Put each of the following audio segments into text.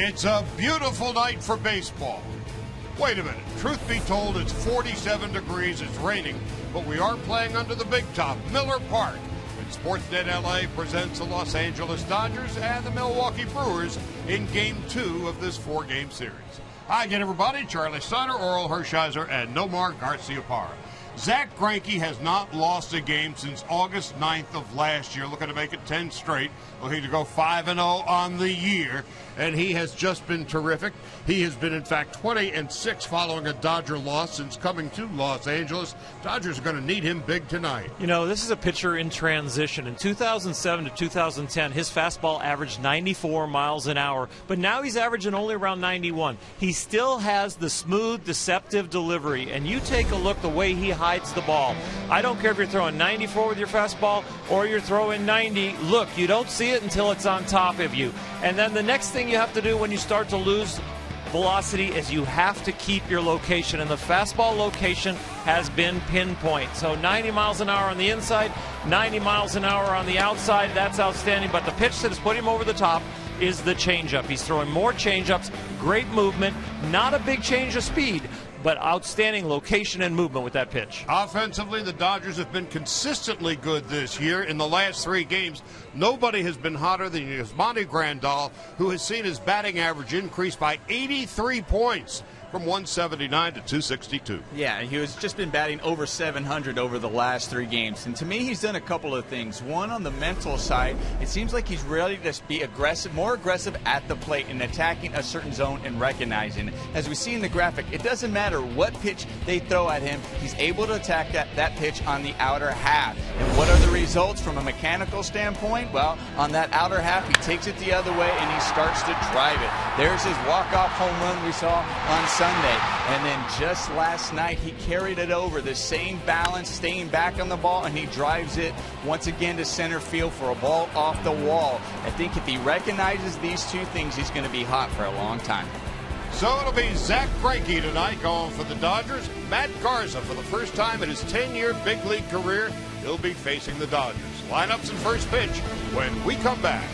It's a beautiful night for baseball. Wait a minute. Truth be told, it's 47 degrees, it's raining, but we are playing under the big top, Miller Park. And Sportsnet LA presents the Los Angeles Dodgers and the Milwaukee Brewers in Game 2 of this 4-game series. Hi again, everybody. Charlie Steiner, Oral Hershiser, and Nomar Garciaparra. Zack Greinke has not lost a game since August 9th of last year, looking to make it 10 straight, looking to go 5-0 on the year, and he has just been terrific. He has been, in fact, 20-6 following a Dodger loss since coming to Los Angeles. Dodgers are going to need him big tonight. You know, this is a pitcher in transition. In 2007 to 2010, his fastball averaged 94 miles an hour, but now he's averaging only around 91. He still has the smooth, deceptive delivery, and you take a look the way he hides the ball. I don't care if you're throwing 94 with your fastball or you're throwing 90. Look, you don't see it until it's on top of you. And then the next thing you have to do when you start to lose velocity is you have to keep your location, and the fastball location has been pinpoint. So 90 miles an hour on the inside, 90 miles an hour on the outside. That's outstanding. But the pitch that has put him over the top is the changeup. He's throwing more changeups, great movement, not a big change of speed, but outstanding location and movement with that pitch. Offensively, the Dodgers have been consistently good this year. In the last 3 games, nobody has been hotter than Yasmani Grandal, who has seen his batting average increase by 83 points. From 179 to 262. Yeah, he has just been batting over 700 over the last 3 games. And to me, he's done a couple of things. One, on the mental side, it seems like he's ready to be aggressive, more aggressive at the plate and attacking a certain zone and recognizing it. As we see in the graphic, it doesn't matter what pitch they throw at him, he's able to attack that pitch on the outer half. And what are the results from a mechanical standpoint? Well, on that outer half, he takes it the other way and he starts to drive it. There's his walk-off home run we saw on Sunday. And then just last night, he carried it over. The same balance, staying back on the ball, and he drives it once again to center field for a ball off the wall. I think if he recognizes these 2 things, he's going to be hot for a long time. So it'll be Zack Greinke tonight going for the Dodgers. Matt Garza, for the first time in his 10-year big league career, he'll be facing the Dodgers. Lineups and first pitch when we come back.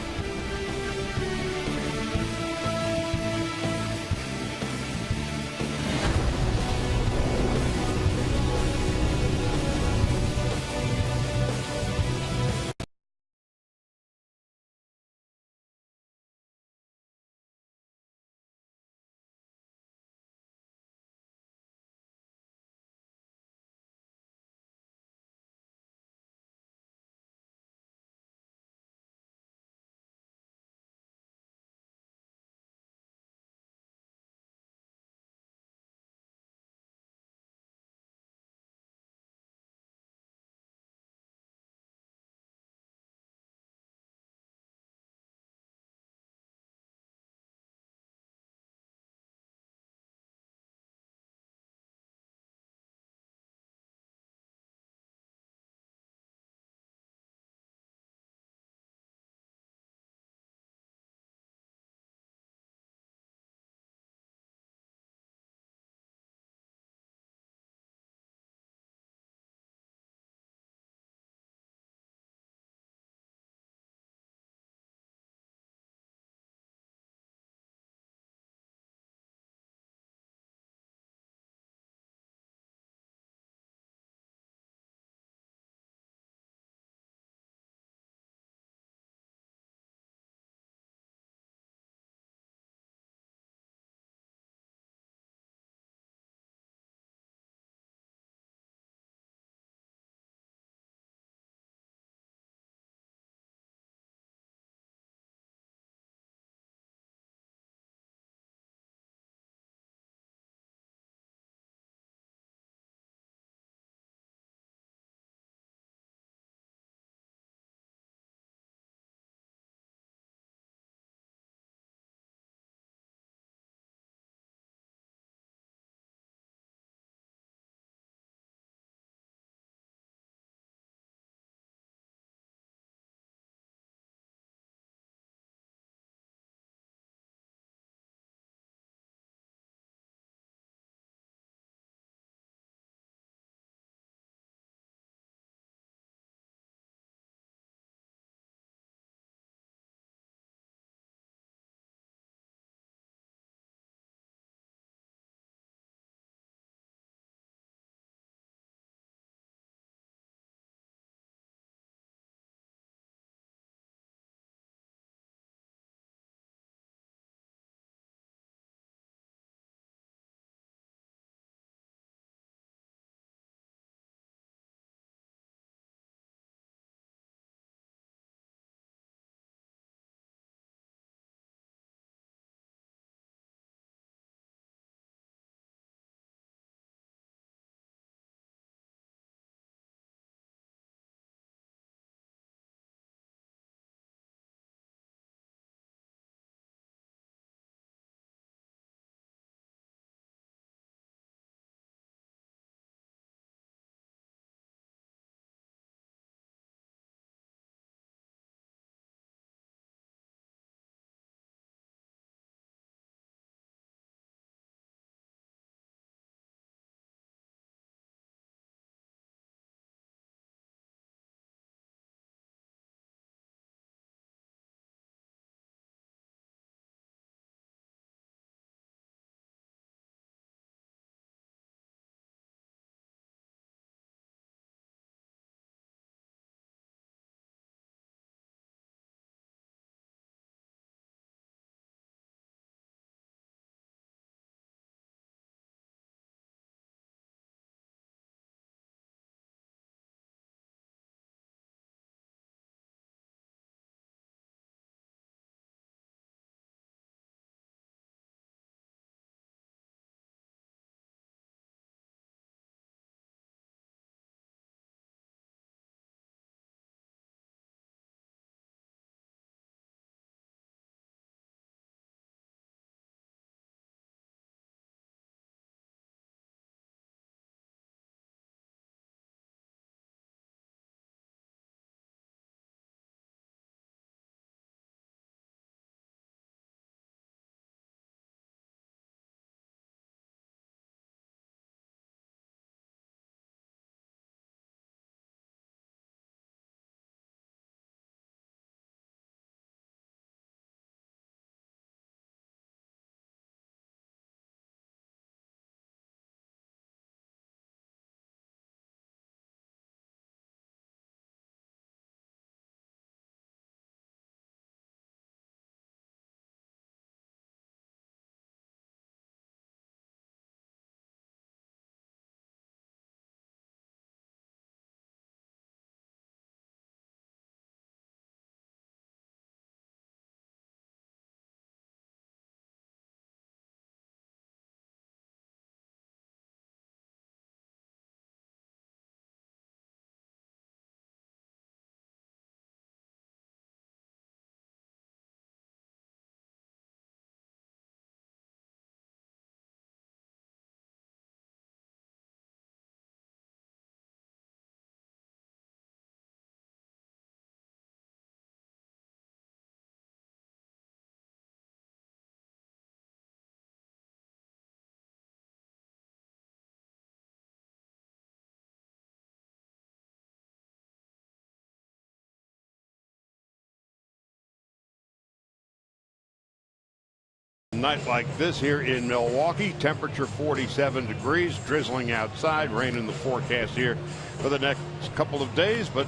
night like this here in Milwaukee. Temperature 47 degrees, drizzling outside, rain in the forecast here for the next couple of days, but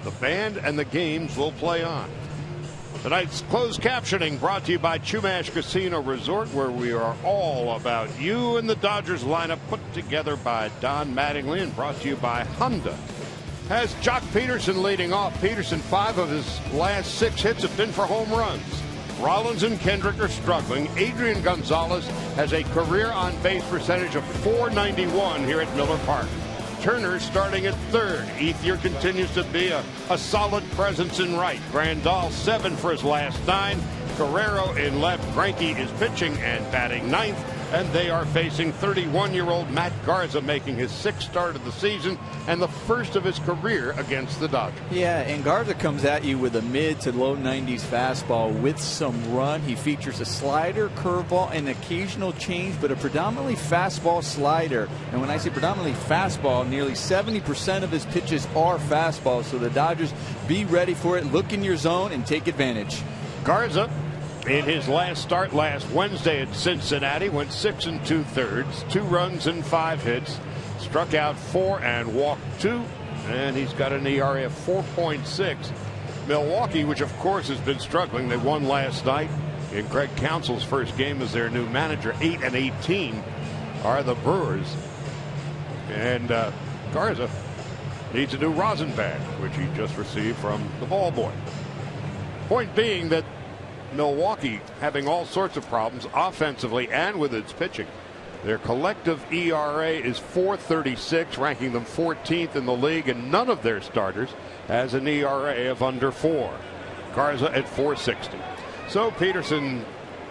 the band and the games will play on. Tonight's closed captioning brought to you by Chumash Casino Resort, where we are all about you, and the Dodgers lineup put together by Don Mattingly and brought to you by Honda. Has Jock Peterson leading off. Peterson, 5 of his last 6 hits have been for home runs. Rollins and Kendrick are struggling. Adrian Gonzalez has a career on base percentage of .491 here at Miller Park. Turner starting at third. Ethier continues to be a solid presence in right. Grandal 7 for his last 9. Guerrero in left. Greinke is pitching and batting 9th. And they are facing 31-year-old Matt Garza, making his 6th start of the season and the first of his career against the Dodgers. Yeah, and Garza comes at you with a mid to low 90s fastball with some run. He features a slider, curveball, and occasional change, but a predominantly fastball slider. And when I say predominantly fastball, nearly 70% of his pitches are fastballs. So the Dodgers, be ready for it. Look in your zone and take advantage. Garza, in his last start last Wednesday at Cincinnati, went 6 2/3, 2 runs and 5 hits, struck out 4 and walked 2, and he's got an ERA of 4.6. Milwaukee, which of course has been struggling, they won last night in Greg Council's first game as their new manager. 8-18 are the Brewers, and Garza needs a new rosin bag, which he just received from the ball boy. Point being that Milwaukee having all sorts of problems offensively and with its pitching. Their collective ERA is .436, ranking them 14th in the league, and none of their starters has an ERA of under 4. Garza at .460. So Peterson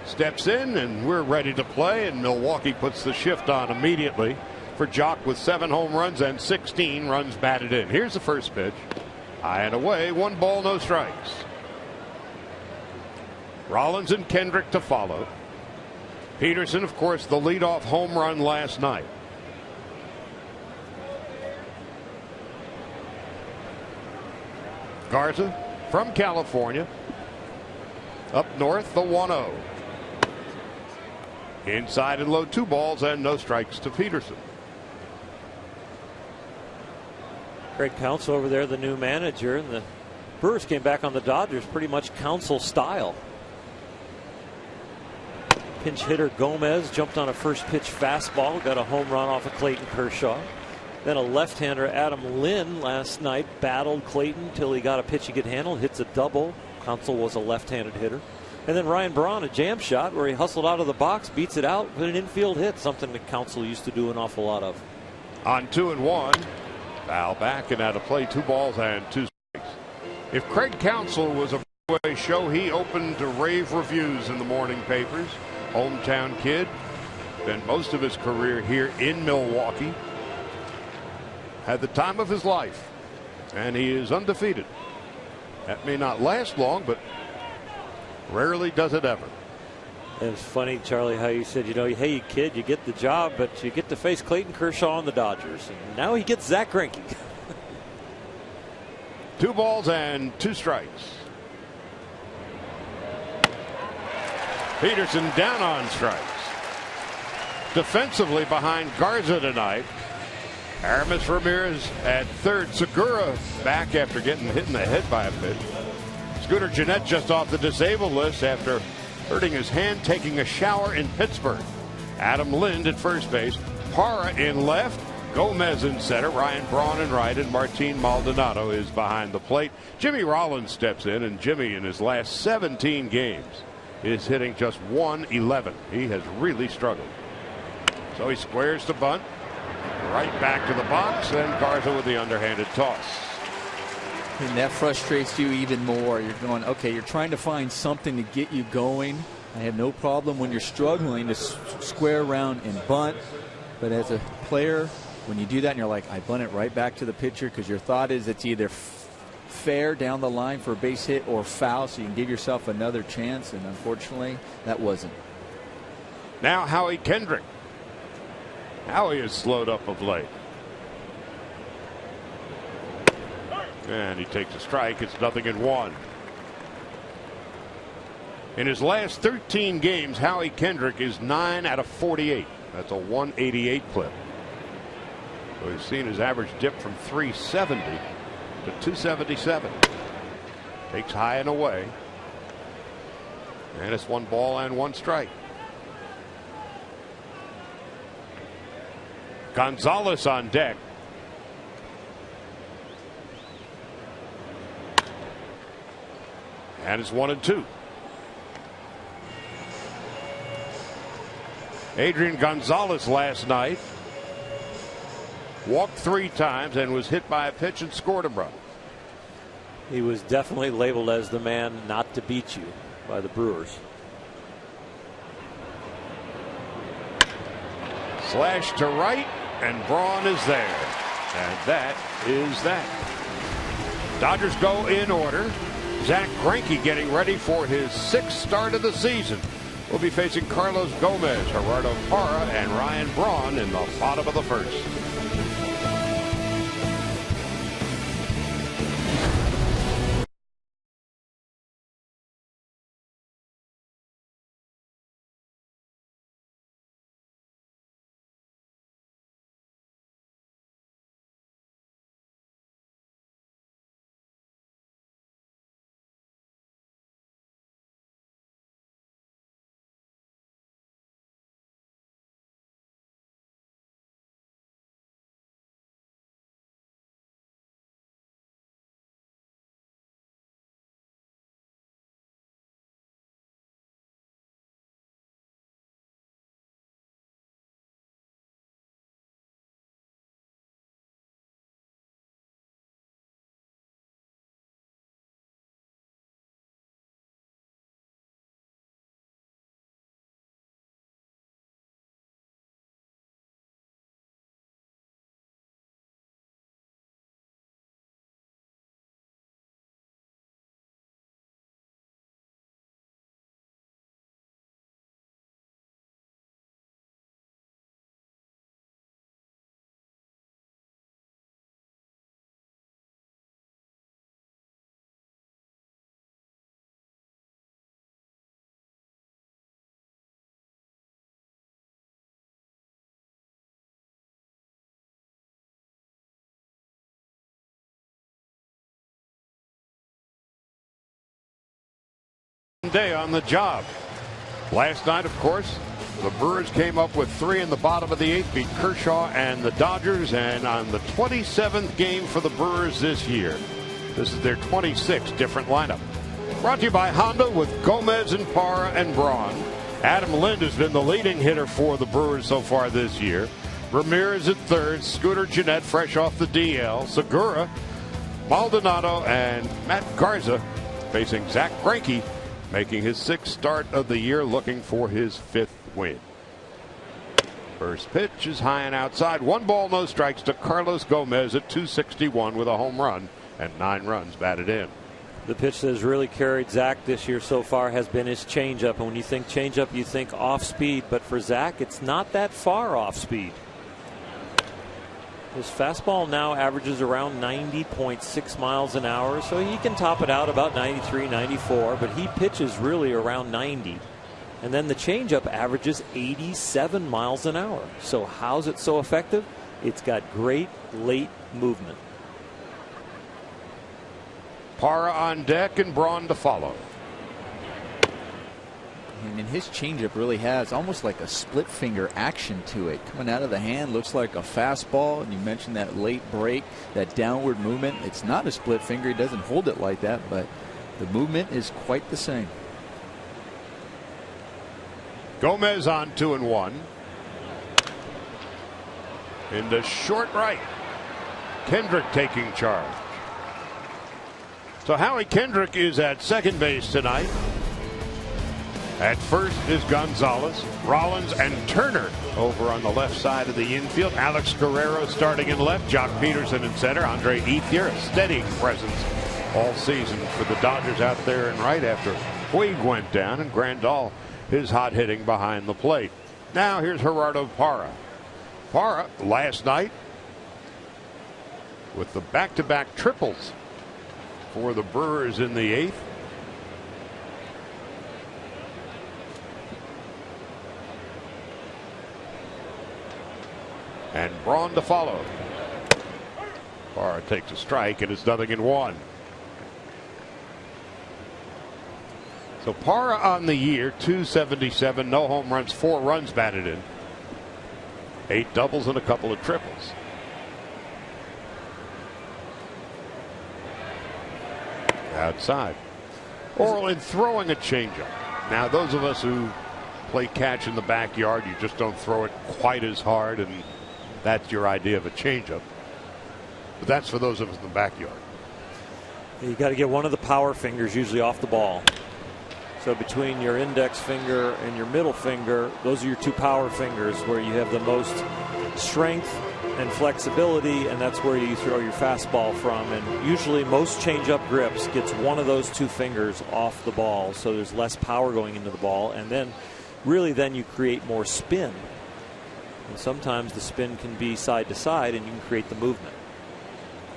steps in, and we're ready to play, and Milwaukee puts the shift on immediately for Jock with 7 home runs and 16 runs batted in. Here's the first pitch. High and away, 1 ball, no strikes. Rollins and Kendrick to follow. Peterson, of course, the leadoff home run last night. Garza from California. Up north, the 1-0. Inside and low, 2 balls and no strikes to Peterson. Greg Counsell over there, the new manager, and the Brewers came back on the Dodgers pretty much Counsell style. Pinch hitter Gomez jumped on a first pitch fastball, got a home run off of Clayton Kershaw. Then a left-hander, Adam Lynn, last night battled Clayton till he got a pitch he could handle, hits a double. Counsell was a left-handed hitter. And then Ryan Braun, a jam shot where he hustled out of the box, beats it out with an infield hit, something that Counsell used to do an awful lot of. On 2-1, foul back and out of play, 2 balls and 2 strikes. If Craig Counsell was a Broadway show, he opened to rave reviews in the morning papers. Hometown kid, spent most of his career here in Milwaukee, had the time of his life, and he is undefeated. That may not last long, but rarely does it ever. It's funny, Charlie, how you said, hey, kid, you get the job, but you get to face Clayton Kershaw on the Dodgers. And now he gets Zach Greinke. 2 balls and 2 strikes. Peterson down on strikes. Defensively behind Garza tonight, Aramis Ramirez at third. Segura back after getting hit in the head by a pitch. Scooter Gennett just off the disabled list after hurting his hand taking a shower in Pittsburgh. Adam Lind at first base. Parra in left. Gomez in center. Ryan Braun in right. And Martin Maldonado is behind the plate. Jimmy Rollins steps in, and Jimmy in his last 17 games is hitting just .111. He has really struggled. So he squares to bunt. Right back to the box, and Garza with the underhanded toss. And that frustrates you even more. You're going, okay, you're trying to find something to get you going. I have no problem when you're struggling to square around and bunt. But as a player, when you do that and you're like, I bunt it right back to the pitcher, because your thought is it's either fair down the line for a base hit or foul, so you can give yourself another chance, and unfortunately that wasn't. Now Howie Kendrick. Howie is slowed up of late, and he takes a strike. It's 0-1. In his last 13 games, Howie Kendrick is 9 out of 48. That's a 188 clip. So we've seen his average dip from 370 to 277. Takes high and away. And it's 1 ball and 1 strike. Gonzalez on deck. And it's 1-2. Adrian Gonzalez last night walked 3 times and was hit by a pitch and scored a run. He was definitely labeled as the man not to beat you by the Brewers. Slash to right, and Braun is there. And that is that. Dodgers go in order. Zach Greinke getting ready for his 6th start of the season. We'll be facing Carlos Gomez, Gerardo Parra, and Ryan Braun in the bottom of the 1st. Day on the job. Last night, of course, the Brewers came up with 3 in the bottom of the 8th, beat Kershaw and the Dodgers, and on the 27th game for the Brewers this year. This is their 26th different lineup. Brought to you by Honda with Gomez and Parra and Braun. Adam Lind has been the leading hitter for the Brewers so far this year. Ramirez at 3rd, Scooter Gennett fresh off the DL, Segura, Maldonado, and Matt Garza facing Zach Greinke, making his 6th start of the year, looking for his 5th win. First pitch is high and outside. 1 ball, no strikes to Carlos Gomez at 261 with a home run and 9 runs batted in. The pitch that has really carried Zach this year so far has been his changeup. And when you think changeup, you think off speed. But for Zach, it's not that far off speed. His fastball now averages around 90.6 miles an hour, so he can top it out about 93, 94, but he pitches really around 90. And then the changeup averages 87 miles an hour. So how's it so effective? It's got great late movement. Parra on deck and Braun to follow. I mean, his changeup really has almost like a split finger action to it. Coming out of the hand, looks like a fastball. And you mentioned that late break, that downward movement. It's not a split finger. He doesn't hold it like that, but the movement is quite the same. Gomez on 2-1. Into short right. Kendrick taking charge. So Howie Kendrick is at second base tonight. At first is Gonzalez, Rollins, and Turner over on the left side of the infield. Alex Guerrero starting in left, Jock Peterson in center, Andre Ethier, a steady presence all season for the Dodgers out there in right after Puig went down, and Grandal is hot hitting behind the plate. Now here's Gerardo Parra. Parra last night with the back-to-back triples for the Brewers in the 8th. And Braun to follow. Parra takes a strike, and it's 0-1. So Parra on the year, 277, no home runs, 4 runs batted in, 8 doubles and a couple of triples. Outside. Orlin throwing a changeup. Now, those of us who play catch in the backyard, you just don't throw it quite as hard, and that's your idea of a changeup. But that's for those of us in the backyard. You got to get one of the power fingers usually off the ball. So between your index finger and your middle finger, those are your 2 power fingers where you have the most strength and flexibility, and that's where you throw your fastball from. And usually most changeup grips gets one of those 2 fingers off the ball, so there's less power going into the ball, and then then you create more spin. And sometimes the spin can be side to side, and you can create the movement.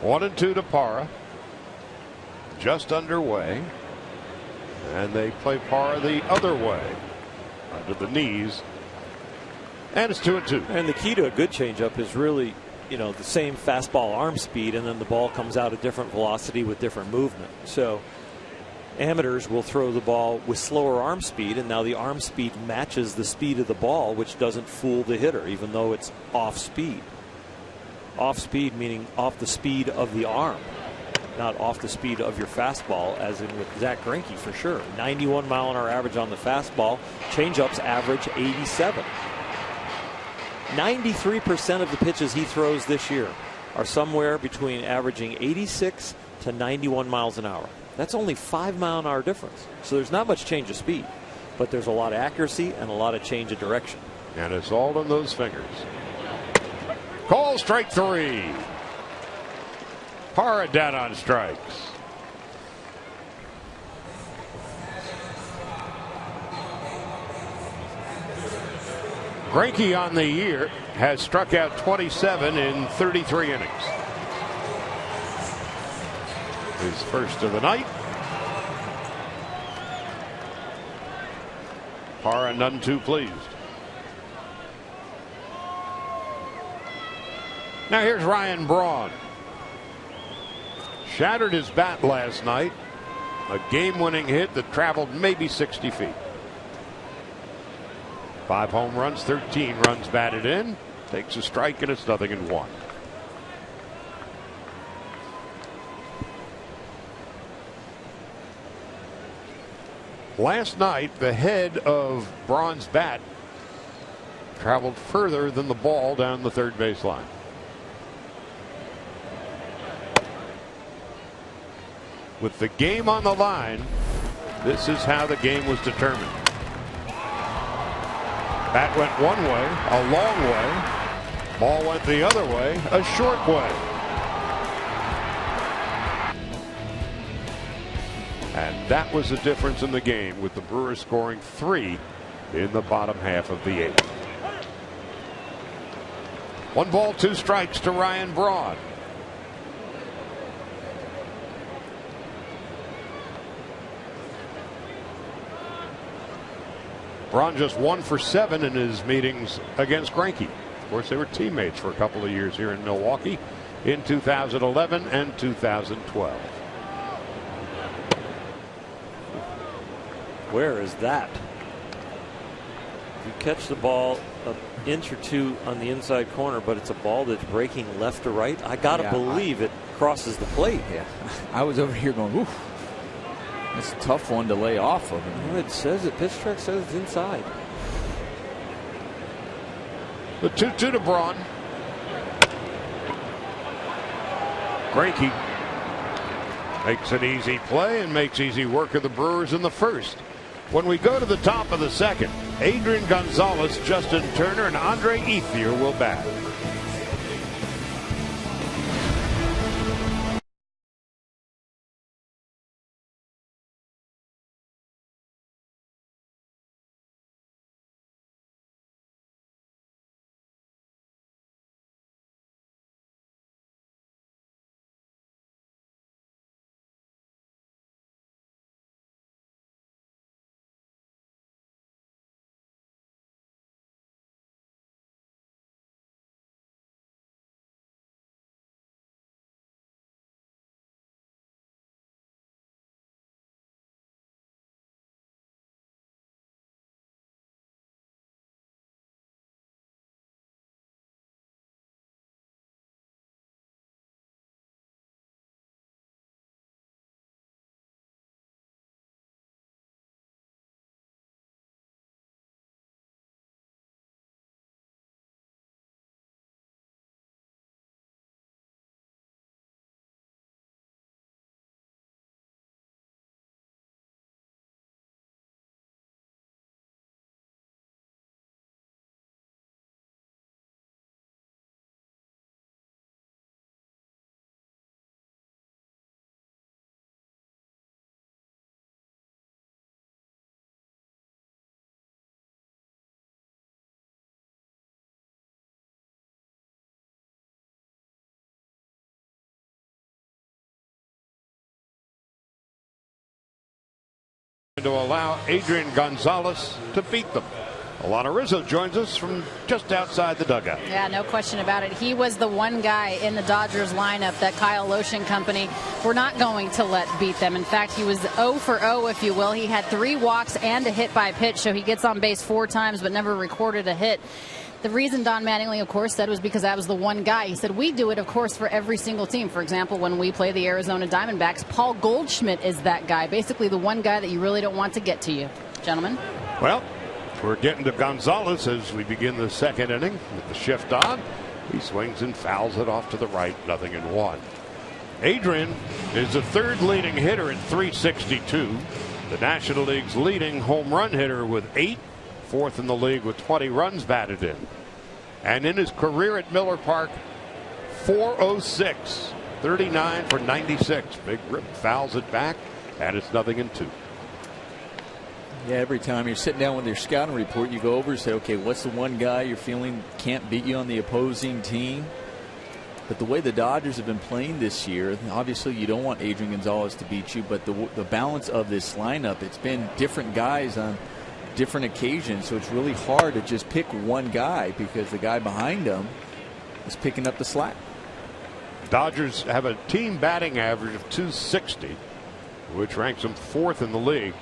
1-2 to Parra. Just underway. And they play Parra the other way, under the knees. And it's 2-2. And the key to a good changeup is really, the same fastball arm speed, and then the ball comes out at different velocity with different movement. So amateurs will throw the ball with slower arm speed, and now the arm speed matches the speed of the ball, which doesn't fool the hitter, even though it's off speed. Off speed meaning off the speed of the arm, not off the speed of your fastball, as in with Zach Greinke for sure. 91 mile an hour average on the fastball. Changeups average 87. 93% of the pitches he throws this year are somewhere between averaging 86 to 91 miles an hour. That's only 5 mile an hour difference. So there's not much change of speed, but there's a lot of accuracy and a lot of change of direction. And it's all in those fingers. Call strike 3. Parra down on strikes. Greinke on the year has struck out 27 in 33 innings. His first of the night. Parra none too pleased. Now here's Ryan Braun. Shattered his bat last night. A game-winning hit that traveled maybe 60 feet. 5 home runs, 13 runs batted in. Takes a strike, and it's 0-1. Last night, the head of Braun's bat traveled further than the ball down the third base line. With the game on the line, this is how the game was determined. Bat went one way, a long way. Ball went the other way, a short way. And that was the difference in the game, with the Brewers scoring 3 in the bottom half of the 8th. 1 ball, 2 strikes to Ryan Braun. Braun just 1 for 7 in his meetings against Greinke. Of course, they were teammates for a couple of years here in Milwaukee in 2011 and 2012. Where is that? You catch the ball an inch or 2 on the inside corner, but it's a ball that's breaking left to right. I gotta believe it crosses the plate. Yeah, I was over here going, oof. It's a tough one to lay off of. It says it. Pitch track says it's inside. The 2-2 to Braun. Greinke makes an easy play and makes easy work of the Brewers in the first. When we go to the top of the second, Adrian Gonzalez, Justin Turner, and Andre Ethier will bat. To allow Adrian Gonzalez to beat them. Alana Rizzo joins us from just outside the dugout. Yeah, no question about it. He was the one guy in the Dodgers lineup that Kyle Loeschen company were not going to let beat them. In fact, he was 0 for 0, if you will. He had 3 walks and a hit by pitch, so he gets on base 4 times but never recorded a hit. The reason Don Mattingly, of course, said was because that was the one guy. He said, we do it, of course, for every single team. For example, when we play the Arizona Diamondbacks, Paul Goldschmidt is that guy. Basically the one guy that you really don't want to get to you. Gentlemen? Well, we're getting to Gonzalez as we begin the second inning with the shift on. He swings and fouls it off to the right, 0-1. Adrian is the 3rd leading hitter at .362. The National League's leading home run hitter with 8. 4th in the league with 20 runs batted in. And in his career at Miller Park, .406, 39 for 96. Big Rip fouls it back, and it's 0-2. Yeah, every time you're sitting down with your scouting report, you go over and say, okay, what's the one guy you're feeling can't beat you on the opposing team? But the way the Dodgers have been playing this year, obviously you don't want Adrian Gonzalez to beat you, but the balance of this lineup, it's been different guys on different occasions, so it's really hard to just pick one guy because the guy behind him is picking up the slack. Dodgers have a team batting average of .260, which ranks them 4th in the league.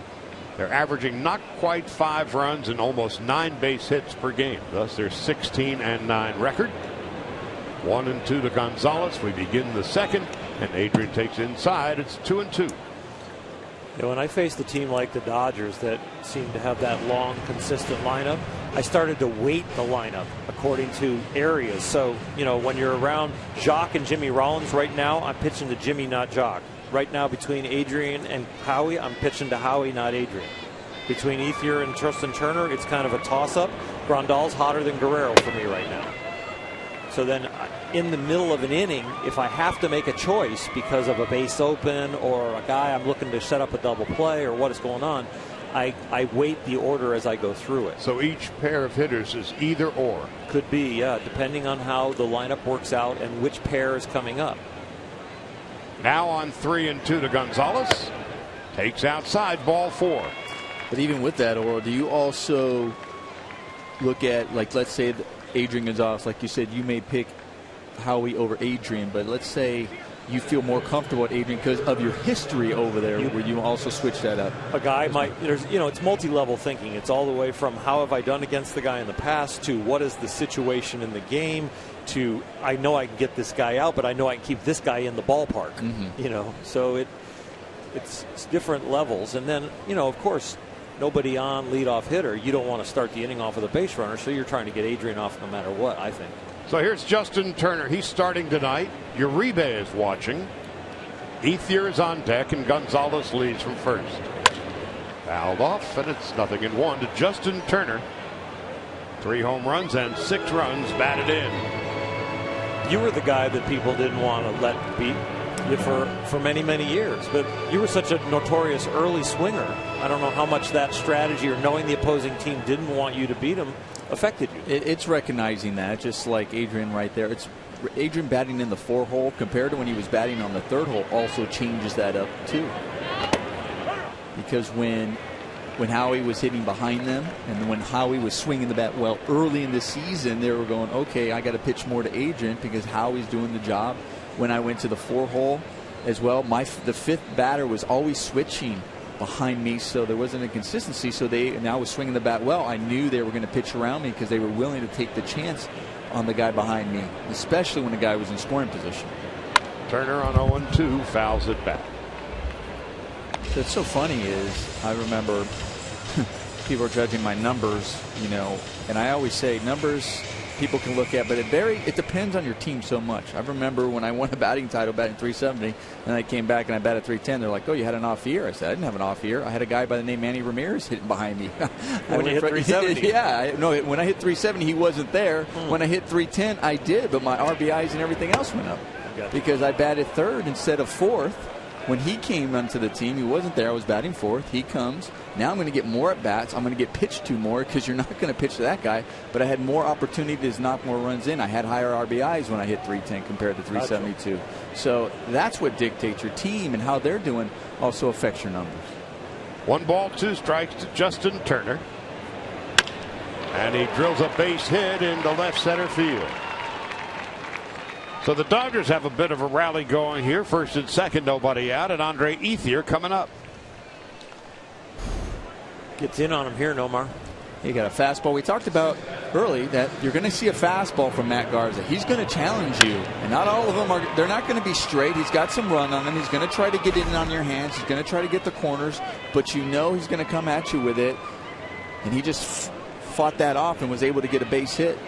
They're averaging not quite 5 runs and almost 9 base hits per game. Thus their 16-9 record. 1-2 to Gonzalez. We begin the second, and Adrian takes inside. It's 2-2. You know, when I faced a team like the Dodgers that seemed to have that long, consistent lineup, I started to weight the lineup according to areas. So, you know, when you're around Jock and Jimmy Rollins right now, I'm pitching to Jimmy, not Jock. Right now, between Adrian and Howie, I'm pitching to Howie, not Adrian. Between Ethier and Tristan Turner, it's kind of a toss-up. Grandal's hotter than Guerrero for me right now. So then in the middle of an inning, if I have to make a choice because of a base open or a guy I'm looking to set up a double play or what is going on, I weight the order as I go through it. So each pair of hitters is either or. Could be, yeah, depending on how the lineup works out and which pair is coming up. Now on 3-2 to Gonzalez. Takes outside, ball 4. But even with that, Oro, do you also look at, like, let's say Adrian Gonzalez, like you said, you may pick Howie over Adrian, but let's say you feel more comfortable with Adrian because of your history over there, where you also switch that up. A guy might, you know, it's multi-level thinking. It's all the way from how have I done against the guy in the past to what is the situation in the game to I know I can get this guy out, but I know I can keep this guy in the ballpark. You know, so it's different levels. And then, you know, of course, nobody on leadoff hitter. You don't want to start the inning off with a base runner, so you're trying to get Adrian off no matter what, I think. So here's Justin Turner. He's starting tonight. Uribe is watching. Ethier is on deck, and Gonzalez leads from first. Fouled off, and it's 0-1 to Justin Turner. 3 home runs and 6 runs batted in. You were the guy that people didn't want to let beat you for many, many years, but you were such a notorious early swinger. I don't know how much that strategy or knowing the opposing team didn't want you to beat him affected you. It's recognizing that, just like Adrian right there. It's Adrian batting in the 4 hole compared to when he was batting on the 3rd hole also changes that up too. Because when Howie was hitting behind them and when Howie was swinging the bat well early in the season, they were going, okay, I got to pitch more to Adrian because Howie's doing the job. When I went to the 4 hole as well, the 5th batter was always switching behind me, so there wasn't a consistency. So now was swinging the bat well. I knew they were going to pitch around me because they were willing to take the chance on the guy behind me, especially when the guy was in scoring position. Turner on 0-2 fouls it back. What's so funny is I remember people are judging my numbers, you know, and I always say numbers people can look at, but it depends on your team so much. I remember when I won a batting title batting .370, and I came back and I batted .310. They're like, "Oh, you had an off year." I said, "I didn't have an off year. I had a guy by the name Manny Ramirez hitting behind me." When you hit .370, yeah, no. When I hit .370, he wasn't there. When I hit .310, I did, but my RBIs and everything else went up because I batted 3rd instead of 4th. When he came onto the team, he wasn't there. I was batting 4th. He comes. Now I'm going to get more at bats. I'm going to get pitched to more because you're not going to pitch to that guy. But I had more opportunities to knock more runs in. I had higher RBIs when I hit .310 compared to .372. So that's what dictates your team, and how they're doing also affects your numbers. 1 ball, 2 strikes to Justin Turner. And he drills a base hit into left center field. So the Dodgers have a bit of a rally going here. First and second, nobody out, and Andre Ethier coming up. Gets in on him here, Nomar. He got a fastball. We talked about early that you're going to see a fastball from Matt Garza. He's going to challenge you, and not all of them are. They're not going to be straight. He's got some run on him. He's going to try to get in on your hands. He's going to try to get the corners, but you know he's going to come at you with it. And he just fought that off and was able to get a base hit.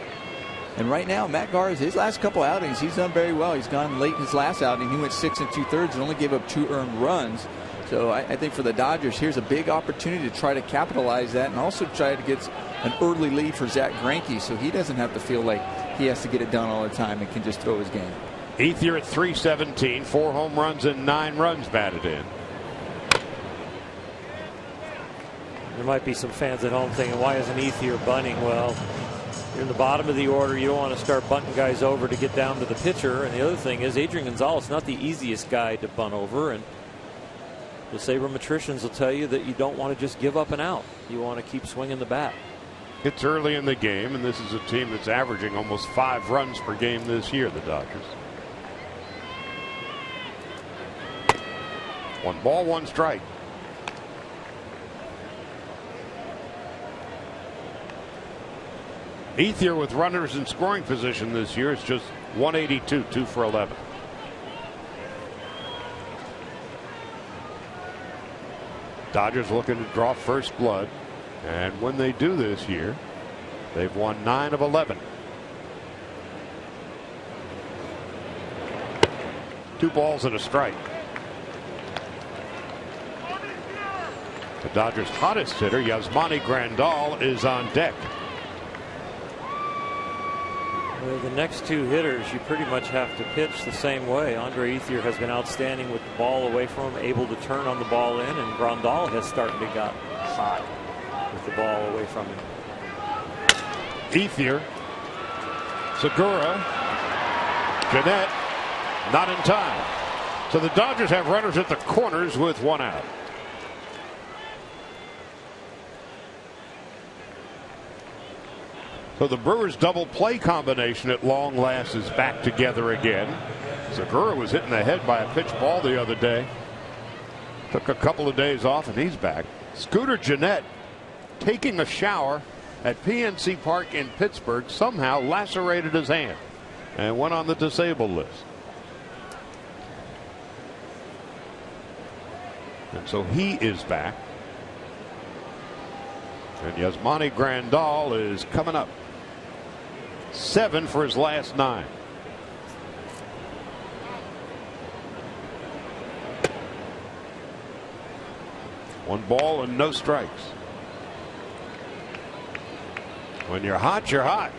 And right now, Matt Garza, his last couple outings, he's done very well. He's gone late in his last outing. He went 6 2/3 and only gave up 2 earned runs. So I think for the Dodgers, here's a big opportunity to try to capitalize that and also try to get an early lead for Zach Greinke so he doesn't have to feel like he has to get it done all the time and can just throw his game. Ethier at .317, 4 home runs and 9 runs batted in. There might be some fans at home thinking, why isn't Ethier bunting? Well, you're in the bottom of the order. You don't want to start bunting guys over to get down to the pitcher. And the other thing is Adrian Gonzalez not the easiest guy to bunt over. And the sabermetricians will tell you that you don't want to just give up and out. You want to keep swinging the bat. It's early in the game, and this is a team that's averaging almost 5 runs per game this year, the Dodgers. 1 ball, 1 strike. Ethier with runners in scoring position this year is just 182, 2 for 11. Dodgers looking to draw first blood, and when they do this year, they've won 9 of 11. 2 balls and a strike. The Dodgers' hottest hitter, Yasmani Grandal, is on deck. Well, the next 2 hitters, you pretty much have to pitch the same way. Andre Ethier has been outstanding with the ball away from him, able to turn on the ball in, and Grandal has started to get hot with the ball away from him. Ethier, Segura, Jeanette, not in time. So the Dodgers have runners at the corners with 1 out. So the Brewers double play combination at long last is back together again. Segura was hit in the head by a pitch ball the other day. Took a couple of days off and he's back. Scooter Gennett taking a shower at PNC Park in Pittsburgh somehow lacerated his hand and went on the disabled list. And so he is back. And Yasmani Grandal is coming up. 7 for his last 9. One ball and no strikes. When you're hot, you're hot.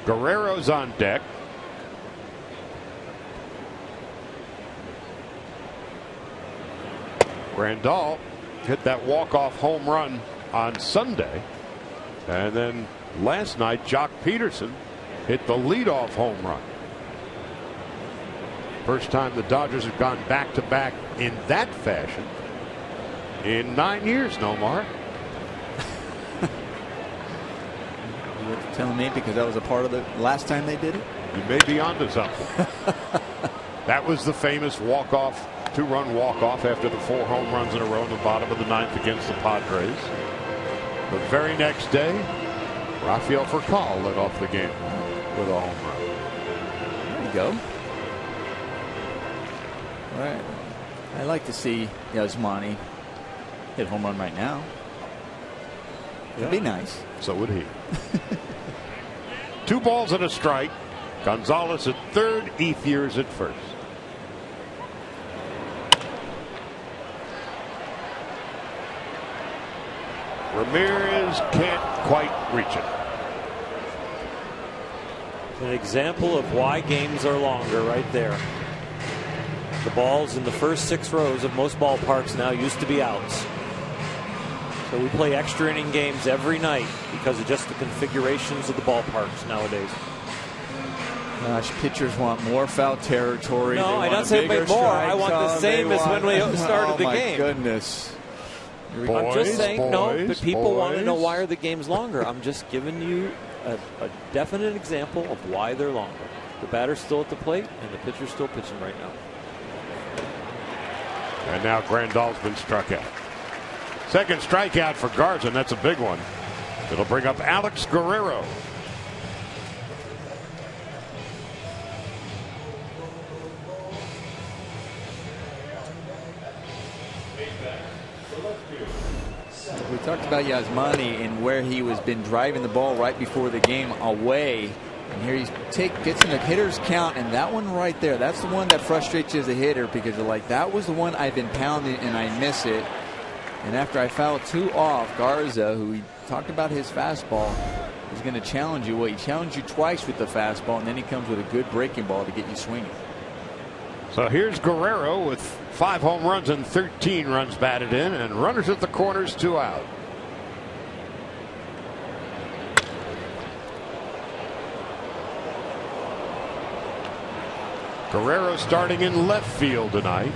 Guerrero's on deck. Grandal hit that walk-off home run on Sunday. And then last night, Jock Peterson hit the leadoff home run. First time the Dodgers have gone back-to-back in that fashion in 9 years, Nomar. You have to tell me because that was a part of the last time they did it? You may be onto something. That was the famous walk-off, 2-run walk-off after the 4 home runs in a row in the bottom of the 9th against the Padres. The very next day, Rafael Furcal led off the game with a home run. There you go. All right. I like to see Yasmani hit a home run right now. That'd be nice. So would he. 2 balls and a strike. Gonzalez at third, Ethier's at first. Ramirez can't quite reach it. An example of why games are longer right there. The balls in the first 6 rows of most ballparks now used to be outs. So we play extra inning games every night because of just the configurations of the ballparks nowadays. Gosh, pitchers want more foul territory. No, I don't say make more. I want the same as when we started the game. Oh, my goodness. I'm just saying, but people want to know why are the games longer. I'm just giving you a definite example of why they're longer. The batter's still at the plate, and the pitcher's still pitching right now. And now Grandal's been struck out. Second strikeout for Garza, and that's a big one. It'll bring up Alex Guerrero. We talked about Yasmani and where he was been driving the ball right before the game away. And here he gets in the hitter's count, and that one right there, that's the one that frustrates you as a hitter, because you're like, that was the one I've been pounding and I miss it. And after I foul 2 off, Garza, who we talked about his fastball, is going to challenge you. Well, he challenged you twice with the fastball, and then he comes with a good breaking ball to get you swinging. So here's Guerrero with 5 home runs and 13 runs batted in, and runners at the corners, 2 out. Guerrero starting in left field tonight.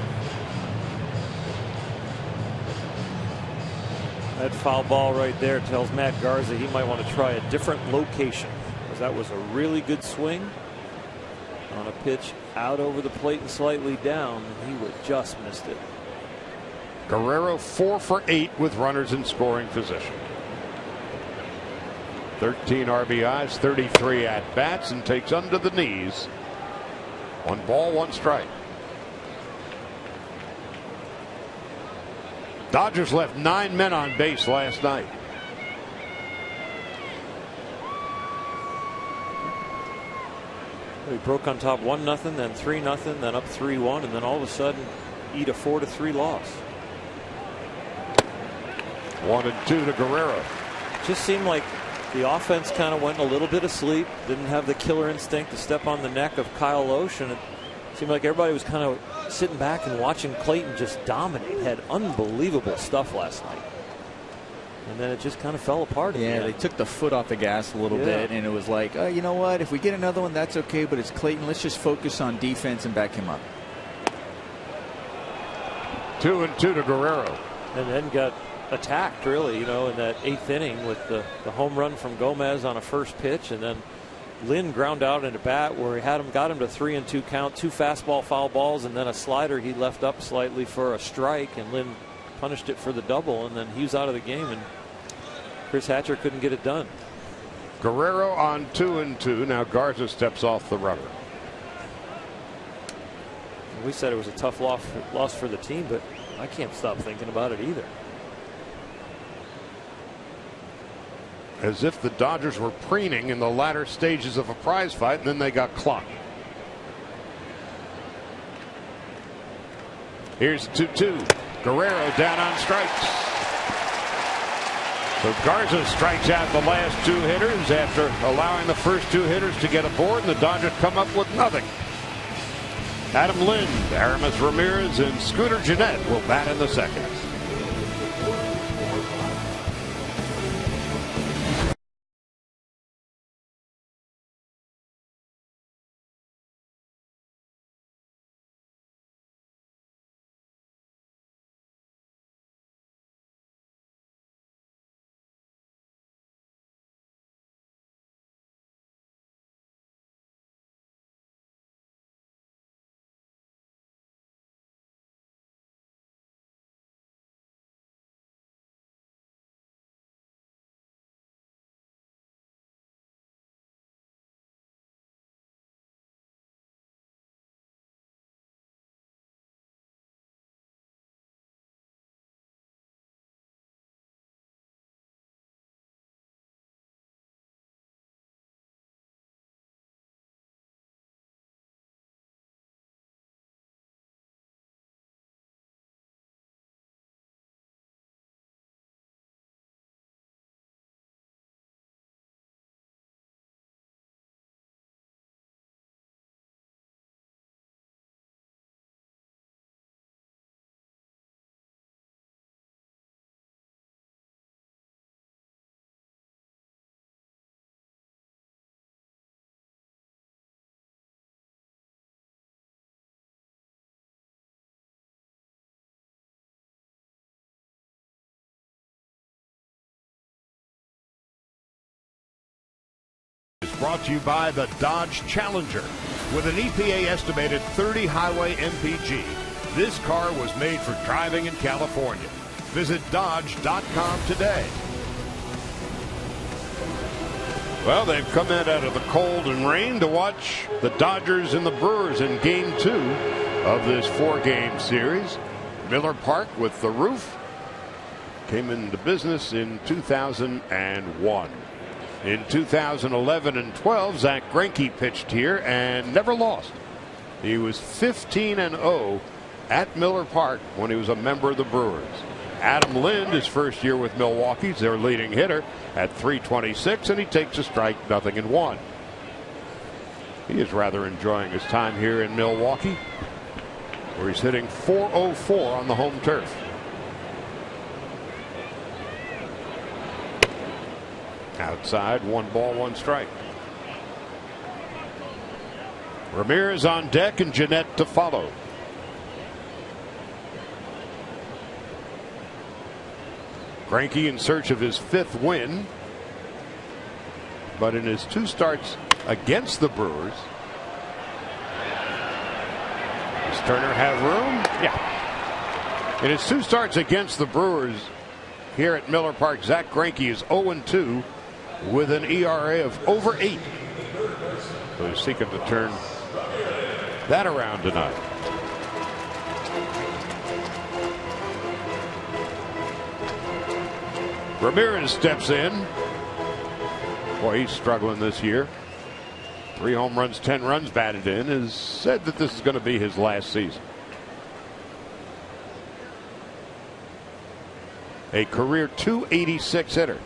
That foul ball right there tells Matt Garza he might want to try a different location, because that was a really good swing on a pitch out over the plate and slightly down. He would just missed it. Guerrero 4 for 8 with runners in scoring position. 13 RBIs, 33 at bats, and takes under the knees. 1 ball, 1 strike. Dodgers left 9 men on base last night. He broke on top 1-0, then 3-0, then up 3-1, and then all of a sudden eat a 4-3 loss. 1-2 to Guerrero. Just seemed like the offense kind of went a little bit asleep. Didn't have the killer instinct to step on the neck of Kyle Lohse, and it seemed like everybody was kind of sitting back and watching Clayton just dominate. Had unbelievable stuff last night. And then it just kind of fell apart. Yeah, they took the foot off the gas a little bit, and it was like, oh, you know what? If we get another one, that's okay, but it's Clayton. Let's just focus on defense and back him up. 2-2 to Guerrero. And then got attacked, really, in that 8th inning with the home run from Gomez on a first pitch, and then Lynn ground out in a bat where he got him to 3-2 count, 2 fastball foul balls, and then a slider he left up slightly for a strike, and Lynn punished it for the double, and then he was out of the game, and Chris Hatcher couldn't get it done. Guerrero on 2-2. Now Garza steps off the rubber. We said it was a tough loss for the team, but I can't stop thinking about it either. As if the Dodgers were preening in the latter stages of a prize fight, and then they got clocked. Here's 2-2. Guerrero down on strikes. So Garza strikes out the last 2 hitters after allowing the first 2 hitters to get aboard, and the Dodgers come up with nothing. Adam Lind, Aramis Ramirez, and Scooter Gennett will bat in the second. brought to you by the Dodge Challenger. With an EPA estimated 30 highway MPG, this car was made for driving in California. Visit Dodge.com today. Well, they've come in out of the cold and rain to watch the Dodgers and the Brewers in Game 2 of this 4-game series. Miller Park with the roof came into business in 2001. In 2011 and 12, Zach Greinke pitched here and never lost. He was 15-0 at Miller Park when he was a member of the Brewers. Adam Lind, his first year with Milwaukee, is their leading hitter at .326, and he takes a strike, 0-1. He is rather enjoying his time here in Milwaukee, where he's hitting .404 on the home turf. Outside, 1 ball, 1 strike. Ramirez on deck and Jeanette to follow. Greinke in search of his 5th win, but in his 2 starts against the Brewers, does Turner have room? Yeah. In his 2 starts against the Brewers here at Miller Park, Zach Greinke is 0-2 with an ERA of over 8. So he's seeking to turn that around tonight. Ramirez steps in. Boy, he's struggling this year. 3 home runs, 10 runs batted in. Has said that this is going to be his last season. A career .286 hitter.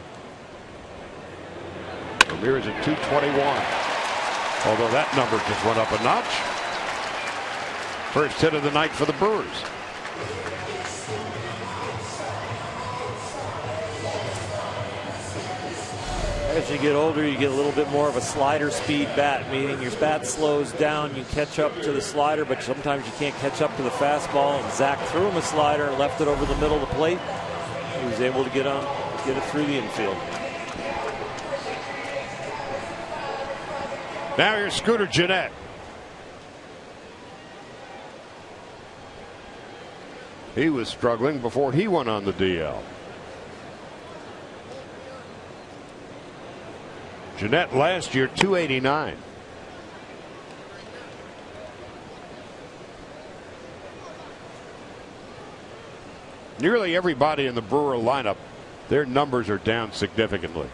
Ramirez at .221. Although that number just went up a notch. First hit of the night for the Brewers. As you get older, you get a little bit more of a slider speed bat, meaning your bat slows down, you catch up to the slider, but sometimes you can't catch up to the fastball. And Zach threw him a slider, left it over the middle of the plate. He was able to get it through the infield. Now here's Scooter Jeanette. He was struggling before he went on the DL. Jeanette last year .289. Nearly everybody in the Brewer lineup, their numbers are down significantly.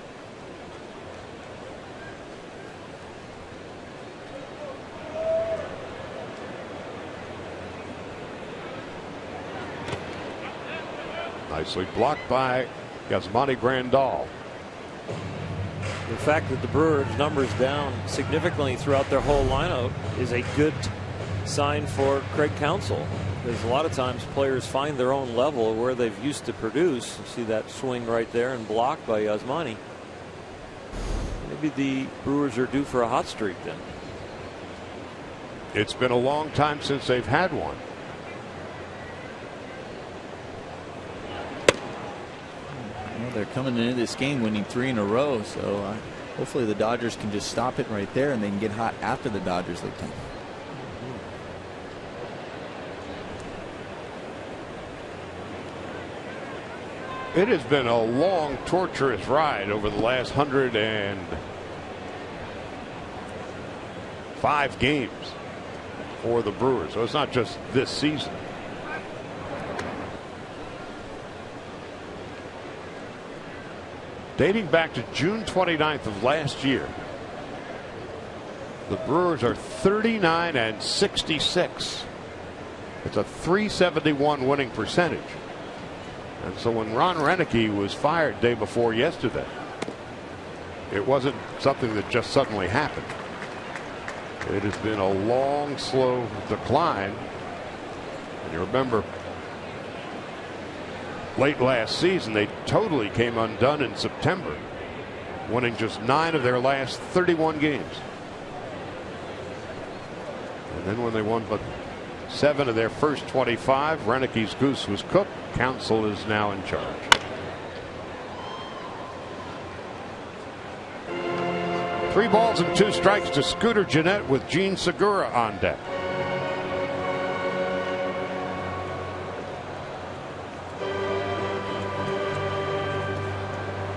Nicely blocked by Yasmani Grandal. The fact that the Brewers' numbers down significantly throughout their whole lineup is a good sign for Craig Counsell. Because a lot of times players find their own level where they've used to produce. You see that swing right there and blocked by Yasmani. Maybe the Brewers are due for a hot streak then. It's been a long time since they've had one. Well, they're coming into this game winning 3 in a row, so hopefully the Dodgers can just stop it right there and they can get hot after the Dodgers leave time. It has been a long, torturous ride over the last 105 games for the Brewers. So it's not just this season. Dating back to June 29th of last year, the Brewers are 39-66. It's a .371 winning percentage. And so when Ron Renicky was fired day before yesterday, it wasn't something that just suddenly happened. It has been a long, slow decline. And you remember late last season, they totally came undone in September, winning just 9 of their last 31 games. And then when they won but 7 of their first 25, Renicky's goose was cooked. Counsell is now in charge. 3 balls and 2 strikes to Scooter Gennett with Gene Segura on deck.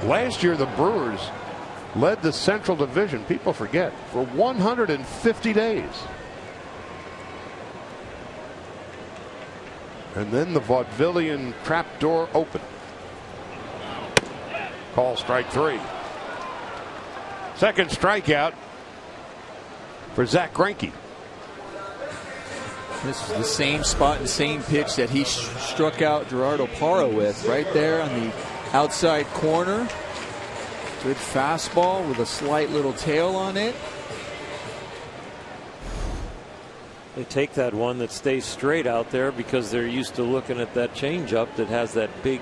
Last year, the Brewers led the Central Division, people forget, for 150 days. And then the vaudevillian trapdoor opened. Call strike 3. Second strikeout for Zach Greinke. This is the same spot and same pitch that he struck out Gerardo Parra with, right there on the outside corner. Good fastball with a slight little tail on it. They take that one that stays straight out there because they're used to looking at that changeup that has that big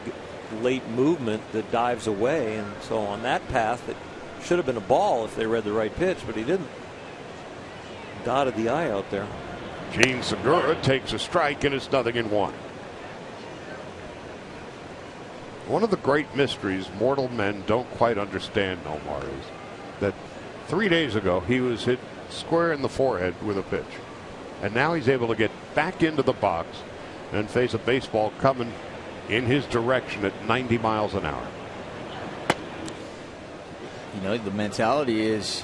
late movement that dives away. And so on that path, it should have been a ball if they read the right pitch, but he didn't. Dotted the eye out there. Gene Segura takes a strike, and it's 0-1. One of the great mysteries mortal men don't quite understand, Omar, is that 3 days ago he was hit square in the forehead with a pitch. And now he's able to get back into the box and face a baseball coming in his direction at 90 miles an hour. You know, the mentality is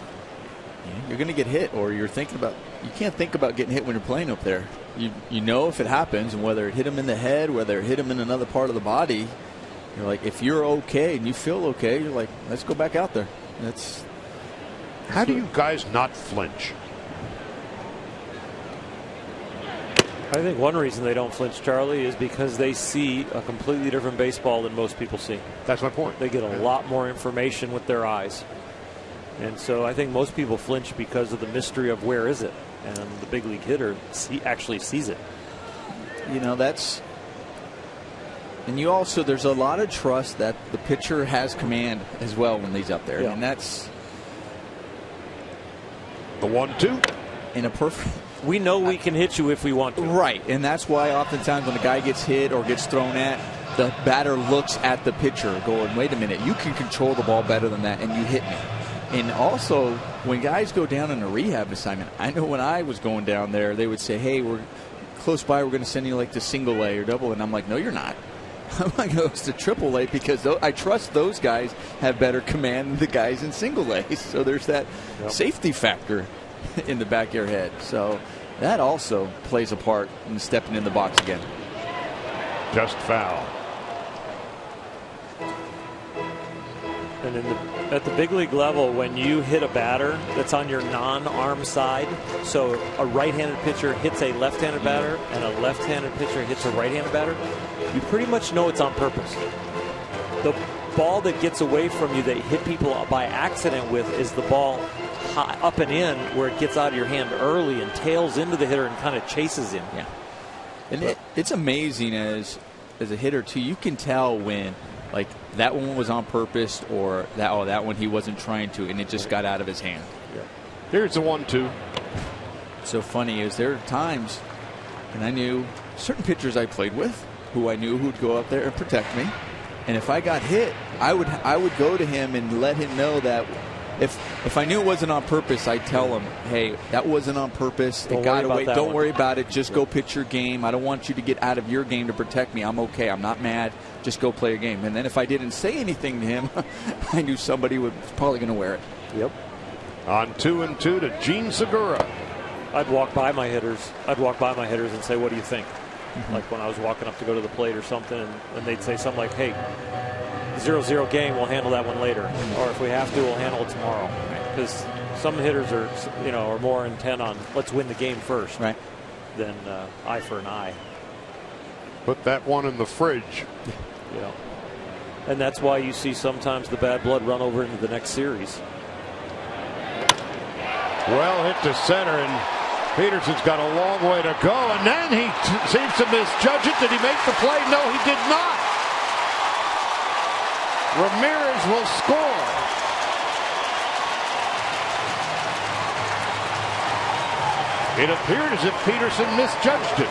you're going to get hit, or you're thinking about, you can't think about getting hit when you're playing up there. You know if it happens, and whether it hit him in the head, whether it hit him in another part of the body, you're like, if you're okay and you feel okay, you're like, let's go back out there. How do you guys not flinch? I think one reason they don't flinch, Charlie, is because they see a completely different baseball than most people see. That's my point. They get a lot more information with their eyes. And so I think most people flinch because of the mystery of where is it. And the big league hitter actually sees it. You know, that's. And you also, there's a lot of trust that the pitcher has command as well when he's up there. Yeah. And that's. The 1-2. In a perfect. We know we can hit you if we want to. Right, and that's why oftentimes when a guy gets hit or gets thrown at, the batter looks at the pitcher going, wait a minute, you can control the ball better than that, and you hit me. And also, when guys go down on a rehab assignment, I know when I was going down there, they would say, hey, we're close by, we're going to send you like to single A or double A. And I'm like, no, you're not. I'm like, no, it's to triple A because I trust those guys have better command than the guys in single A. So there's that safety factor in the back of your head. So that also plays a part in stepping in the box again. Just foul. And at the big league level, when you hit a batter that's on your non-arm side, so a right-handed pitcher hits a left-handed batter and a left-handed pitcher hits a right-handed batter, you pretty much know it's on purpose. The ball that gets away from you that you hit people by accident with is the ball high, up and in, where it gets out of your hand early and tails into the hitter and kind of chases him. Yeah. And it's amazing as a hitter, too. You can tell when, like, that one was on purpose or that one he wasn't trying to, and it just got out of his hand. Yeah. Here's the 1-2. So funny is there are times, and I knew certain pitchers I played with who I knew who'd go up there and protect me. And if I got hit, I would go to him and let him know that if I knew it wasn't on purpose, I'd tell him, hey, that wasn't on purpose. It got away. Don't worry about it. Just go pitch your game. I don't want you to get out of your game to protect me. I'm okay. I'm not mad. Just go play a game. And then if I didn't say anything to him, I knew somebody was probably going to wear it. Yep. On 2-2 to Gene Segura. I'd walk by my hitters. And say, what do you think? Like when I was walking up to go to the plate or something, and they'd say something like, hey, 0-0 game, we'll handle that one later. Or if we have to, we'll handle it tomorrow. Because some hitters are more intent on let's win the game first, right, than eye for an eye. Put that one in the fridge. Yeah. And that's why you see sometimes the bad blood run over into the next series. Well hit to center, and Peterson's got a long way to go, and then he seems to misjudge it. Did he make the play? No, he did not. Ramirez will score. It appeared as if Peterson misjudged it.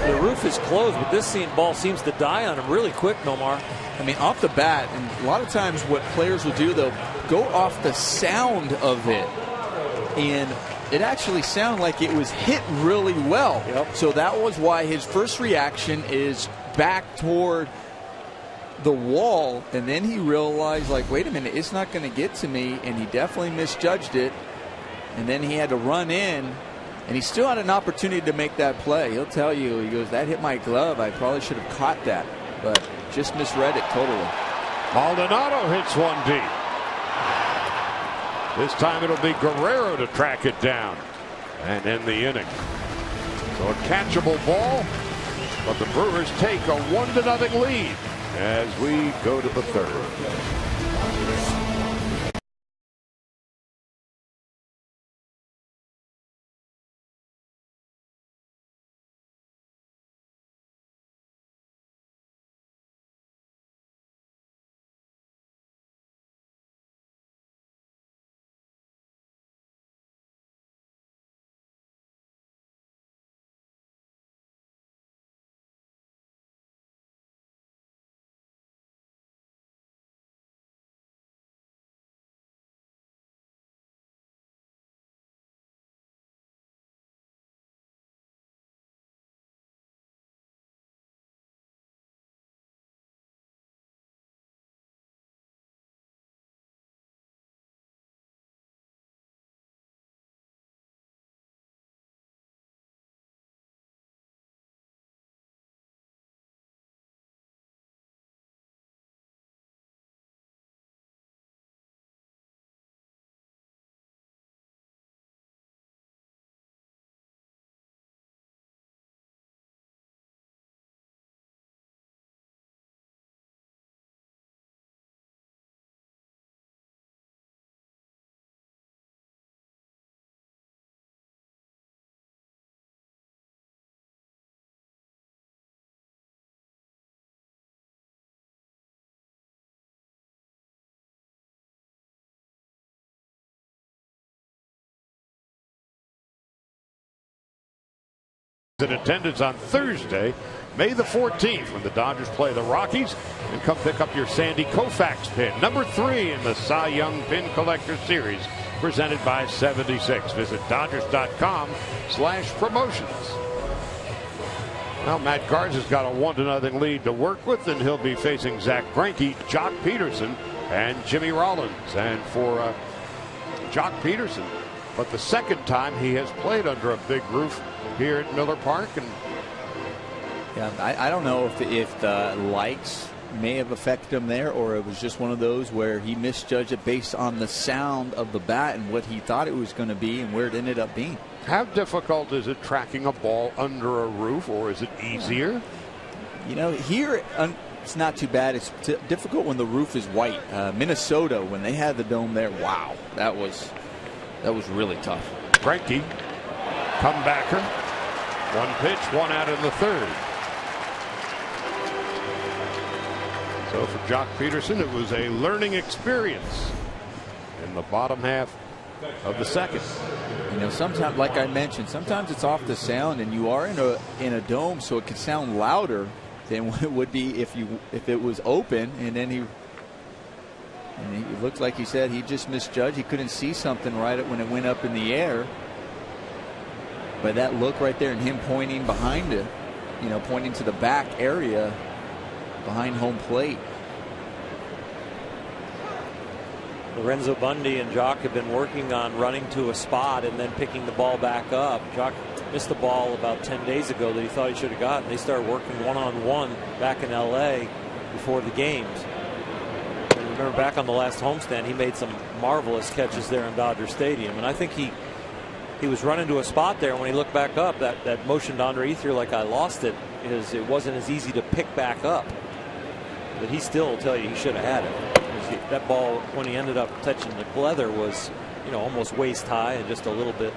The roof roof is closed, but this ball seems to die on him really quick, Nomar. I mean, off the bat, and a lot of times what players will do, they'll go off the sound of it, and it actually sounded like it was hit really well. Yep. So that was why his first reaction is back toward the wall, and then he realized, like, wait a minute, it's not going to get to me, and he definitely misjudged it, and then he had to run in, and he still had an opportunity to make that play. He'll tell you, he goes, that hit my glove, I probably should have caught that, but just misread it totally. Maldonado hits one deep. This time it'll be Guerrero to track it down and end the inning. So a catchable ball, but the Brewers take a 1-0 lead as we go to the third. In attendance on Thursday, May the 14th, when the Dodgers play the Rockies, and come pick up your Sandy Koufax pin, number 3 in the Cy Young Pin Collector Series, presented by 76. Visit Dodgers.com/promotions. Well, Matt Garza's got a 1-0 lead to work with, and he'll be facing Zach Greinke, Jock Peterson, and Jimmy Rollins. And for Jock Peterson, but the second time he has played under a big roof here at Miller Park. And yeah, I don't know if the lights may have affected him there, or it was just one of those where he misjudged it based on the sound of the bat and what he thought it was going to be and where it ended up being. How difficult is it tracking a ball under a roof, or is it easier? You know, here it's not too bad. It's difficult when the roof is white. Minnesota, when they had the dome there, wow, that was really tough. Greinke, comebacker. One pitch, one out in the third. So for Jock Peterson, it was a learning experience in the bottom half of the second. You know, sometimes, like I mentioned, sometimes it's off the sound, and you are in a dome, so it can sound louder than what it would be if it was open. And then he looked like he said he just misjudged. He couldn't see something right when it went up in the air. But that look right there and him pointing behind it, you know, pointing to the back area behind home plate. Lorenzo Bundy and Jock have been working on running to a spot and then picking the ball back up. Jock missed the ball about 10 days ago that he thought he should have gotten. They started working one-on-one back in L.A. before the games. And remember, back on the last homestand, he made some marvelous catches there in Dodger Stadium. And I think he was running to a spot there, and when he looked back up, that motion to Andre Ethier like I lost it, it wasn't as easy to pick back up. But he still will tell you he should have had it. That ball, when he ended up touching the leather, was, you know, almost waist high and just a little bit.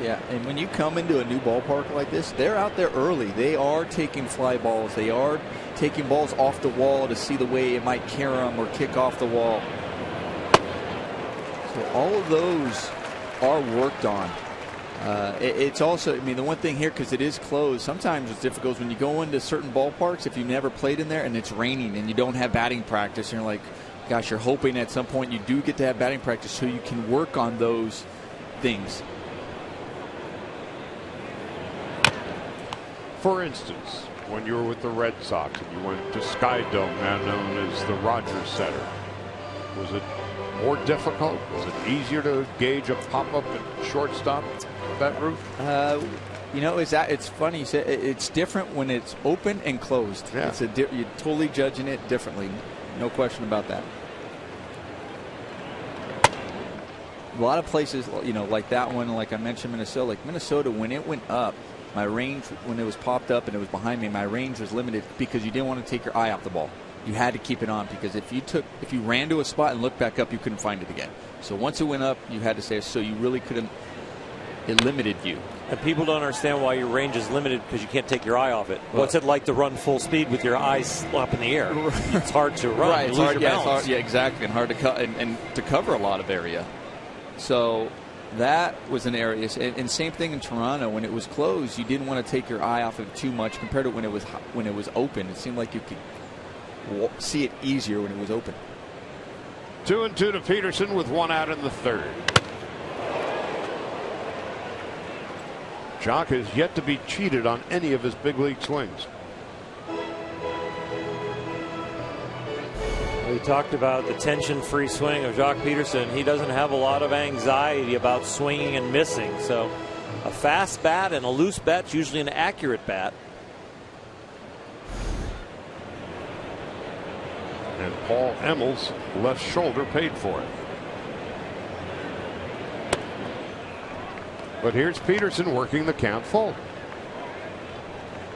Yeah, and when you come into a new ballpark like this, they're out there early. They are taking fly balls. They are taking balls off the wall to see the way it might carry them or kick off the wall. So all of those are worked on. It's also, I mean, the one thing here, because it is closed, sometimes it's difficult when you go into certain ballparks, if you've never played in there and it's raining and you don't have batting practice, and you're like, gosh, you're hoping at some point you do get to have batting practice so you can work on those things. For instance, when you were with the Red Sox and you went to Sky Dome, now known as the Rogers Center, was it more difficult? Was it easier to gauge a pop-up at shortstop with that roof? You know, it's funny. You said it's different when it's open and closed. Yeah. You're totally judging it differently. No question about that. A lot of places, you know, like that one, like I mentioned, Minnesota. Like Minnesota, when it went up, my range, when it was popped up and it was behind me, my range was limited because you didn't want to take your eye off the ball. You had to keep it on, because if you ran to a spot and looked back up, you couldn't find it again. So once it went up, you had to say, so you really couldn't. It limited you. And people don't understand why your range is limited, because you can't take your eye off it. What's it like to run full speed with your eyes up in the air? It's hard to run. Right, you it's lose hard, your yeah, balance. it's hard, yeah, exactly, and hard to and to cover a lot of area. So that was an area, and same thing in Toronto. When it was closed, you didn't want to take your eye off of it too much compared to when it was open. It seemed like you could see it easier when it was open. 2-2 to Peterson with one out in the third. Jock has yet to be cheated on any of his big league swings. We talked about the tension-free swing of Jock Peterson. He doesn't have a lot of anxiety about swinging and missing. So a fast bat and a loose bat's usually an accurate bat. And Paul Emmel's left shoulder paid for it. But here's Peterson working the count full.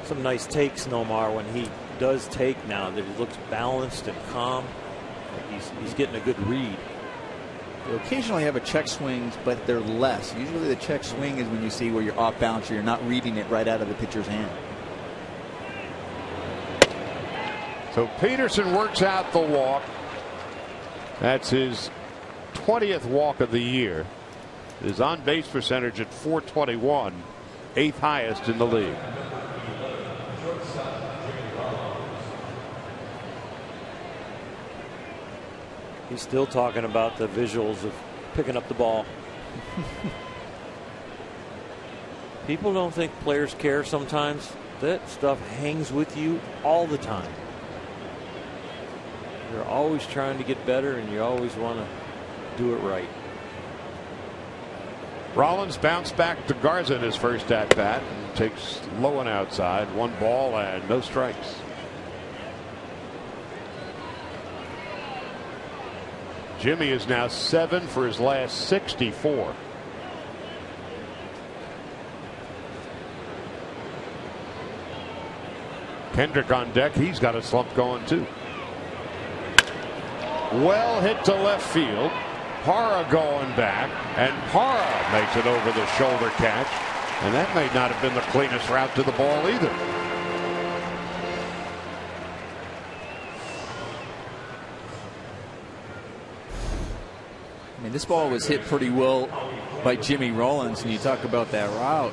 Some nice takes, Nomar, when he does take now. That he looks balanced and calm. He's getting a good read. You'll occasionally have a check swing, but they're less. Usually the check swing is when you see where you're off balance or you're not reading it right out of the pitcher's hand. So Peterson works out the walk. That's his 20th walk of the year. His on-base percentage at .421, 8th highest in the league. He's still talking about the visuals of picking up the ball. People don't think players care sometimes. That stuff hangs with you all the time. You're always trying to get better, and you always want to do it right. Rollins bounced back to Garza in his first at-bat and takes low and outside. 1 ball and no strikes. Jimmy is now 7 for his last 64. Kendrick on deck. He's got a slump going too. Well hit to left field. Parra going back, and Parra makes it over the shoulder catch, and that may not have been the cleanest route to the ball either. I mean, this ball was hit pretty well by Jimmy Rollins, and you talk about that route.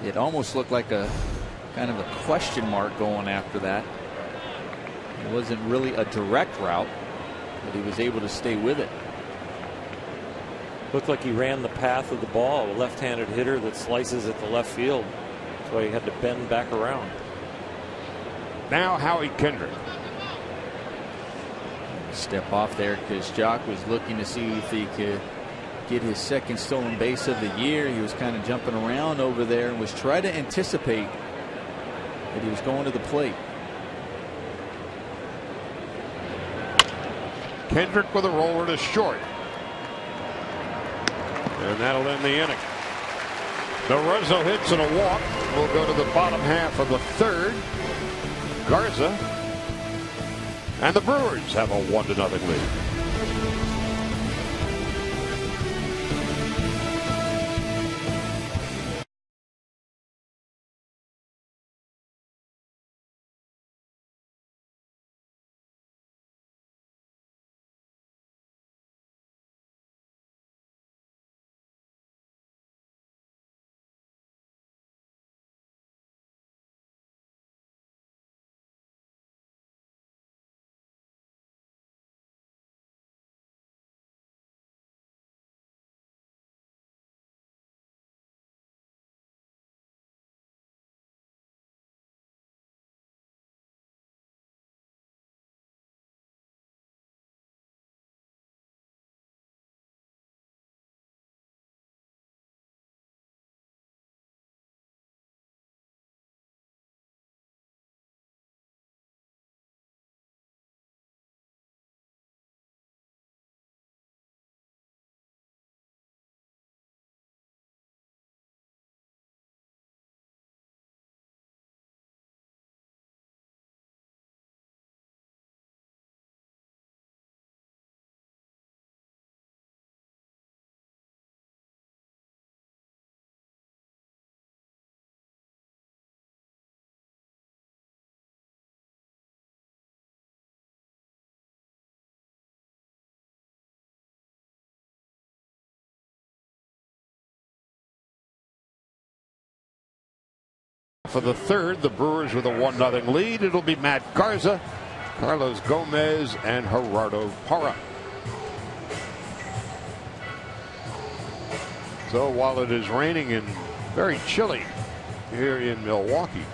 It almost looked like a kind of a question mark going after that. It wasn't really a direct route, but he was able to stay with it. Looked like he ran the path of the ball. A left-handed hitter that slices at the left field. That's why he had to bend back around. Now Howie Kendrick. Step off there because Jock was looking to see if he could get his second stolen base of the year. He was kind of jumping around over there and was trying to anticipate that he was going to the plate. Kendrick with a roller to short. And that'll end the inning. Rizzo hits and a walk. We'll go to the bottom half of the third. Garza and the Brewers have a 1-0 lead. half of the third. The Brewers with a 1-0 lead. It'll be Matt Garza, Carlos Gomez, and Gerardo Parra. So while it is raining and very chilly here in Milwaukee,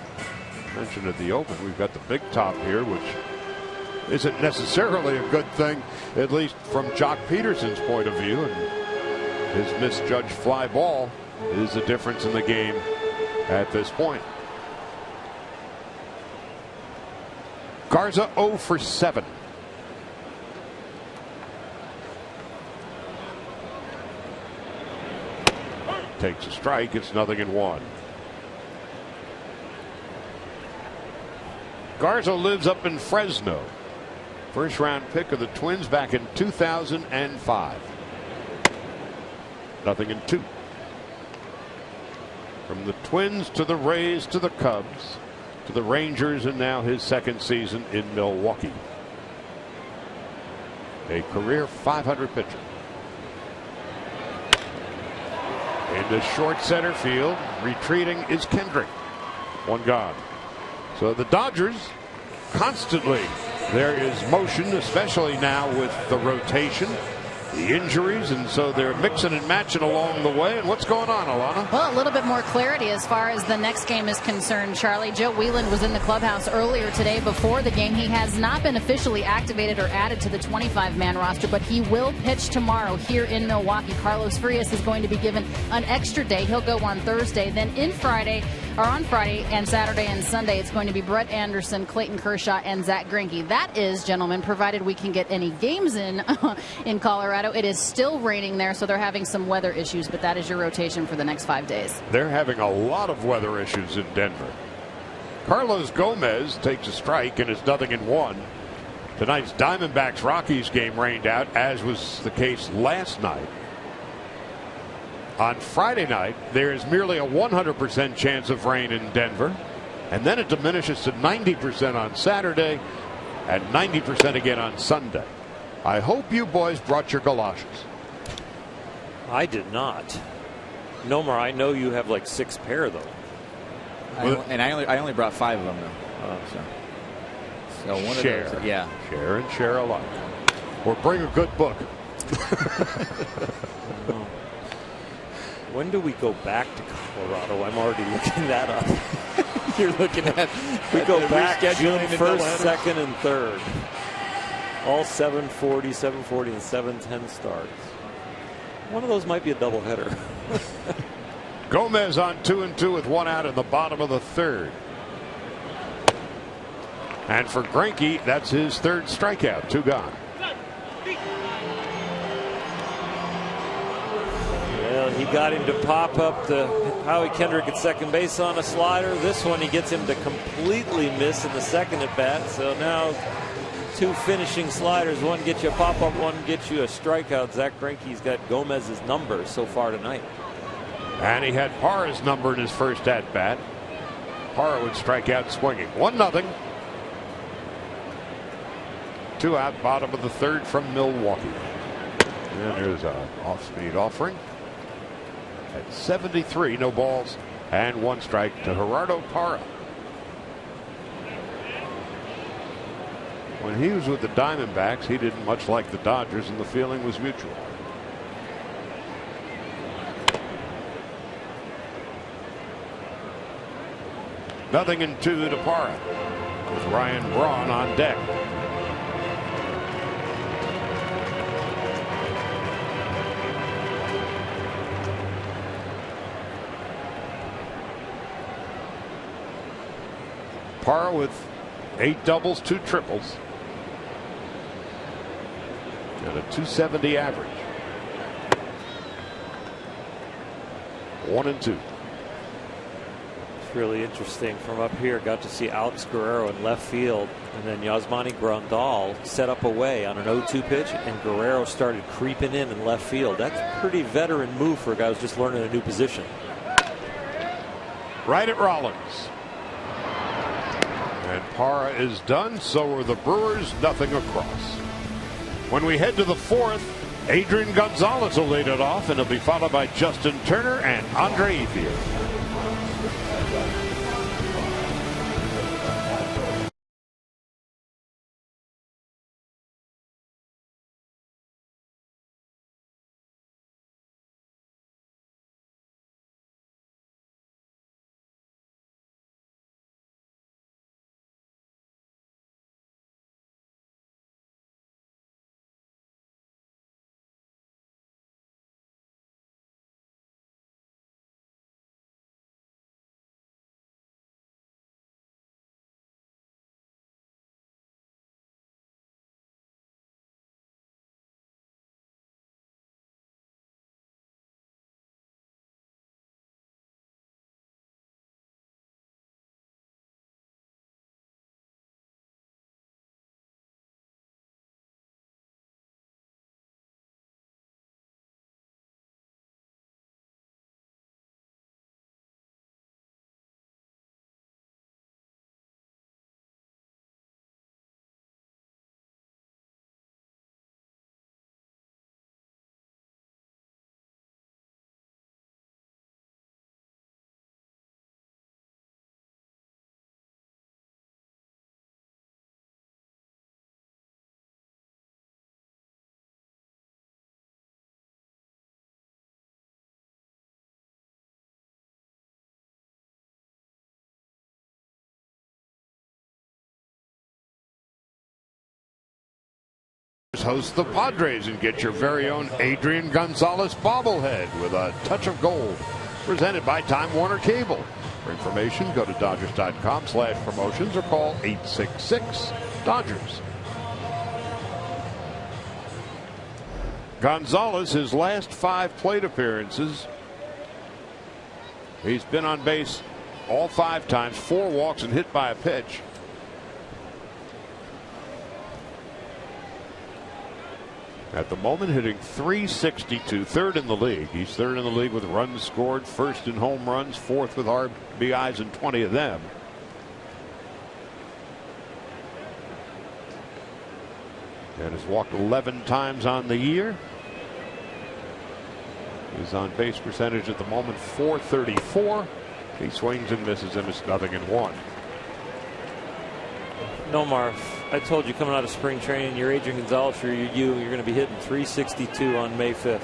I mentioned at the open, we've got the big top here, which isn't necessarily a good thing, at least from Jock Peterson's point of view. And his misjudged fly ball is the difference in the game at this point. Garza 0 for 7. Takes a strike. It's 0-1. Garza lives up in Fresno. First round pick of the Twins back in 2005. 0-2. From the Twins to the Rays to the Cubs to the Rangers, and now his second season in Milwaukee. A career .500 pitcher. Into short center field, retreating is Kendrick. One gone. So the Dodgers constantly, there is motion, especially now with the rotation, the injuries, and so they're mixing and matching along the way. And what's going on, Alana? Well, a little bit more clarity as far as the next game is concerned, Charlie. Joe Whelan was in the clubhouse earlier today before the game. He has not been officially activated or added to the 25-man roster, but he will pitch tomorrow here in Milwaukee. Carlos Frias is going to be given an extra day. He'll go on Thursday. Then on Friday and Saturday and Sunday, it's going to be Brett Anderson, Clayton Kershaw, and Zach Greinke. That is, gentlemen, provided we can get any games in Colorado. It is still raining there, so they're having some weather issues, but that is your rotation for the next 5 days. They're having a lot of weather issues in Denver. Carlos Gomez takes a strike, and it's 0-1. Tonight's Diamondbacks Rockies game rained out, as was the case last night. On Friday night, there is merely a 100% chance of rain in Denver, and then it diminishes to 90% on Saturday and 90% again on Sunday. I hope you boys brought your galoshes. I did not. Nomar, I know you have like 6 pair though. I only brought 5 of them though. So one share, of those, yeah. Share and share alike. Or bring a good book. When do we go back to Colorado? I'm already looking that up. You're looking at. We go back June 1st, 2nd, and 3rd. All 7:40, 7:40, and 7:10 starts. One of those might be a doubleheader. Gomez on 2-2 with 1 out in the bottom of the 3rd. And for Greinke, that's his 3rd strikeout. 2 gone. Well, he got him to pop up the Howie Kendrick at second base on a slider. This one, he gets him to completely miss in the second at bat. So now 2 finishing sliders. One gets you a pop-up, one gets you a strikeout. Zach Greinke's got Gomez's number so far tonight. And he had Parra's number in his first at-bat. Parra would strike out swinging. 1-0. 2 out, bottom of the 3rd from Milwaukee. And there's an off-speed offering. At 73, no balls and 1 strike to Gerardo Parra. When he was with the Diamondbacks, he didn't much like the Dodgers, and the feeling was mutual. Nothing in 2 to Parra, with Ryan Braun on deck. Parra with 8 doubles, 2 triples, and a .270 average. 1-2. It's really interesting from up here. Got to see Alex Guerrero in left field, and then Yasmani Grandal set up away on an 0-2 pitch, and Guerrero started creeping in left field. That's a pretty veteran move for a guy who's just learning a new position. Right at Rollins. And Parra is done. So are the Brewers. Nothing across. When we head to the 4th, Adrian Gonzalez will lead it off, and it'll be followed by Justin Turner and Andre Ethier. Diamondbacks host the Padres and get your very own Adrian Gonzalez bobblehead with a touch of gold. Presented by Time Warner Cable. For information, go to Dodgers.com/promotions or call 866-DODGERS. Gonzalez, his last 5 plate appearances, he's been on base all 5 times, 4 walks and hit by a pitch. At the moment, hitting .362, third in the league. He's third in the league with runs scored, first in home runs, fourth with RBIs and 20 of them. And has walked 11 times on the year. His on base percentage at the moment .434. He swings and misses him. It's 0-1. Nomar, I told you coming out of spring training, you're Adrian Gonzalez, you're going to be hitting .362 on May 5th.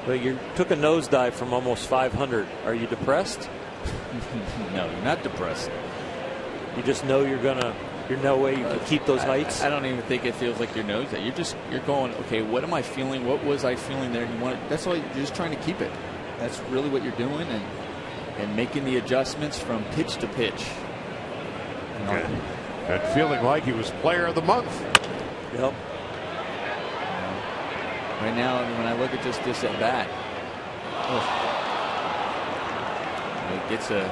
But you took a nosedive from almost 500. Are you depressed? No, you're not depressed. You just know you're no way you can keep those heights? I don't even think it feels like your nosedive. You're going, okay, what am I feeling? What was I feeling there? That's all. You're just trying to keep it. That's really what you're doing, and making the adjustments from pitch to pitch. And feeling like he was player of the month. Yep. Right now, when I look at just this at bat, it gets a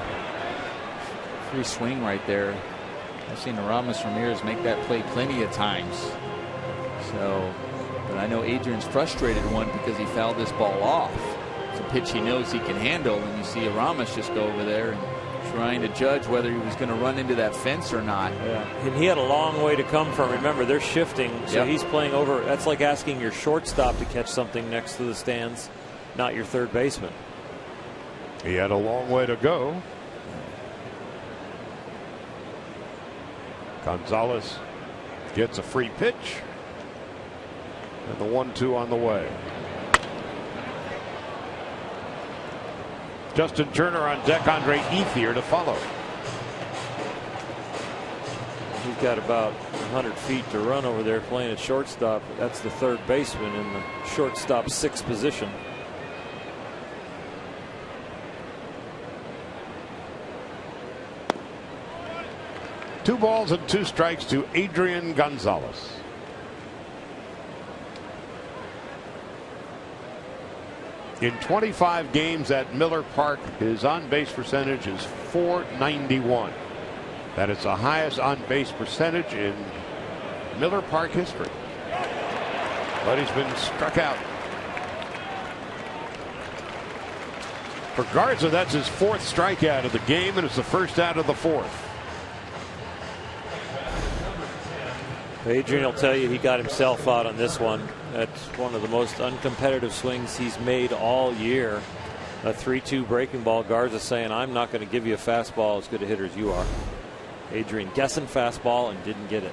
free swing right there. I've seen Aramis Ramirez make that play plenty of times. So, but I know Adrian's frustrated one because he fouled this ball off. It's a pitch he knows he can handle, and you see Aramis just go over there and trying to judge whether he was going to run into that fence or not. Yeah, and he had a long way to come from. Remember, they're shifting, so he's playing over. That's like asking your shortstop to catch something next to the stands, not your third baseman. He had a long way to go. Gonzalez gets a free pitch, and the 1-2 on the way. Justin Turner on deck, Andre Ethier to follow. He's got about 100 feet to run over there playing at shortstop. That's the third baseman in the shortstop 6th position. Two balls and 2 strikes to Adrian Gonzalez. In 25 games at Miller Park, his on-base percentage is .491. That is the highest on-base percentage in Miller Park history. But he's been struck out. For Garza, that's his 4th strikeout of the game, and it's the first out of the 4th. Adrian will tell you he got himself out on this one. That's one of the most uncompetitive swings he's made all year. A 3-2 breaking ball. Garza saying, I'm not going to give you a fastball as good a hitter as you are. Adrian guessing fastball and didn't get it.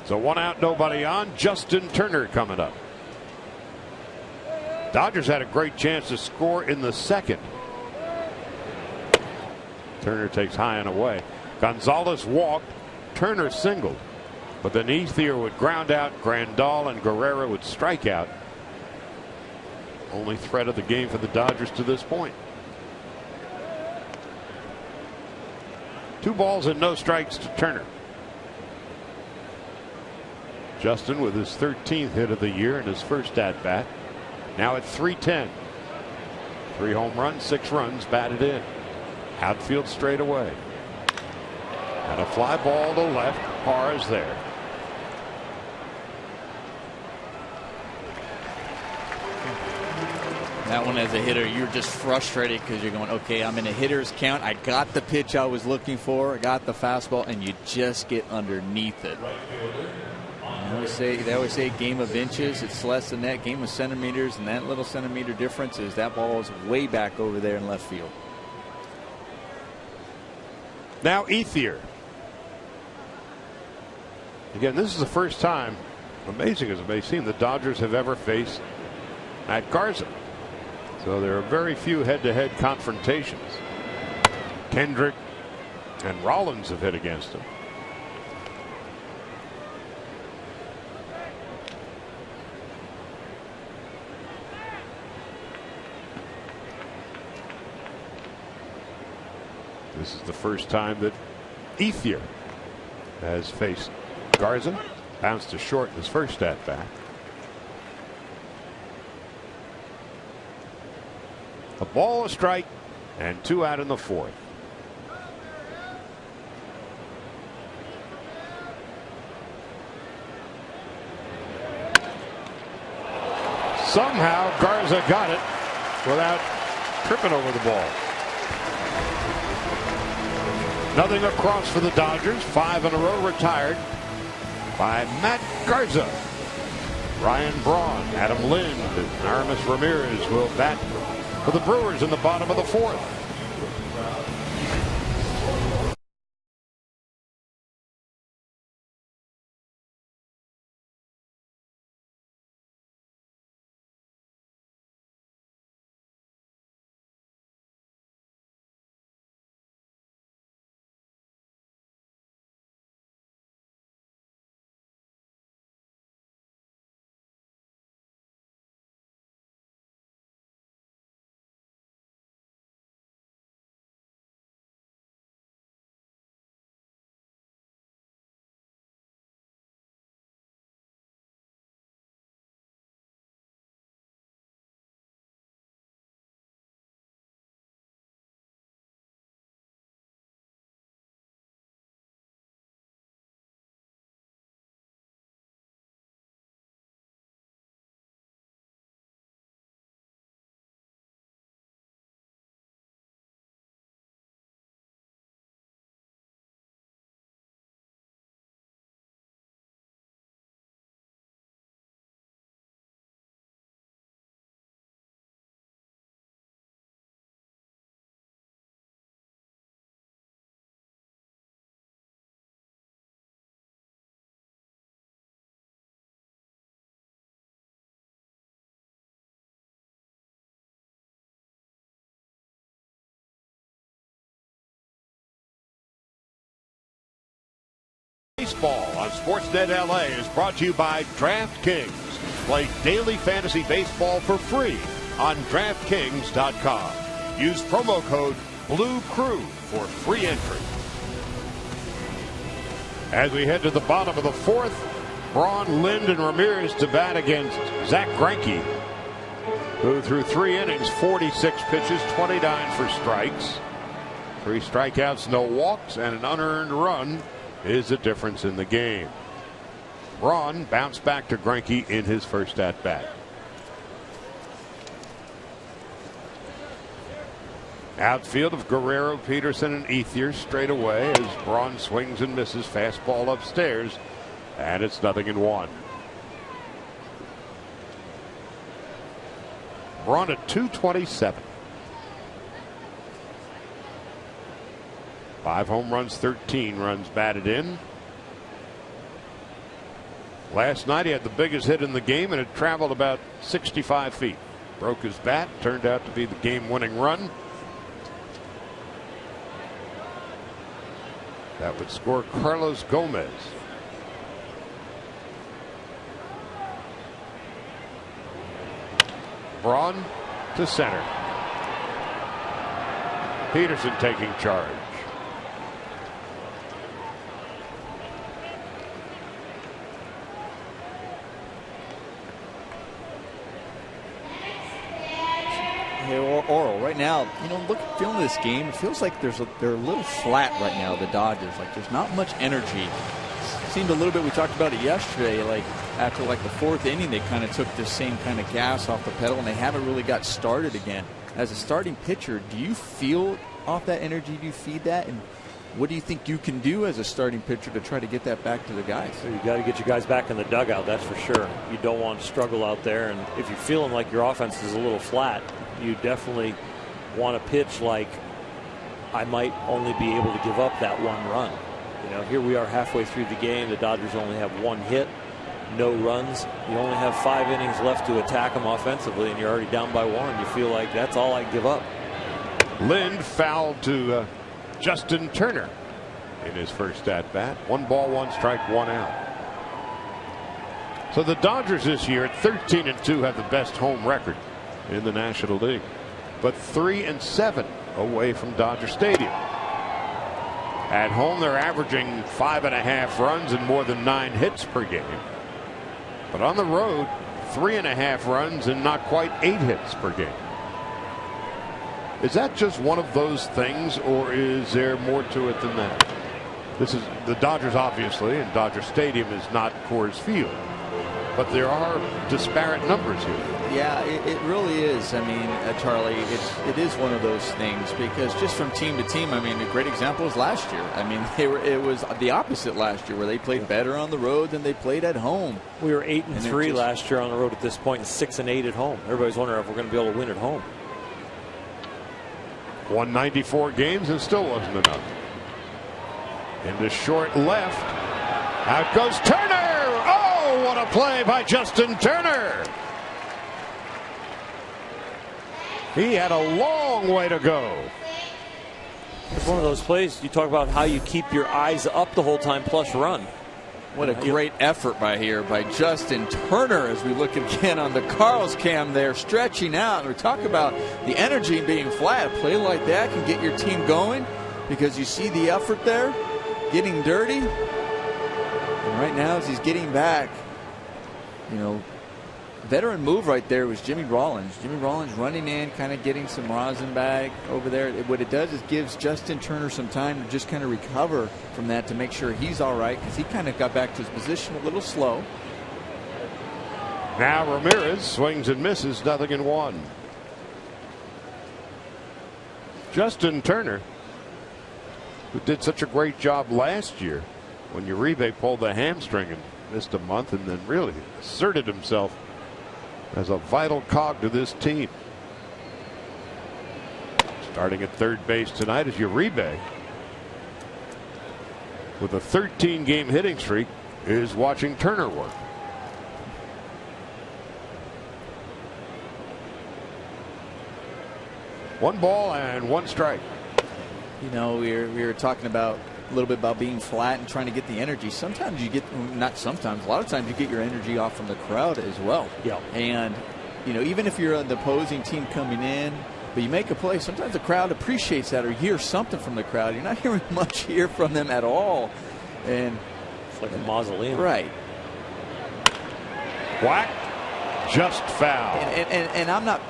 So 1 out, nobody on. Justin Turner coming up. Dodgers had a great chance to score in the 2nd. Turner takes high and away. Gonzalez walked. Turner singled, but then Ethier would ground out, Grandal and Guerrero would strike out. Only threat of the game for the Dodgers to this point. 2 balls and no strikes to Turner. Justin with his 13th hit of the year and his first at bat. Now at .310. 3 home runs, 6 runs batted in. Outfield straight away. And a fly ball to left. Parr is there. That one as a hitter, you're just frustrated because you're going, okay, I'm in a hitter's count. I got the pitch I was looking for. I got the fastball, and you just get underneath it. They always say game of inches. It's less than that. Game of centimeters, and that little centimeter difference is that ball is way back over there in left field. Now Ethier. Again, this is the first time, amazing as it may seem, the Dodgers have ever faced Matt Garza. So there are very few head-to-head confrontations. Kendrick and Rollins have hit against him. This is the first time that Ethier has faced Garza. Bounced to short in his first at bat. A ball, a strike, and 2 out in the 4th. Somehow Garza got it without tripping over the ball. Nothing across for the Dodgers. 5 in a row retired by Matt Garza. Ryan Braun, Adam Lind, and Aramis Ramirez will bat for the Brewers in the bottom of the 4th. Baseball on Sportsnet LA is brought to you by DraftKings. Play daily fantasy baseball for free on DraftKings.com. Use promo code BLUECREW for free entry. As we head to the bottom of the 4th, Braun, Lind, and Ramirez to bat against Zach Greinke, who threw 3 innings, 46 pitches, 29 for strikes. 3 strikeouts, no walks, and an unearned run is the difference in the game. Braun bounced back to Greinke in his first at bat. Outfield of Guerrero, Peterson, and Ethier straight away as Braun swings and misses. Fastball upstairs, and it's 0-1. Braun at .227. 5 home runs, 13 runs batted in. Last night he had the biggest hit in the game, and it traveled about 65 feet. Broke his bat, turned out to be the game-winning run. That would score Carlos Gomez. Braun to center. Peterson taking charge. Oral, right now, feeling this game, it feels like they're a little flat right now, the Dodgers. Like there's not much energy. It seemed a little bit, we talked about it yesterday, like after the 4th inning, they kind of took the same kind of gas off the pedal, and they haven't really got started again. As a starting pitcher, do you feel off that energy? Do you feed that? And what do you think you can do as a starting pitcher to try to get that back to the guys? So you got to get your guys back in the dugout, that's for sure. You don't want to struggle out there, and if you're feeling like your offense is a little flat, you definitely want to pitch like I might only be able to give up that 1 run. Here we are halfway through the game. The Dodgers only have 1 hit, no runs. You only have 5 innings left to attack them offensively, and you're already down by 1. You feel like that's all I give up. Lind fouled to Justin Turner in his first at bat. 1 ball, 1 strike, 1 out. So the Dodgers this year at 13-2 have the best home record in the National League, but 3-7 away from Dodger Stadium. At home, they're averaging 5.5 runs and more than 9 hits per game. But on the road, 3.5 runs and not quite 8 hits per game. Is that just one of those things, or is there more to it than that? This is the Dodgers, obviously, and Dodger Stadium is not Coors Field. But there are disparate numbers here. Yeah, it really is. I mean, Charlie, it is one of those things, because just from team to team, I mean, a great example is last year. I mean, it was the opposite last year, where they played better on the road than they played at home. We were 8-3 last year on the road at this point, and 6-8 at home. Everybody's wondering if we're going to be able to win at home. Won 94 games and still wasn't enough. Into short left. Out goes Turner. Oh, what a play by Justin Turner. He had a long way to go. It's one of those plays you talk about how you keep your eyes up the whole time plus run. What a great effort by Justin Turner, as we look again on the Carl's cam there, stretching out. And we talk about the energy being flat. A play like that can get your team going, because you see the effort there, getting dirty. And right now, as he's getting back, you know, veteran move right there was Jimmy Rollins. Jimmy Rollins running in, kind of getting some rosin bag over there. What it does is gives Justin Turner some time to just kind of recover from that, to make sure he's all right, because he kind of got back to his position a little slow. Now Ramirez swings and misses, 0-1. Justin Turner, who did such a great job last year when Uribe pulled the hamstring and missed a month, and then really asserted himself as a vital cog to this team. Starting at third base tonight is Uribe, with a 13-game hitting streak, is watching Turner work. One ball and one strike. You know, we were talking about a little bit about being flat and trying to get the energy. Sometimes you get, not sometimes, a lot of times you get your energy off from the crowd as well. Yeah. And, you know, even if you're the opposing team coming in, but you make a play, sometimes the crowd appreciates that or hears something from the crowd. You're not hearing much here from them at all. And it's like a mausoleum. Right. Whack. Just foul. And I'm not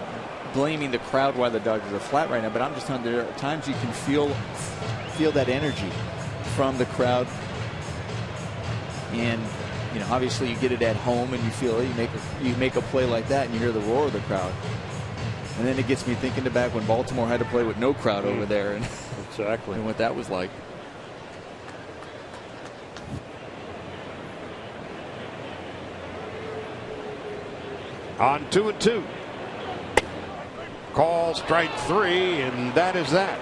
blaming the crowd why the Dodgers are flat right now, but I'm just telling you, there are times you can feel that energy from the crowd. And, you know, obviously you get it at home and you feel it. You make a play like that and you hear the roar of the crowd. And then it gets me thinking back when Baltimore had to play with no crowd over there, and exactly, and what that was like. On 2-2. Call strike 3, and that is that.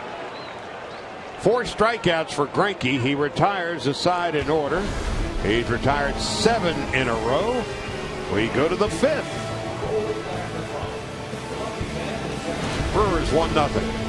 4 strikeouts for Greinke. He retires the side in order. He's retired 7 in a row. We go to the 5th. Brewers 1-0.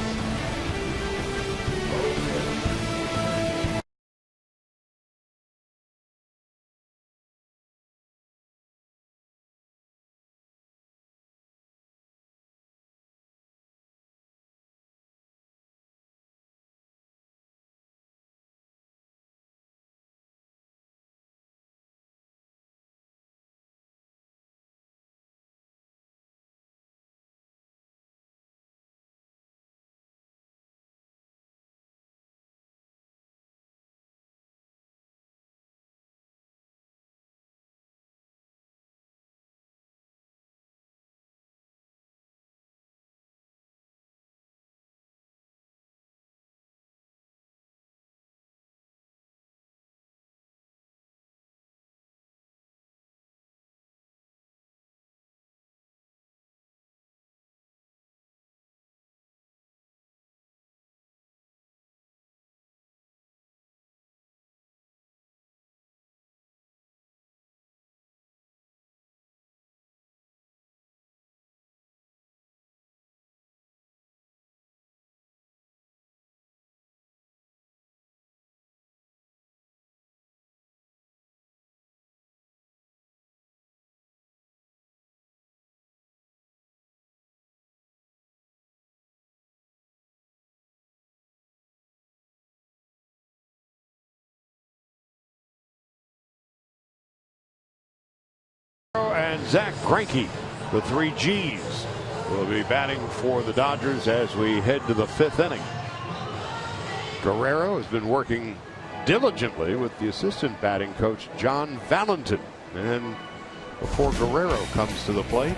And Zach Greinke, the 3 Gs, will be batting for the Dodgers as we head to the 5th inning. Guerrero has been working diligently with the assistant batting coach John Valentin. And before Guerrero comes to the plate.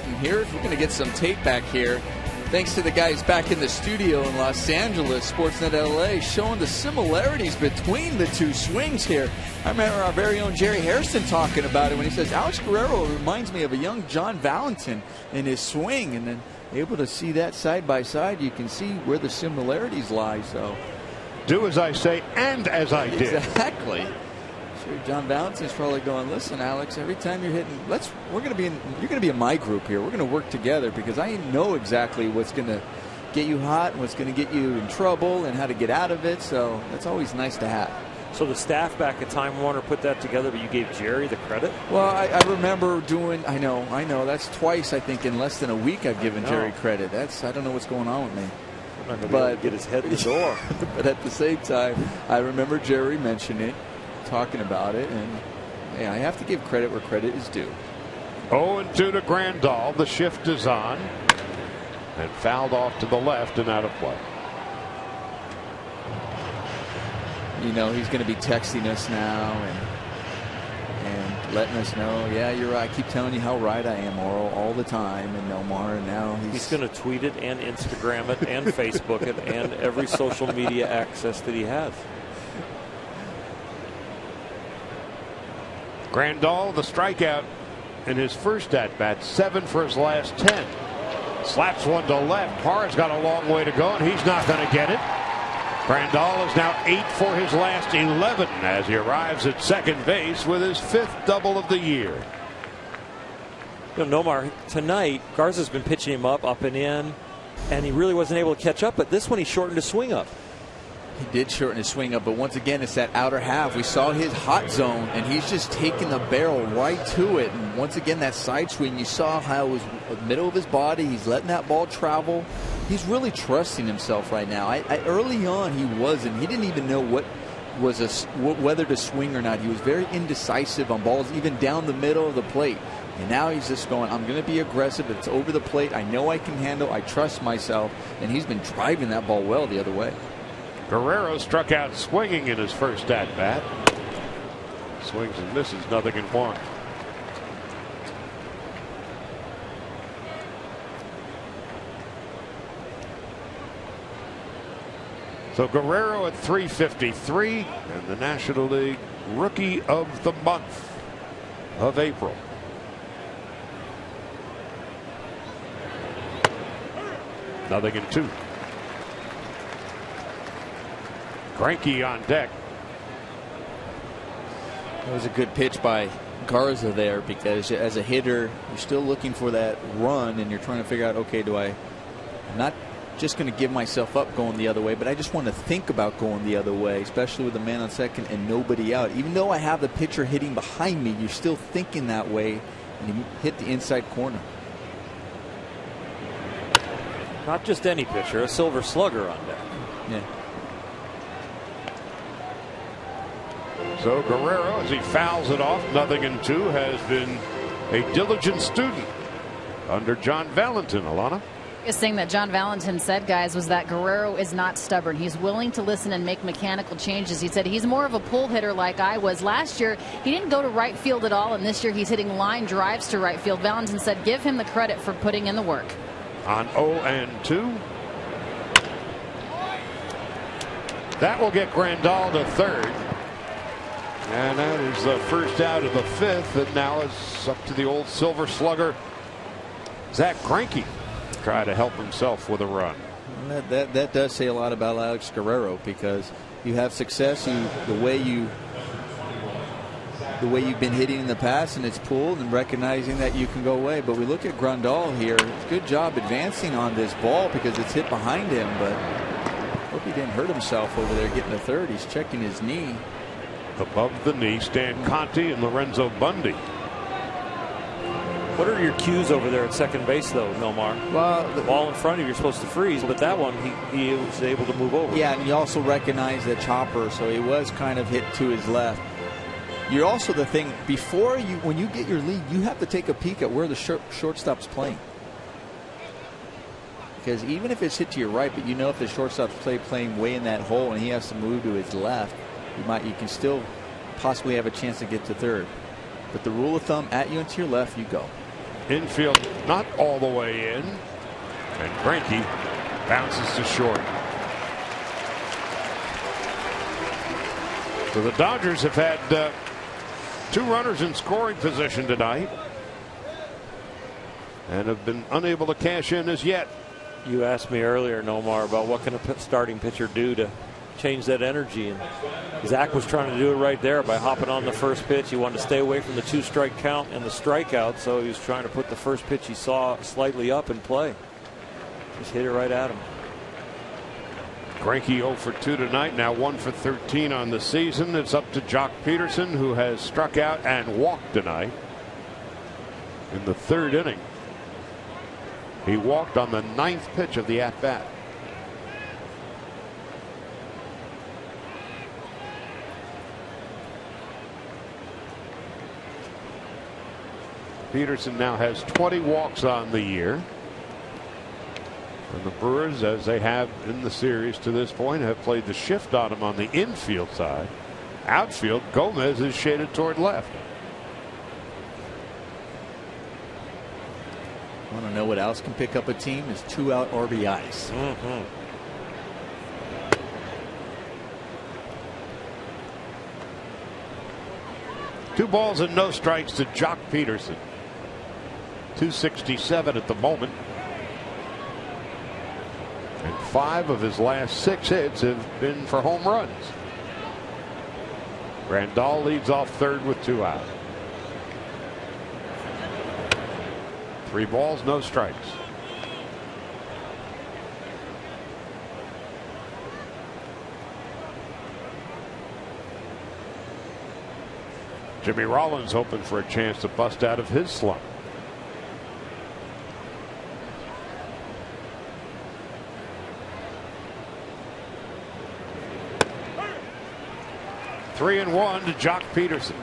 And we're going to get some tape back here. Thanks to the guys back in the studio in Los Angeles, Sportsnet LA, showing the similarities between the two swings here. I remember our very own Jerry Hairston talking about it when he says, Alex Guerrero reminds me of a young John Valentin in his swing. And then able to see that side by side, you can see where the similarities lie. So do as I say and as I did. Exactly. Sure, John Valentin's probably going, listen, Alex, every time you're hitting, you're going to be in my group here. We're going to work together because I know exactly what's going to get you hot and what's going to get you in trouble and how to get out of it. So that's always nice to have. So the staff back at Time Warner put that together, but you gave Jerry the credit? Well, I remember doing, I know. That's twice, I think, in less than a week I've given Jerry credit. I don't know what's going on with me. I'm not going to get his head in the door. But at the same time, I remember Jerry mentioning it, talking about it, and hey, I have to give credit where credit is due. 0-2 to Grandal. The shift is on. And fouled off to the left and out of play. You know, he's going to be texting us now and letting us know, yeah, you're right. I keep telling you how right I am all the time. And Nomar, and now he's going to tweet it and Instagram it and Facebook it and every social media access that he has. Grandal, the strikeout in his first at-bat, 7 for his last 10. Slaps one to left. Parr's got a long way to go, and he's not going to get it. Grandal is now 8 for his last 11 as he arrives at second base with his 5th double of the year. You know, Nomar, tonight, Garza's been pitching him up and in, and he really wasn't able to catch up, but this one he shortened his swing up. He did shorten his swing up, but once again, it's that outer half. We saw his hot zone, and he's just taking the barrel right to it. And once again, that side swing, you saw how it was the middle of his body. He's letting that ball travel. He's really trusting himself right now. Early on, he wasn't. He didn't even know whether to swing or not. He was very indecisive on balls, even down the middle of the plate. And now he's just going, I'm going to be aggressive. It's over the plate. I know I can handle. I trust myself. And he's been driving that ball well the other way. Guerrero struck out swinging in his first at-bat. Swings and misses, 0-1. So Guerrero at 353 and the National League Rookie of the Month of April. 0-2. Greinke on deck. That was a good pitch by Garza there, because as a hitter, you're still looking for that run, and you're trying to figure out, okay, I'm not just going to give myself up going the other way, but I just want to think about going the other way, especially with a man on second and nobody out. Even though I have the pitcher hitting behind me, you're still thinking that way, and you hit the inside corner. Not just any pitcher, a silver slugger on deck. Yeah. So Guerrero, as he fouls it off, 0-2, has been a diligent student under John Valentin. Alana? The biggest thing that John Valentin said, guys, was that Guerrero is not stubborn. He's willing to listen and make mechanical changes. He said he's more of a pull hitter like I was. Last year, he didn't go to right field at all, and this year he's hitting line drives to right field. Valentin said give him the credit for putting in the work. On 0-2. That will get Grandal to third. And that is the first out of the 5th, and now it's up to the old silver slugger, Zach Greinke, try to help himself with a run. That does say a lot about Alex Guerrero, because you have success, the way you've been hitting in the past, and it's pulled, and recognizing that you can go away. But we look at Grandal here. Good job advancing on this ball because it's hit behind him, but hope he didn't hurt himself over there getting to third. He's checking his knee. Above the knee, Stan Conti and Lorenzo Bundy. What are your cues over there at second base, though, Nomar? Well, the ball in front of you, you're supposed to freeze, but that one, he was able to move over. Yeah, and you also recognize the chopper, so he was kind of hit to his left. You're also the thing, before you, when you get your lead, you have to take a peek at where the shortstop's playing. Because even if it's hit to your right, but you know if the shortstop's playing way in that hole and he has to move to his left, you can still possibly have a chance to get to third. But the rule of thumb, at you and to your left, you go. Infield not all the way in. And Greinke bounces to short. So the Dodgers have had 2 runners in scoring position tonight and have been unable to cash in as yet. You asked me earlier, Nomar, about what can a starting pitcher do to change that energy, and Zach was trying to do it right there by hopping on the first pitch. He wanted to stay away from the 2-strike count and the strikeout, so he was trying to put the first pitch he saw slightly up and play. Just hit it right at him. Greinke 0 for 2 tonight, now 1 for 13 on the season. It's up to Jock Peterson, who has struck out and walked tonight in the 3rd inning. He walked on the 9th pitch of the at-bat. Peterson now has 20 walks on the year. And the Brewers, as they have in the series to this point, have played the shift on him on the infield side. Outfield, Gomez is shaded toward left. Want to know what else can pick up a team is 2-out RBIs. Mm-hmm. Two balls and no strikes to Jock Peterson. 267 at the moment. And 5 of his last 6 hits have been for home runs. Grandal leads off 3rd with 2 out. 3 balls, no strikes. Jimmy Rollins hoping for a chance to bust out of his slump. Three and 1 to Jock Peterson.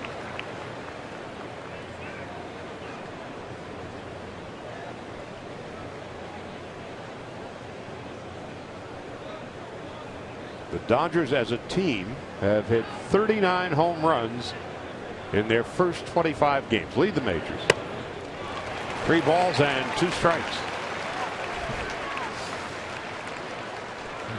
The Dodgers as a team have hit 39 home runs in their first 25 games. Lead the majors. 3 balls and 2 strikes.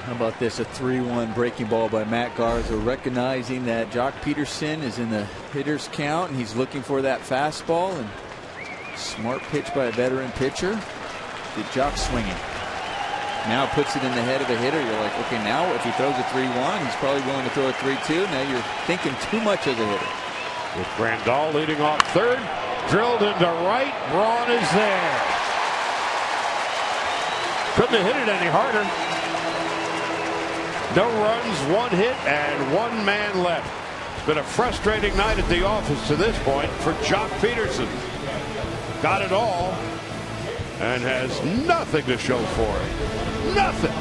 How about this? A 3-1 breaking ball by Matt Garza, recognizing that Jock Peterson is in the hitter's count and he's looking for that fastball. And smart pitch by a veteran pitcher. Get Jock swinging. Now puts it in the head of a hitter. You're like, okay, now if he throws a 3-1, he's probably willing to throw a 3-2. Now you're thinking too much as a hitter. With Grandal leading off 3rd, drilled into right. Braun is there. Couldn't have hit it any harder. No runs, 1 hit, and 1 man left. It's been a frustrating night at the office to this point for Jock Peterson. Got it all and has nothing to show for it. Nothing.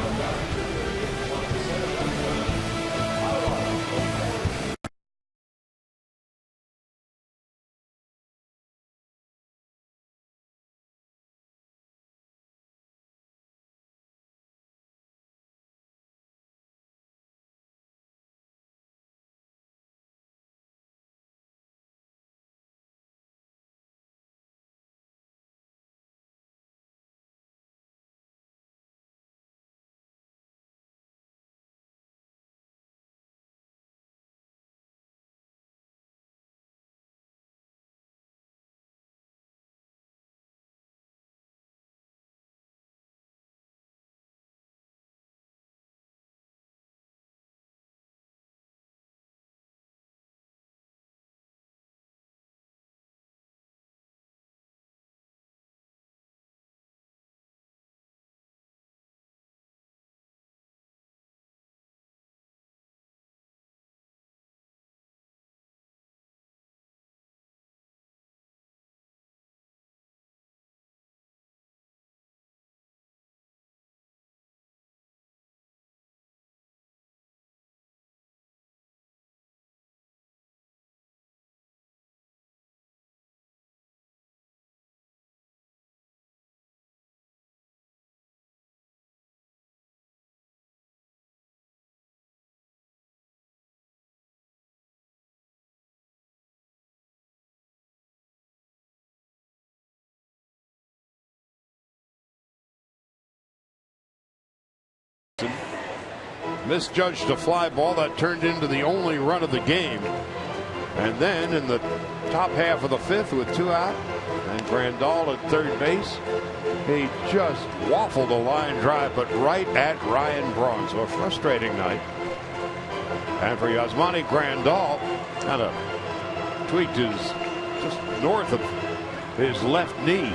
misjudged a fly ball that turned into the only run of the game. And then in the top half of the 5th with 2 out and Grandal at third base, he just waffled a line drive, but right at Ryan Braun. So a frustrating night. And for Yasmani Grandal, kind of tweaked his just north of his left knee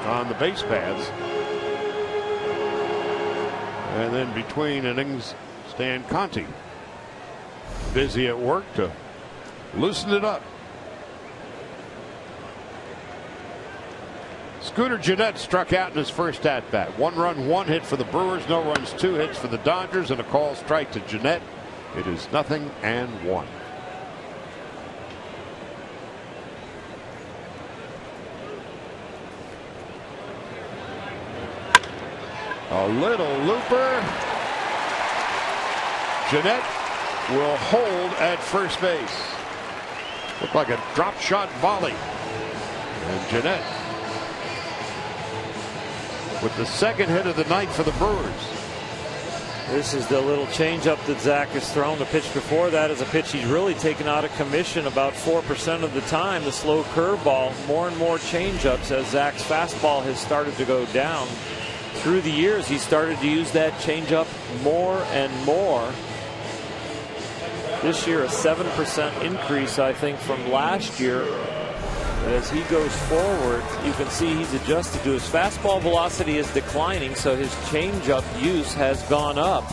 on the base paths. And then between innings, Stan Conti busy at work to loosen it up. Scooter Gennett struck out in his first at bat. 1 run, 1 hit for the Brewers, no runs, 2 hits for the Dodgers, and a call strike to Gennett. It is 0-1. A little looper. Gennett will hold at first base. Looked like a drop shot volley. And Gennett with the second hit of the night for the Brewers. This is the little changeup that Zach has thrown. The pitch before that is a pitch he's really taken out of commission about 4% of the time. The slow curveball, more and more changeups as Zach's fastball has started to go down. Through the years, he started to use that changeup more and more. This year, a 7% increase, I think, from last year. As he goes forward, you can see he's adjusted to his fastball velocity is declining, so his changeup use has gone up.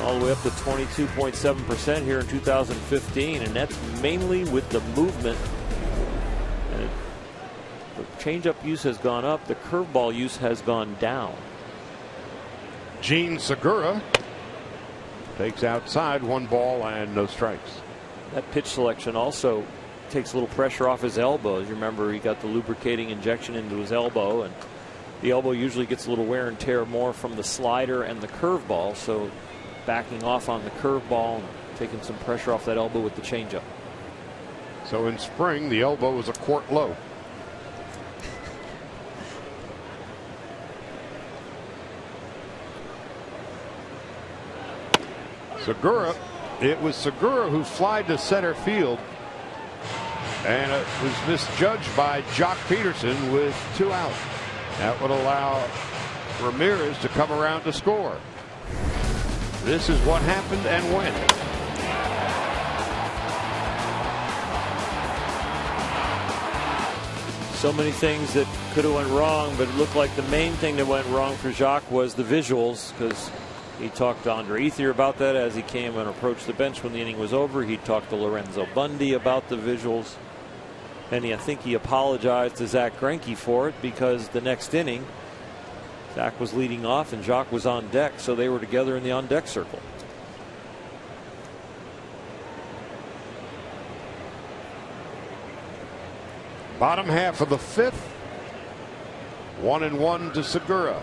All the way up to 22.7% here in 2015, and that's mainly with the movement. And the changeup use has gone up, the curveball use has gone down. Gene Segura takes outside, 1 ball and no strikes. That pitch selection also takes a little pressure off his elbow. As you remember, he got the lubricating injection into his elbow, and the elbow usually gets a little wear and tear more from the slider and the curveball, so backing off on the curveball and taking some pressure off that elbow with the changeup. So in spring, the elbow was a quart low. Segura, it was Segura who flied to center field, and it was misjudged by Jock Peterson with 2 out. That would allow Ramirez to come around to score. This is what happened and when. So many things that could have went wrong, but it looked like the main thing that went wrong for Jock was the visuals, because he talked to Andre Ethier about that as he came and approached the bench when the inning was over. He talked to Lorenzo Bundy about the visuals. And I think he apologized to Zach Greinke for it, because the next inning, Zach was leading off and Jock was on deck, so they were together in the on-deck circle. Bottom half of the 5th, 1-1 to Segura.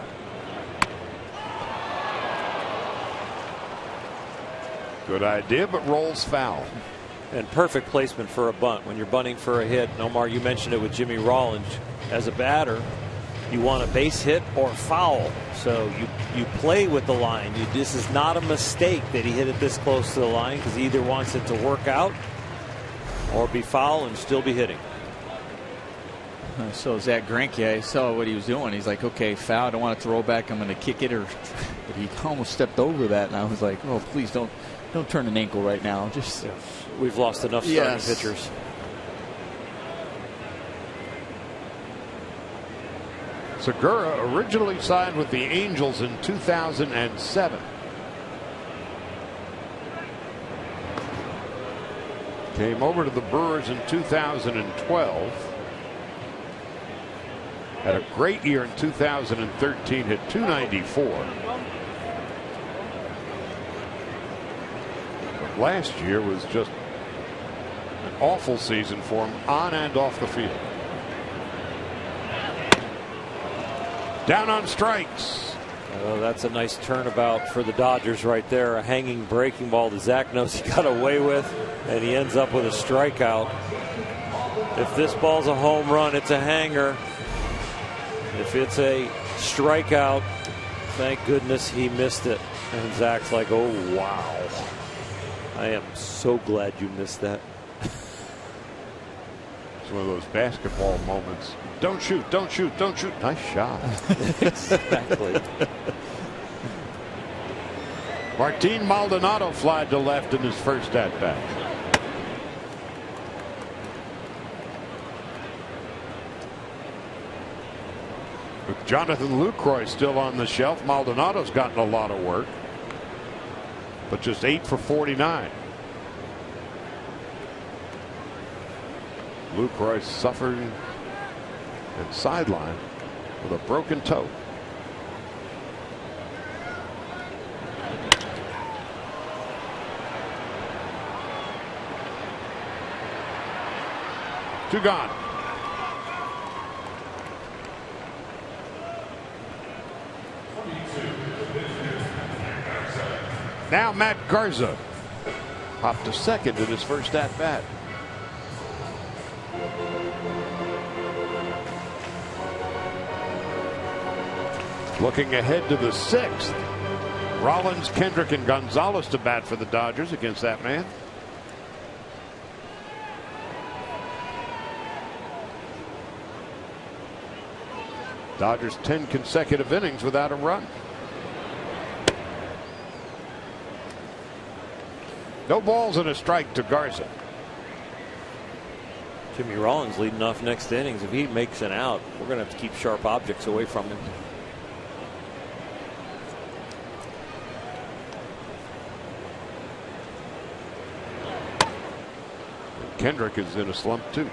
Good idea, but rolls foul. And perfect placement for a bunt when you're bunting for a hit. And Omar, you mentioned it with Jimmy Rollins. As a batter, you want a base hit or foul. So you play with the line. This is not a mistake that he hit it this close to the line, because he either wants it to work out or be foul and still be hitting. So Zach Greinke, I saw what he was doing. He's like, okay, foul. I don't want to throw back. I'm going to kick it. But he almost stepped over that, and I was like, oh, please don't turn an ankle right now. Just. Yeah. We've lost enough starting pitchers. Segura originally signed with the Angels in 2007. Came over to the Brewers in 2012. Had a great year in 2013, hit .294. But last year was just an awful season for him on and off the field. Down on strikes. Oh, that's a nice turnabout for the Dodgers right there. A hanging breaking ball that Zach knows he got away with, and he ends up with a strikeout. If this ball's a home run, it's a hanger. If it's a strikeout Thank goodness he missed it. And Zach's like, oh, wow. I am so glad you missed that. It's one of those basketball moments. Don't shoot, don't shoot, don't shoot. Nice shot. Exactly. Martin Maldonado flied to left in his first at bat. With Jonathan Lucroy still on the shelf, Maldonado's gotten a lot of work, but just 8 for 49. Lucroy suffered and sidelined with a broken toe. Two gone. Now Matt Garza popped to second in his first at bat. Looking ahead to the 6th. Rollins, Kendrick, and Gonzalez to bat for the Dodgers against that man. Dodgers 10 consecutive innings without a run. No balls and a strike to Garza. Jimmy Rollins leading off next innings. If he makes an out, we're going to have to keep sharp objects away from him. Kendrick is in a slump too.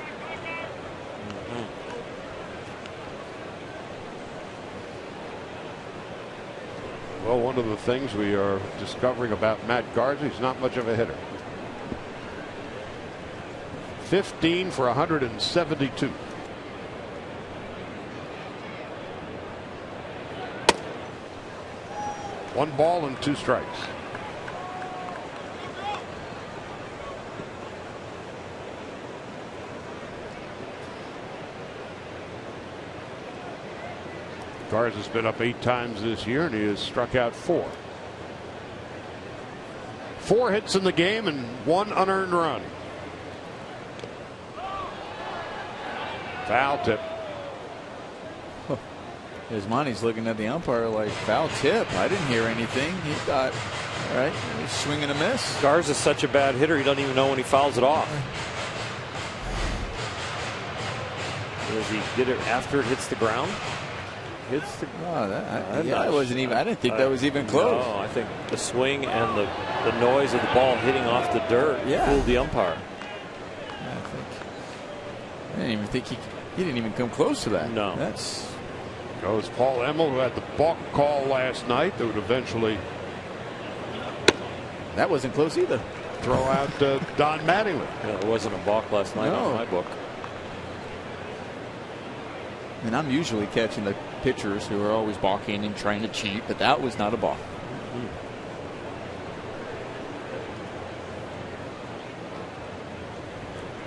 Well, one of the things we are discovering about Matt Garza, he's not much of a hitter. 15 for 172. One ball and two strikes. Garza's been up 8 times this year, and he has struck out 4. 4 hits in the game and 1 unearned run. Foul tip. Yasmani's looking at the umpire like, foul tip. I didn't hear anything. He thought, all right, he's swing and a miss. Garza's such a bad hitter, he doesn't even know when he fouls it off. Does he get it after it hits the ground? Hits the I wasn't even. I didn't think that was even close. No, I think the swing and the noise of the ball hitting off the dirt fooled the umpire. I didn't even think he didn't even come close to that. No. That's goes Paul Emmel, who had the balk call last night that would eventually. That wasn't close either. Throw out Don Mattingly. Yeah, it wasn't a balk last night on my book. And I'm usually catching the pitchers who are always balking and trying to cheat, but that was not a balk.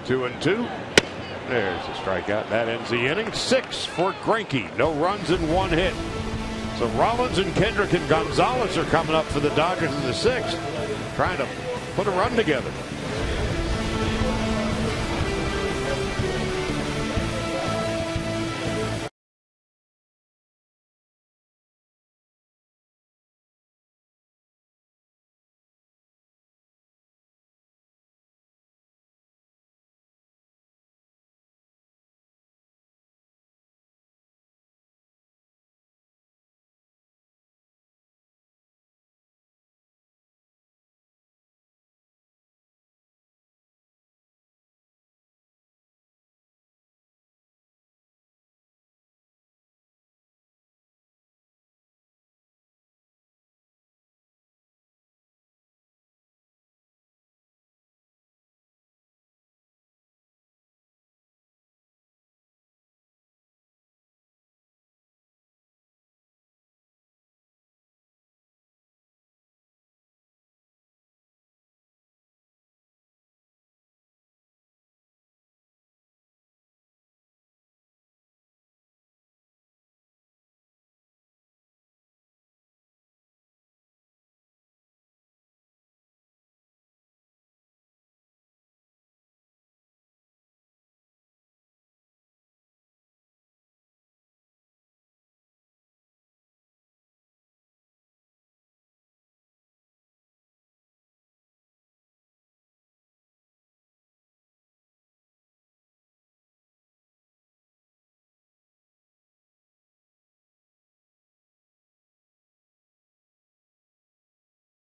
2-2. There's a strikeout. That ends the inning. 6 for Greinke. No runs and 1 hit. So Rollins and Kendrick and Gonzalez are coming up for the Dodgers in the 6th, trying to put a run together.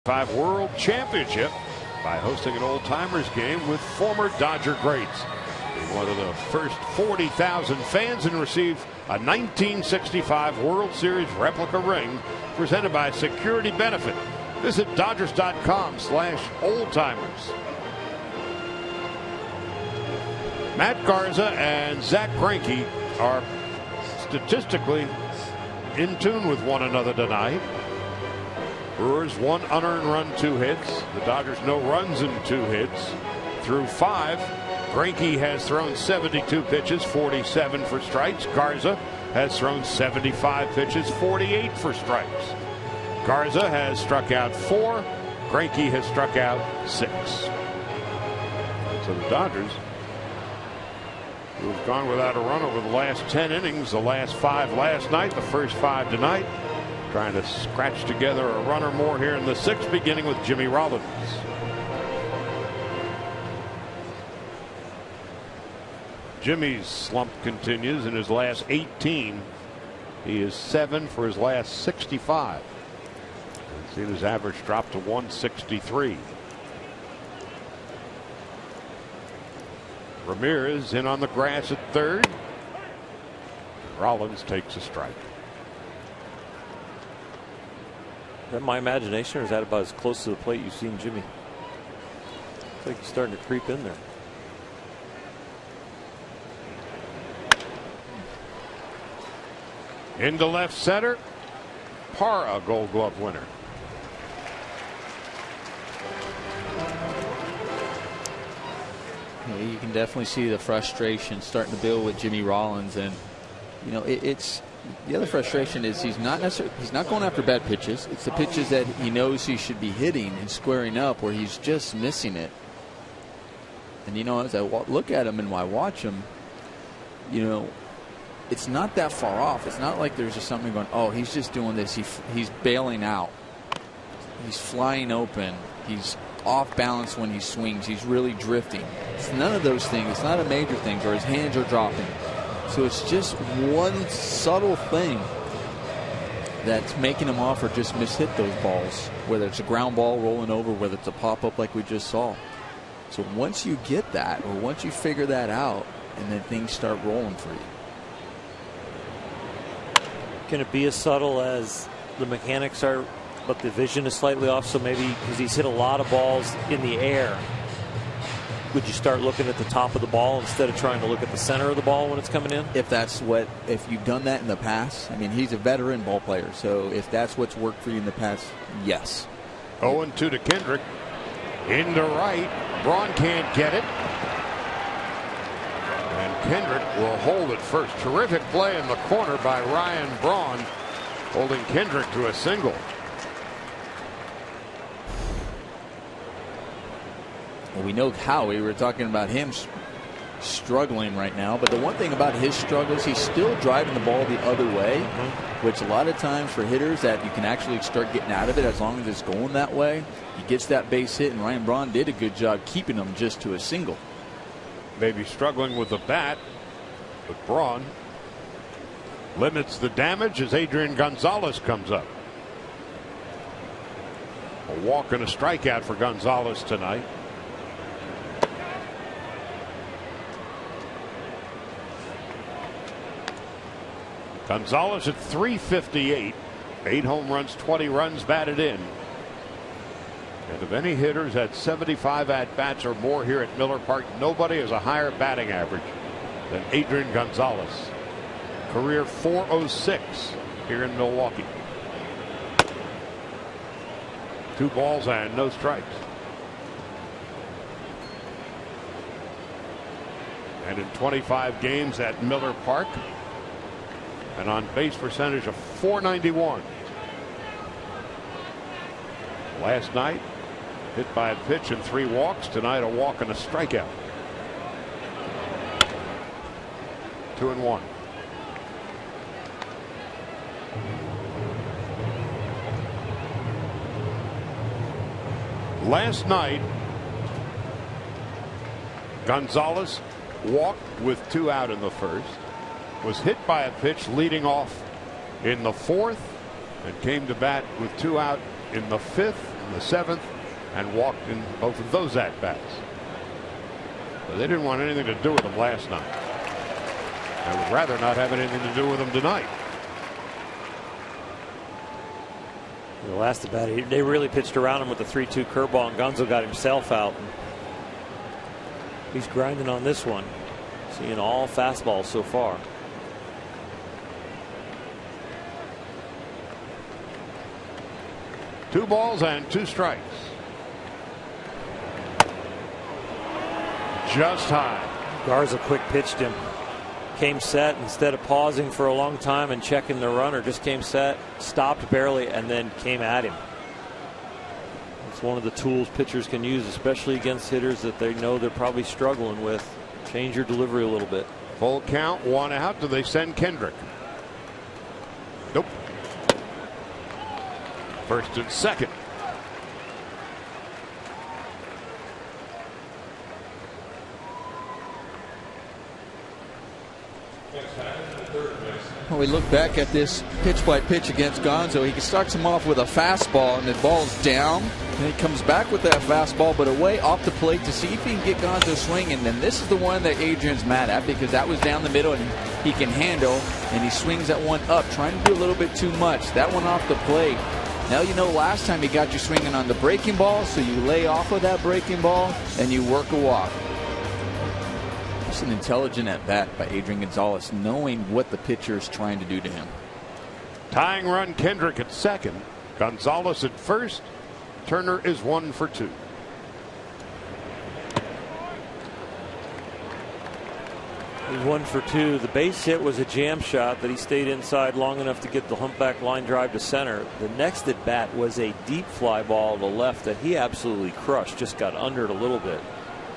World Championship by hosting an old-timers game with former Dodger greats. Being one of the first 40,000 fans and received a 1965 World Series replica ring presented by Security Benefit. Visit Dodgers.com/oldtimers. Matt Garza and Zach Greinke are statistically in tune with one another tonight. Brewers 1 unearned run, 2 hits. The Dodgers no runs and 2 hits. Through 5, Greinke has thrown 72 pitches, 47 for strikes. Garza has thrown 75 pitches, 48 for strikes. Garza has struck out 4. Greinke has struck out 6. So the Dodgers, who have gone without a run over the last 10 innings, the last 5 last night, the first 5 tonight, trying to scratch together a run or more here in the 6th, beginning with Jimmy Rollins. Jimmy's slump continues. In his last 18, he is 7 for his last 65. We've seen his average drop to 163. Ramirez in on the grass at third. Rollins takes a strike. Is that my imagination, or is that about as close to the plate you've seen Jimmy? I think he's starting to creep in there. Into left center. Parra, Gold Glove winner. Yeah, you can definitely see the frustration starting to build with Jimmy Rollins, and you know it's the other frustration is he's not going after bad pitches. It's the pitches that he knows he should be hitting and squaring up where he's just missing it. And you know, as I look at him and I watch him, you know, it's not that far off. It's not like there's just something going, oh, he's just doing this. He's bailing out. He's flying open. He's off balance when he swings. He's really drifting. It's none of those things. It's not a major thing where his hands are dropping. So it's just one subtle thing that's making him off or just mishit those balls, whether it's a ground ball rolling over, whether it's a pop-up like we just saw. So once you get that, or once you figure that out, and then things start rolling for you. Can it be as subtle as the mechanics are, but the vision is slightly off? So maybe because he's hit a lot of balls in the air, would you start looking at the top of the ball instead of trying to look at the center of the ball when it's coming in? If you've done that in the past, I mean, he's a veteran ball player. So if that's what's worked for you in the past, yes. 0-2 to Kendrick. Into right. Braun can't get it. And Kendrick will hold it first. Terrific play in the corner by Ryan Braun, holding Kendrick to a single. Well, we know Howie. We're talking about him struggling right now. But the one thing about his struggles, he's still driving the ball the other way, which a lot of times for hitters that you can actually start getting out of it as long as it's going that way. He gets that base hit, and Ryan Braun did a good job keeping him just to a single. Maybe struggling with the bat, but Braun limits the damage as Adrian Gonzalez comes up. A walk and a strikeout for Gonzalez tonight. Gonzalez at .358, 8 home runs, 20 runs batted in. And of any hitters at 75 at-bats or more here at Miller Park, nobody has a higher batting average than Adrian Gonzalez. Career .406 here in Milwaukee. 2 balls and no strikes. And in 25 games at Miller Park, an on-base percentage of .491. Last night, hit by a pitch and 3 walks. Tonight, a walk and a strikeout. 2-1. Last night, Gonzalez walked with 2 out in the first, was hit by a pitch leading off in the 4th, and came to bat with 2 out in the 5th. in the 7th and walked in both of those at-bats. But they didn't want anything to do with him last night. I would rather not have anything to do with him tonight. The last at bat, they really pitched around him with the 3-2 curveball, and Gonzo got himself out. He's grinding on this one. Seeing all fastballs so far. Two balls and 2 strikes. Just high. Garza quick pitched him. Came set instead of pausing for a long time and checking the runner. Just came set, stopped barely, and then came at him. It's one of the tools pitchers can use, especially against hitters that they know they're probably struggling with. Change your delivery a little bit. Full count, 1 out. Do they send Kendrick? Nope. First and second. When we look back at this pitch by pitch against Gonzo, he starts him off with a fastball and the ball's down. And he comes back with that fastball, but away off the plate to see if he can get Gonzo swinging. And this is the one that Adrian's mad at, because that was down the middle and he can handle. And he swings that one up, trying to do a little bit too much. That one off the plate. Now you know last time he got you swinging on the breaking ball, so you lay off of that breaking ball and you work a walk. Just an intelligent at bat by Adrian Gonzalez, knowing what the pitcher is trying to do to him. Tying run, Kendrick at second. Gonzalez at first. Turner is 1 for 2. He's 1 for 2. The base hit was a jam shot that he stayed inside long enough to get the humpback line drive to center. The next at bat was a deep fly ball to left that he absolutely crushed. Just got under it a little bit.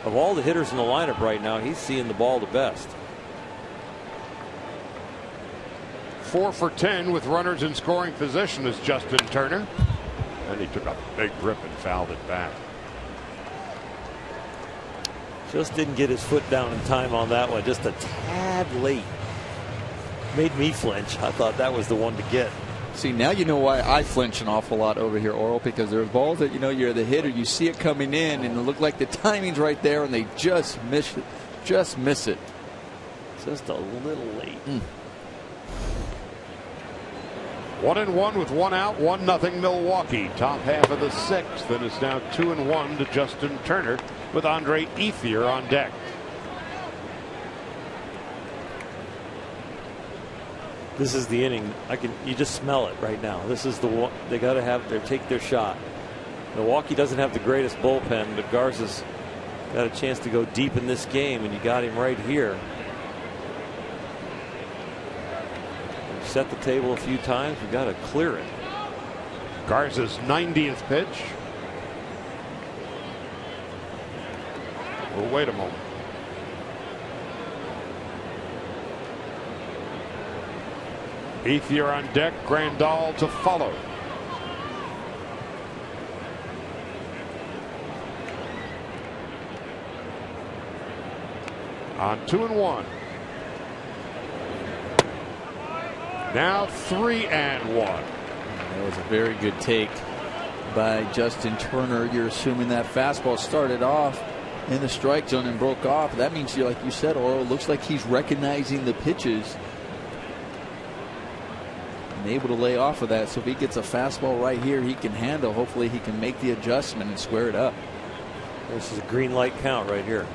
Of all the hitters in the lineup right now, he's seeing the ball the best. 4 for 10 with runners in scoring position is Justin Turner. And he took a big rip and fouled it back. Just didn't get his foot down in time on that one. Just a tad late. Made me flinch. I thought that was the one to get. See, now you know why I flinch an awful lot over here, Oral, because there's balls that, you know, you're the hitter, you see it coming in, and it look like the timing's right there, and they just miss it. Just miss it. Just a little late. 1-1 with 1 out, 1-0 Milwaukee. Top half of the 6th, and it's now 2-1 to Justin Turner with Andre Ethier on deck. This is the inning. You just smell it right now. This is the one they got to take their shot. Milwaukee doesn't have the greatest bullpen, but Garza's got a chance to go deep in this game, and you got him right here. We've set the table a few times. We've got to clear it. Garza's 90th pitch. We'll wait a moment. Ethier on deck, Grandal to follow. On 2-1. Now 3-1. That was a very good take by Justin Turner. You're assuming that fastball started off in the strike zone and broke off. That means, like you said, Oro, looks like he's recognizing the pitches and able to lay off of that. So if he gets a fastball right here, he can handle. Hopefully he can make the adjustment and square it up. This is a green light count right here.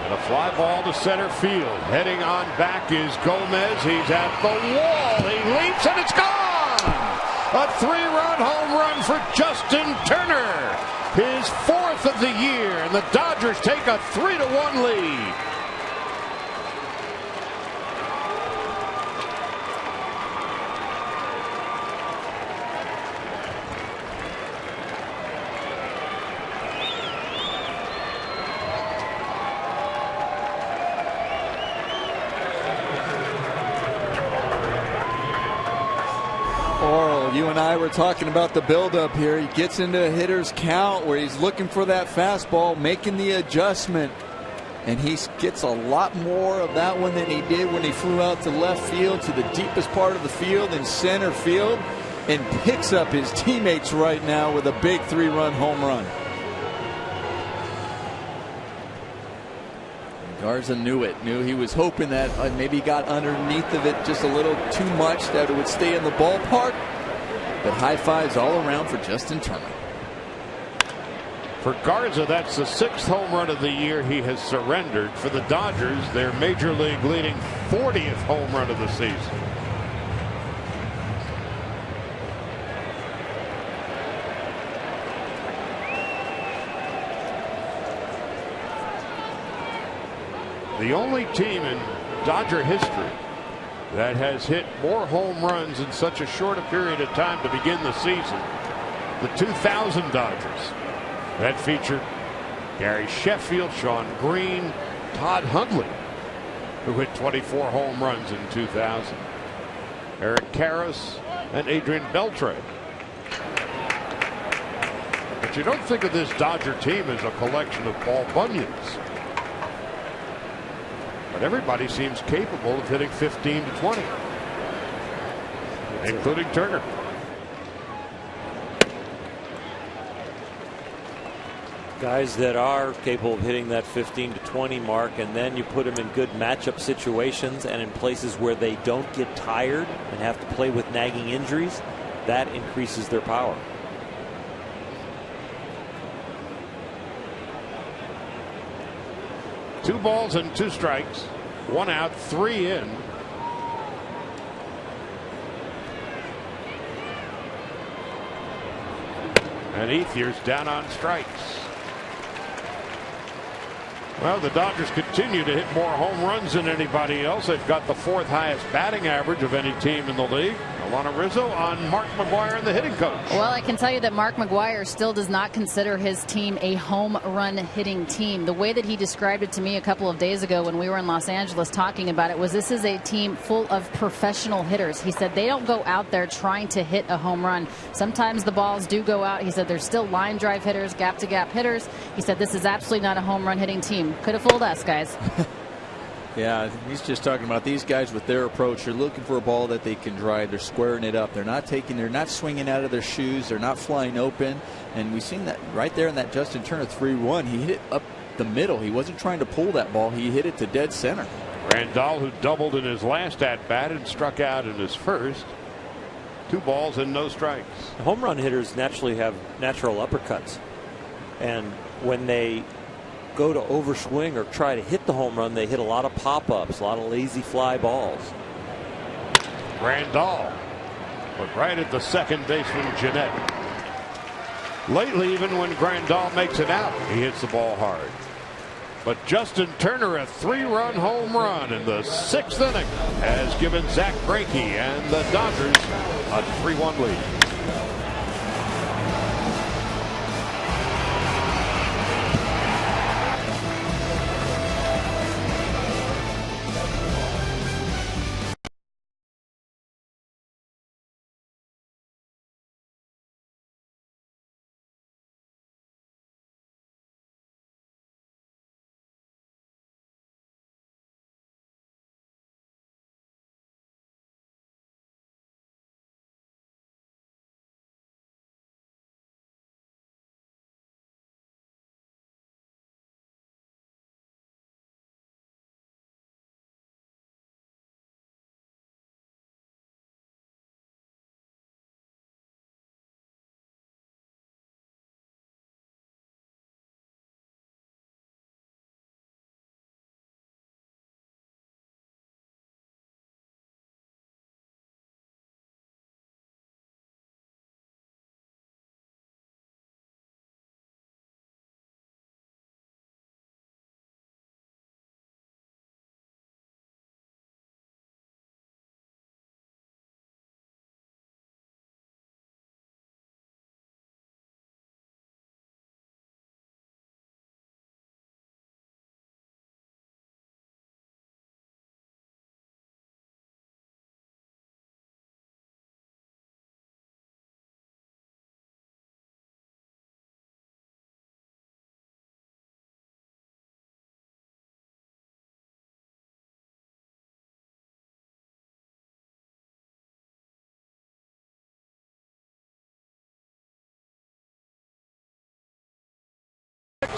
And a fly ball to center field. Heading on back is Gomez. He's at the wall. He leaps and it's gone. A 3-run home run for Justin Turner. His 4th of the year. And the Dodgers take a 3-1 lead. You and I were talking about the buildup here. He gets into a hitter's count where he's looking for that fastball, making the adjustment. And he gets a lot more of that one than he did when he flew out to left field, to the deepest part of the field in center field. and picks up his teammates right now with a big 3-run home run. Garza knew he was hoping that maybe he got underneath of it just a little too much, that it would stay in the ballpark. But high fives all around for Justin Turner. For Garza, that's the 6th home run of the year he has surrendered. For the Dodgers, their major league leading 40th home run of the season. The only team in Dodger history that has hit more home runs in such a short a period of time to begin the season, the 2000 Dodgers. That featured Gary Sheffield, Sean Green, Todd Hundley, who hit 24 home runs in 2000. Eric Karras and Adrian Beltre. But you don't think of this Dodger team as a collection of ball bunions. But everybody seems capable of hitting 15 to 20, including Turner. Guys that are capable of hitting that 15 to 20 mark, and then you put them in good matchup situations and in places where they don't get tired and have to play with nagging injuries, that increases their power. Two balls and 2 strikes, 1 out, 3 in. And Ethier's down on strikes. Well, the Dodgers continue to hit more home runs than anybody else. They've got the 4th highest batting average of any team in the league. Alana Rizzo on Mark McGwire and the hitting coach. Well, I can tell you that Mark McGwire still does not consider his team a home run hitting team. The way that he described it to me a couple of days ago when we were in Los Angeles talking about it was, this is a team full of professional hitters. He said they don't go out there trying to hit a home run. Sometimes the balls do go out. He said there's still line drive hitters, gap to gap hitters. He said this is absolutely not a home run hitting team. Could have fooled us, guys. Yeah, he's just talking about these guys with their approach. They're looking for a ball that they can drive. They're squaring it up. They're not swinging out of their shoes. They're not flying open. And we've seen that right there in that Justin Turner 3-1. He hit it up the middle. He wasn't trying to pull that ball. He hit it to dead center. Randall, who doubled in his last at bat and struck out in his first. 2 balls and no strikes. Home run hitters naturally have natural uppercuts. And when they go to overswing or try to hit the home run, they hit a lot of pop-ups, a lot of lazy fly balls. Randall, but right at the second baseman, Jeanette. Lately, even when Grandal makes it out, he hits the ball hard. But Justin Turner, a 3-run home run in the 6th inning, has given Zach Greinke and the Dodgers a 3-1 lead.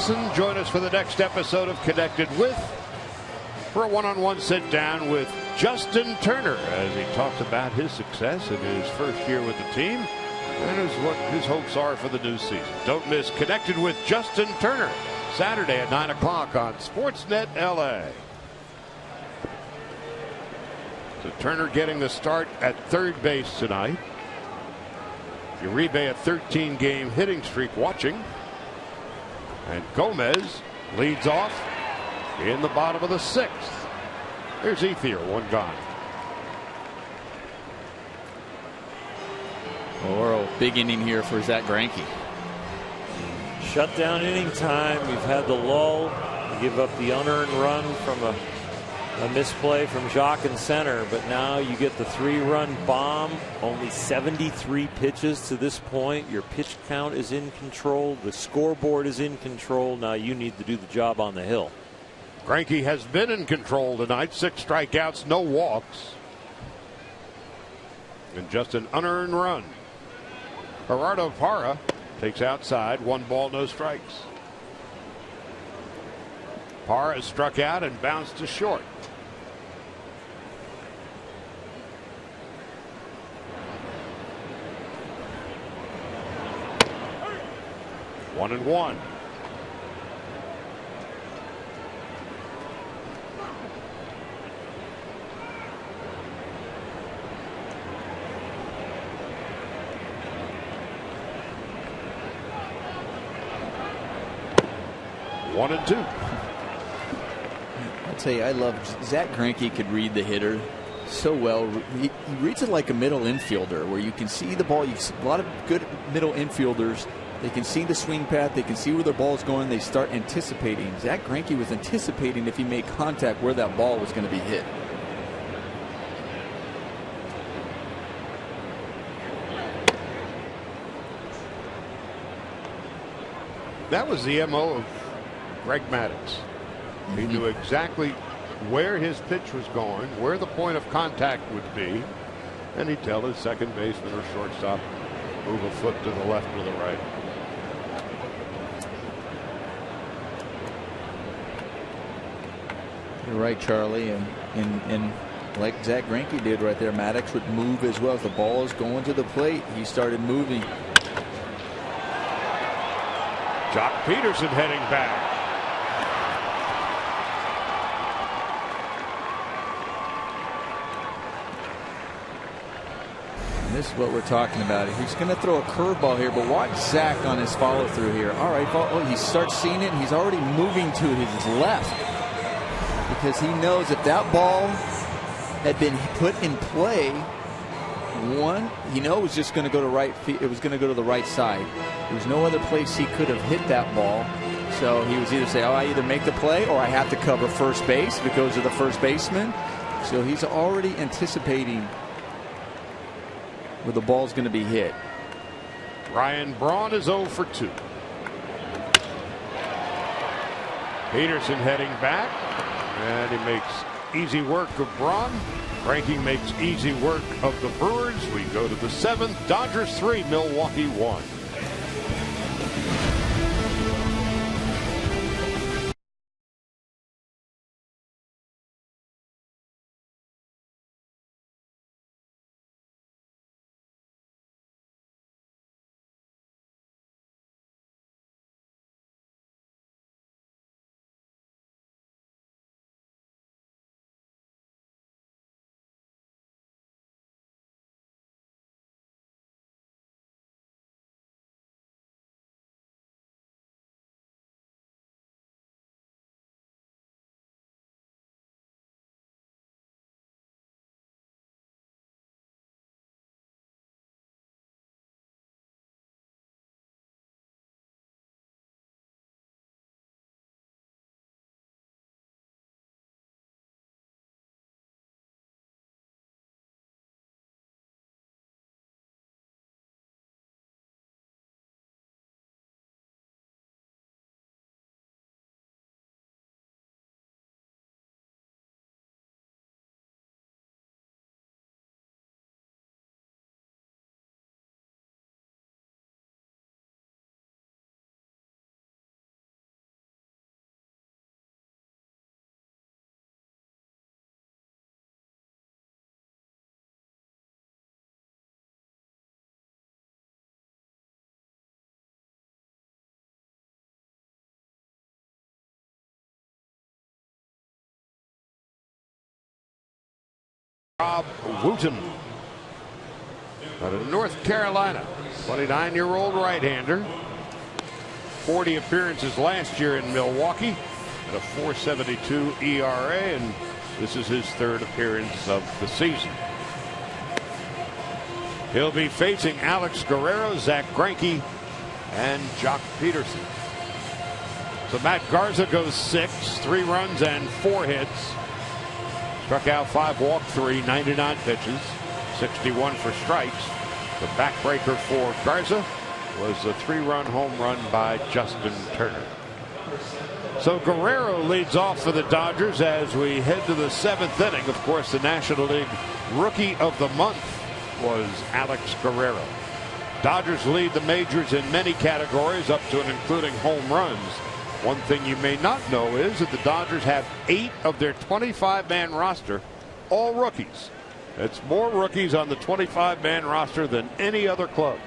Nelson. Join us for the next episode of Connected With for a one-on-one sit-down with Justin Turner as he talks about his success in his first year with the team and what his hopes are for the new season. Don't miss Connected with Justin Turner, Saturday at 9 o'clock on Sportsnet LA. So Turner getting the start at third base tonight. Uribe a 13-game hitting streak watching. And Gomez leads off in the bottom of the sixth. There's Ethier, one gone. Or big inning here for Zach Greinke. Shutdown inning time. We've had the lull. We give up the unearned run from a misplay from Jacques in center, but now you get the 3-run bomb. Only 73 pitches to this point. Your pitch count is in control. The scoreboard is in control. Now you need to do the job on the hill. Greinke has been in control tonight. 6 strikeouts, no walks, and just an unearned run. Gerardo Parra takes outside. 1 ball, no strikes. Parra struck out and bounced to short. One and one. One and two. I'll tell you, I love Zach Greinke. Could read the hitter so well. He reads it like a middle infielder, where you can see the ball. You see a lot of good middle infielders. They can see the swing path. They can see where their ball is going. They start anticipating. Zach Greinke was anticipating if he made contact where that ball was going to be hit. That was the MO of Greg Maddux. He knew exactly where his pitch was going, where the point of contact would be, and he'd tell his second baseman or shortstop, move a foot to the left or the right. You're right, Charlie, and like Zach Greinke did right there, Maddux would move as well. As the ball is going to the plate, he started moving. Jock Peterson heading back. And this is what we're talking about. He's going to throw a curveball here, but watch Zach on his follow through here. All right, he starts seeing it, and he's already moving to his left, because he knows if that ball had been put in play, he knows it was just going to go to right. It was going to go to the right side. There was no other place he could have hit that ball. So he was either say, "Oh, I either make the play or I have to cover first base if it goes to the first baseman." So he's already anticipating where the ball's going to be hit. Ryan Braun is 0 for 2. Peterson heading back, and he makes easy work of Braun. Greinke makes easy work of the Brewers. We go to the 7th. Dodgers 3, Milwaukee 1. Rob Wooten out of North Carolina, 29-year-old right-hander. 40 appearances last year in Milwaukee at a 4.72 ERA, and this is his third appearance of the season. He'll be facing Alex Guerrero, Zach Greinke, and Jock Peterson. So Matt Garza goes 6, 3 runs and 4 hits. Struck out 5, walked 3, 99 pitches, 61 for strikes. The backbreaker for Garza was a 3-run home run by Justin Turner. So Guerrero leads off for the Dodgers as we head to the 7th inning. Of course, the National League Rookie of the Month was Alex Guerrero. Dodgers lead the majors in many categories, up to and including home runs. One thing you may not know is that the Dodgers have 8 of their 25-man roster, all rookies. It's more rookies on the 25-man roster than any other club.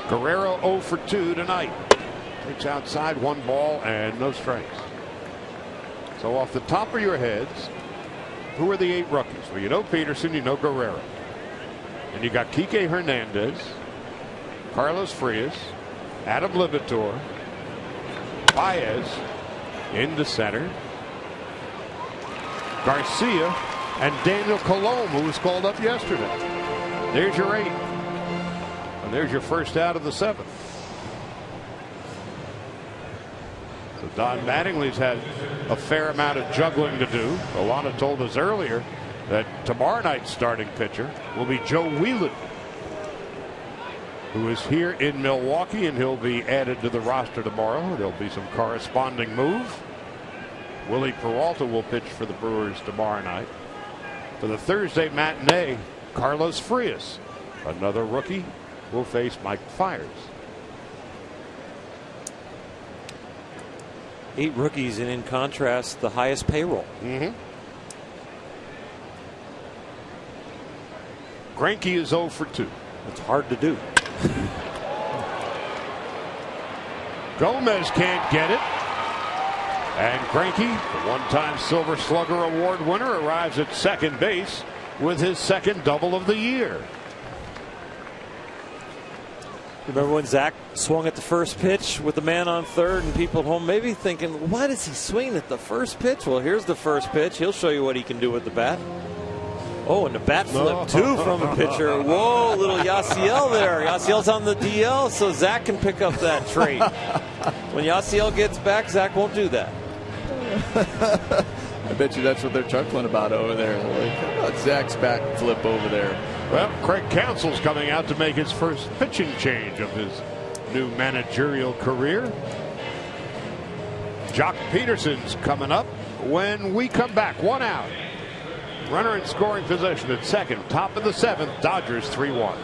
Guerrero 0 for 2 tonight. Takes outside, 1 ball and no strikes. So off the top of your heads, who are the 8 rookies? Well, you know Peterson, you know Guerrero. And you got Kike Hernandez, Carlos Frias, Adam Libator, Baez into center, Garcia, and Daniel Colom, who was called up yesterday. There's your 8. And there's your first out of the 7th. So Don Mattingly's had a fair amount of juggling to do. Alana told us earlier that tomorrow night's starting pitcher will be Joe Wheelan, who is here in Milwaukee, and he'll be added to the roster tomorrow. There'll be some corresponding move. Willie Peralta will pitch for the Brewers tomorrow night. For the Thursday matinee, Carlos Frias, another rookie, will face Mike Fiers. 8 rookies, and in contrast, the highest payroll. Greinke is 0 for 2. It's hard to do. Gomez can't get it. And Greinke, the one-time Silver Slugger Award winner, arrives at second base with his second double of the year. Remember when Zach swung at the first pitch with the man on third and people at home maybe thinking, why does he swing at the first pitch? Well, here's the first pitch. He'll show you what he can do with the bat. Oh, and the bat flip, too, from the pitcher. Whoa, little Yasiel there. Yasiel's on the DL, so Zach can pick up that trait. When Yasiel gets back, Zach won't do that. I bet you that's what they're chuckling about over there. Like, how about Zach's back flip over there? Well, Craig Counsell's coming out to make his first pitching change of his new managerial career. Jock Peterson's coming up when we come back. 1 out. Runner in scoring position at second. Top of the 7th. Dodgers 3-1.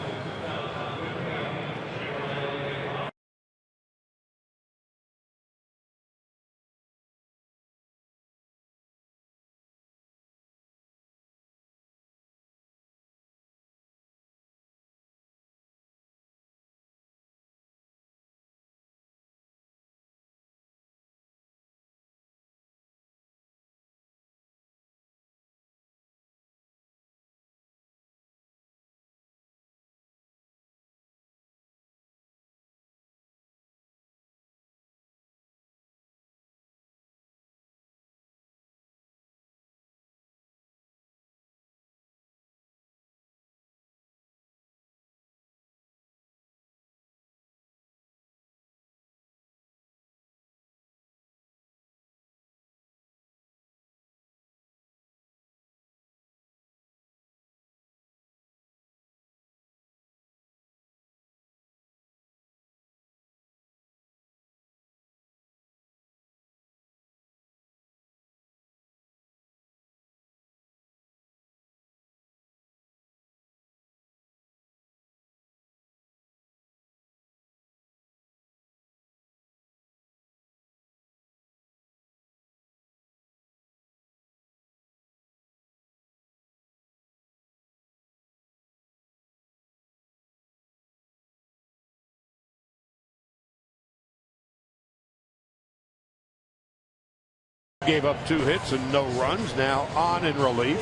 Gave up 2 hits and no runs. Now on in relief.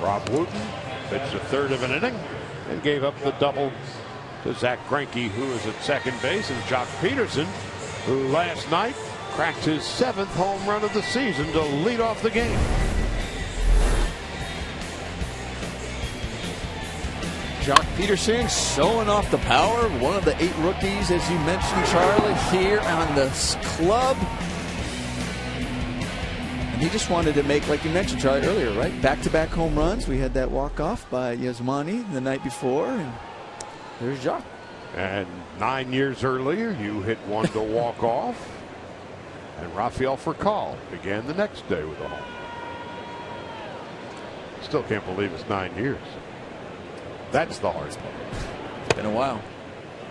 Rob Wooten pitched a third of an inning and gave up the double to Zach Greinke, who is at second base, and Jock Peterson, who last night cracked his 7th home run of the season to lead off the game. Jock Peterson showing off the power. One of the 8 rookies, as you mentioned, Charlie, here on the club. And he just wanted to make, like you mentioned, Charlie, earlier, right? Back-to-back home runs. We had that walk-off by Yasmani the night before, and there's Jock. And 9 years earlier, you hit one to walk off. And Rafael Furcal began the next day with a home. Still can't believe it's 9 years. That's the hard part. It's been a while.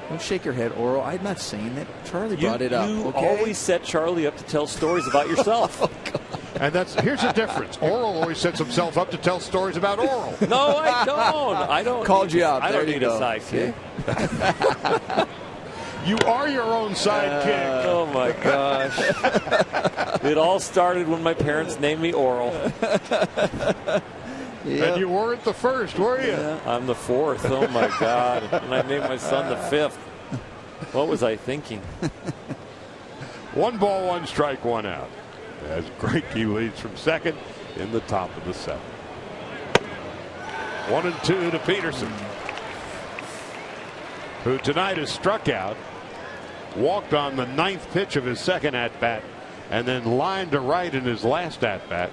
Don't shake your head, Oro. I'm not saying that. Charlie brought it up. You okay? always set Charlie up to tell stories about yourself. Oh, God. And here's the difference. Oral always sets himself up to tell stories about Oral. No, I don't. I don't. Called you out. I There don't you need go. a sidekick. You are your own sidekick. Oh my gosh! It all started when my parents named me Oral. And you weren't the first, were you? Yeah, I'm the 4th. Oh my God! And I named my son the 5th. What was I thinking? 1 ball, 1 strike, 1 out. As Greinke leads from second in the top of the 7th. 1-2 to Peterson, who tonight has struck out, walked on the 9th pitch of his second at-bat, and then lined to right in his last at-bat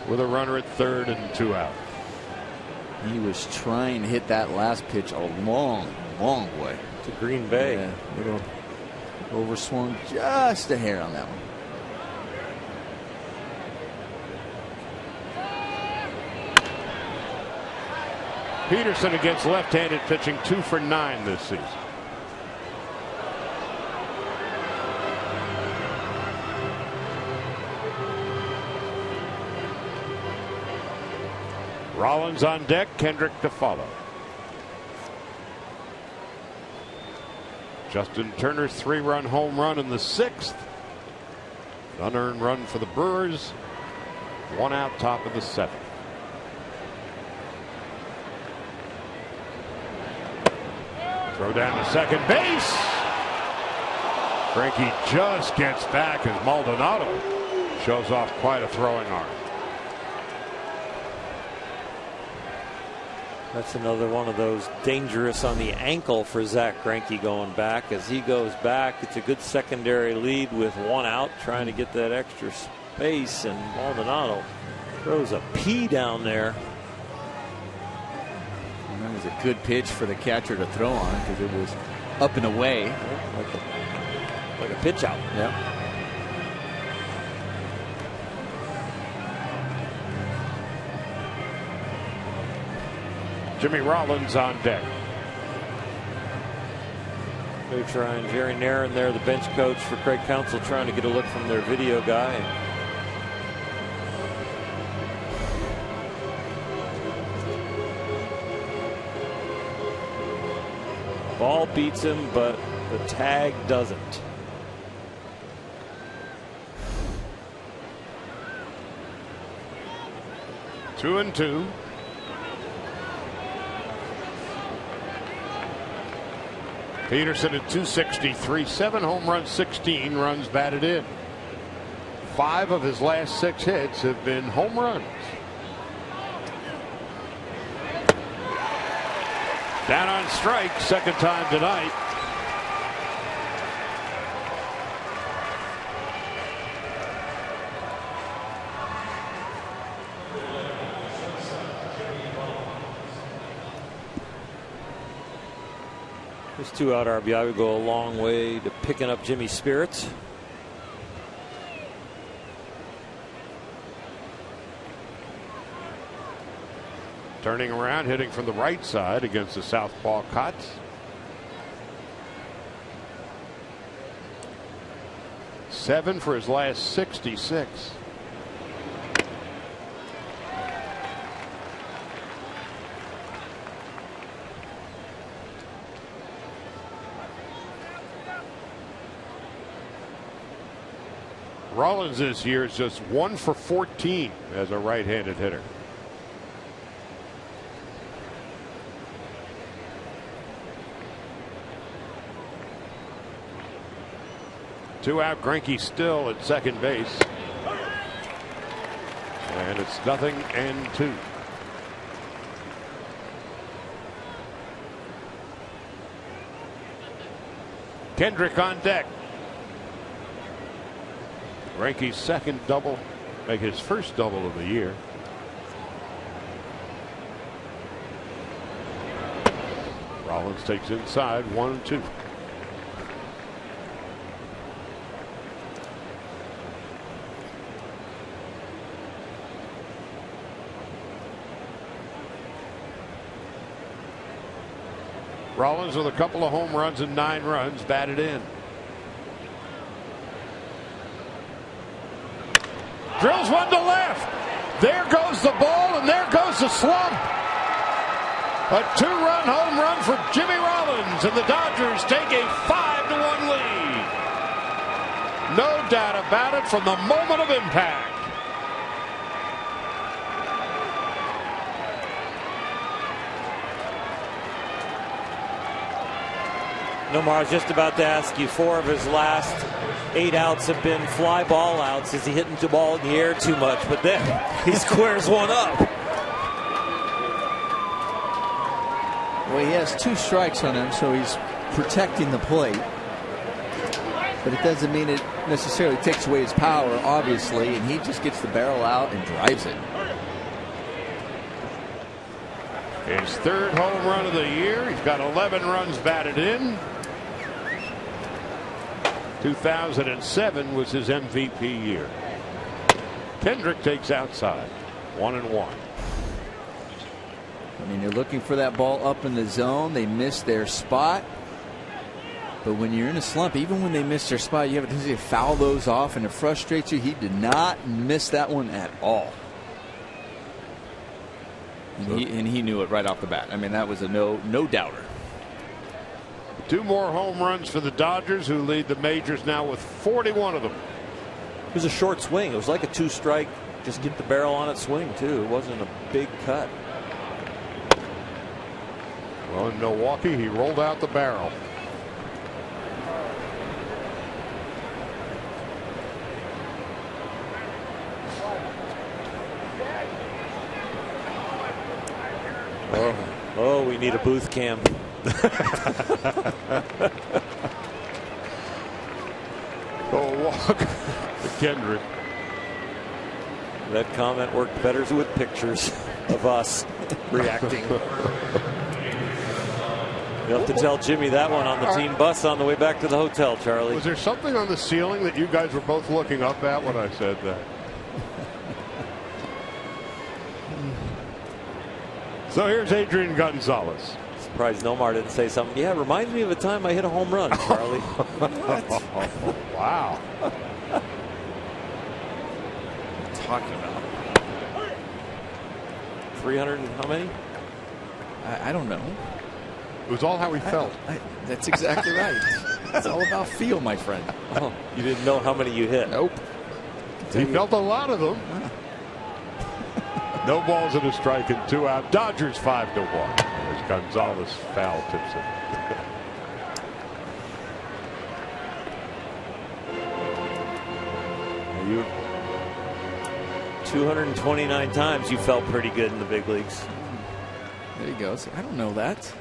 with a runner at third and 2 out. He was trying to hit that last pitch a long, long way. To Green Bay. Yeah, little overswung just a hair on that one. Peterson against left-handed pitching, 2 for 9 this season. Rollins on deck, Kendrick to follow. Justin Turner's 3-run home run in the 6th. Unearned run for the Brewers. 1 out, top of the 7th. Throw down to second base. Greinke just gets back as Maldonado shows off quite a throwing arm. That's another one of those dangerous on the ankle for Zach Greinke going back. As he goes back, it's a good secondary lead with 1 out, trying to get that extra space, and Maldonado throws a P down there. And that was a good pitch for the catcher to throw on because it was up and away. Like a pitch out. Yeah. Jimmy Rollins on deck. They're trying, Jerry Nairn there, the bench coach for Craig Counsell, trying to get a look from their video guy. Ball beats him, but the tag doesn't. Two and two. Peterson at 263, 7 home runs, 16 runs batted in. 5 of his last 6 hits have been home runs. Down on strike, second time tonight. This 2-out RBI would go a long way to picking up Jimmy's spirits. Turning around, hitting from the right side against the southpaw Cotts. Seven for his last 66. Rollins this year is just 1 for 14 as a right-handed hitter. Two out, Greinke still at second base. And it's 0-2. Kendrick on deck. Greinke's second double, make his first double of the year. Rollins takes inside, 1-2. Rollins with a couple of home runs and 9 runs batted in. Drills one to left. There goes the ball and there goes the slump. A 2-run home run for Jimmy Rollins, and the Dodgers take a 5-1 lead. No doubt about it from the moment of impact. Nomar, I was just about to ask you, 4 of his last 8 outs have been fly ball outs. Is he hitting the ball in the air too much? But then he squares one up. Well, he has 2 strikes on him, so he's protecting the plate. But it doesn't mean it necessarily takes away his power, obviously, and he just gets the barrel out and drives it. His 3rd home run of the year. He's got 11 runs batted in. 2007 was his MVP year. Kendrick takes outside, 1-1. I mean, you're looking for that ball up in the zone. They missed their spot. But when you're in a slump, even when they miss their spot, you have a tendency to foul those off, and it frustrates you. He did not miss that one at all. And he knew it right off the bat. I mean, that was a no doubter. 2 more home runs for the Dodgers, who lead the majors now with 41 of them. It was a short swing. It was like a 2-strike, just get the barrel on it swing, too. It wasn't a big cut. Well, in Milwaukee, he rolled out the barrel. Oh, we need a booth cam. Walk to Kendrick. That comment worked better with pictures of us reacting. You'll have to tell Jimmy that one on the team bus on the way back to the hotel, Charlie. Was there something on the ceiling that you guys were both looking up at when I said that? So here's Adrian Gonzalez. Surprised Nomar didn't say something. Yeah, it reminds me of a time I hit a home run, Charlie. Wow. What are you talking about? 300 and how many? I don't know. It was all how he felt. That's exactly right. It's all about feel, my friend. Oh, you didn't know how many you hit. Nope. He felt a lot of them. No balls and a strike and 2 out. Dodgers 5-1 as Gonzalez foul tips it. You 229 times you felt pretty good in the big leagues. There you go. I don't know that.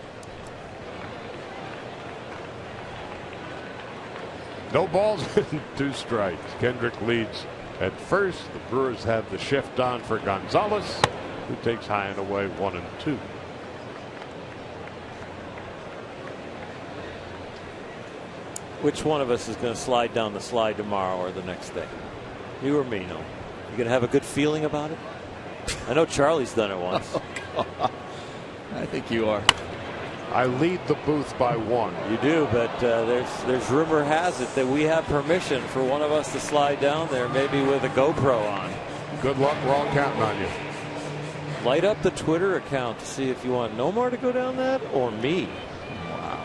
No balls and 2 strikes. Kendrick leads at first. The Brewers have the shift on for Gonzalez, who takes high and away 1-2. Which one of us is going to slide down the slide tomorrow or the next day? You or me? No. You going to have a good feeling about it? I know Charlie's done it once. I think you are. I lead the booth by 1. You do, but there's rumor has it that we have permission for one of us to slide down there, maybe with a GoPro on. Good luck. We're all counting on you. Light up the Twitter account to see if you want Nomar to go down that or me. Wow.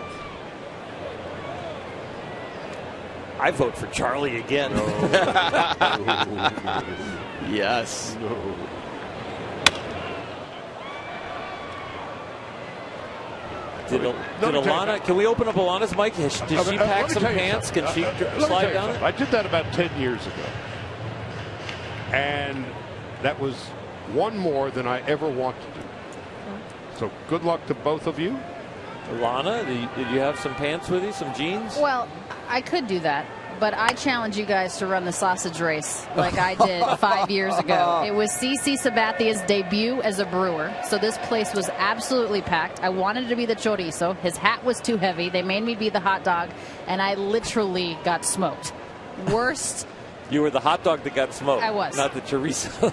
I vote for Charlie again. No. Yes. No. Did Alana, can we open up Alana's mic? Did she pack some pants? Can she slide down it? I did that about 10 years ago. And that was one more than I ever want to do. So good luck to both of you. Alana, did you have some pants with you, some jeans? Well, I could do that, but I challenge you guys to run the sausage race like I did 5 years ago. It was CC Sabathia's debut as a Brewer, so this place was absolutely packed. I wanted to be the chorizo. His hat was too heavy. They made me be the hot dog, and I literally got smoked. Worst. You were the hot dog that got smoked. I was. Not the chorizo.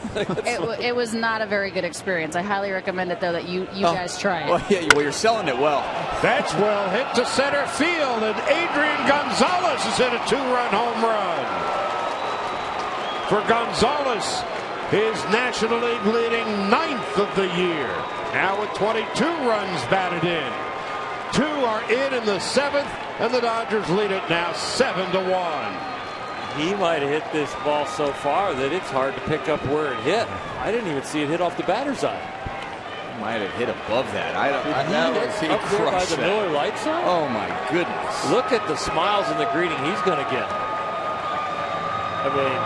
It was not a very good experience. I highly recommend it, though, that you guys try it. Well, yeah, you're selling it well. That's well hit to center field, and Adrian Gonzalez has hit a 2-run home run. For Gonzalez, his National League leading 9th of the year. Now with 22 runs batted in. 2 are in the 7th, and the Dodgers lead it now 7-1. He might have hit this ball so far that it's hard to pick up where it hit. I didn't even see it hit off the batter's eye. Might have hit above that. He up there by the Miller light zone? Oh my goodness. Look at the smiles and the greeting he's going to get. I mean,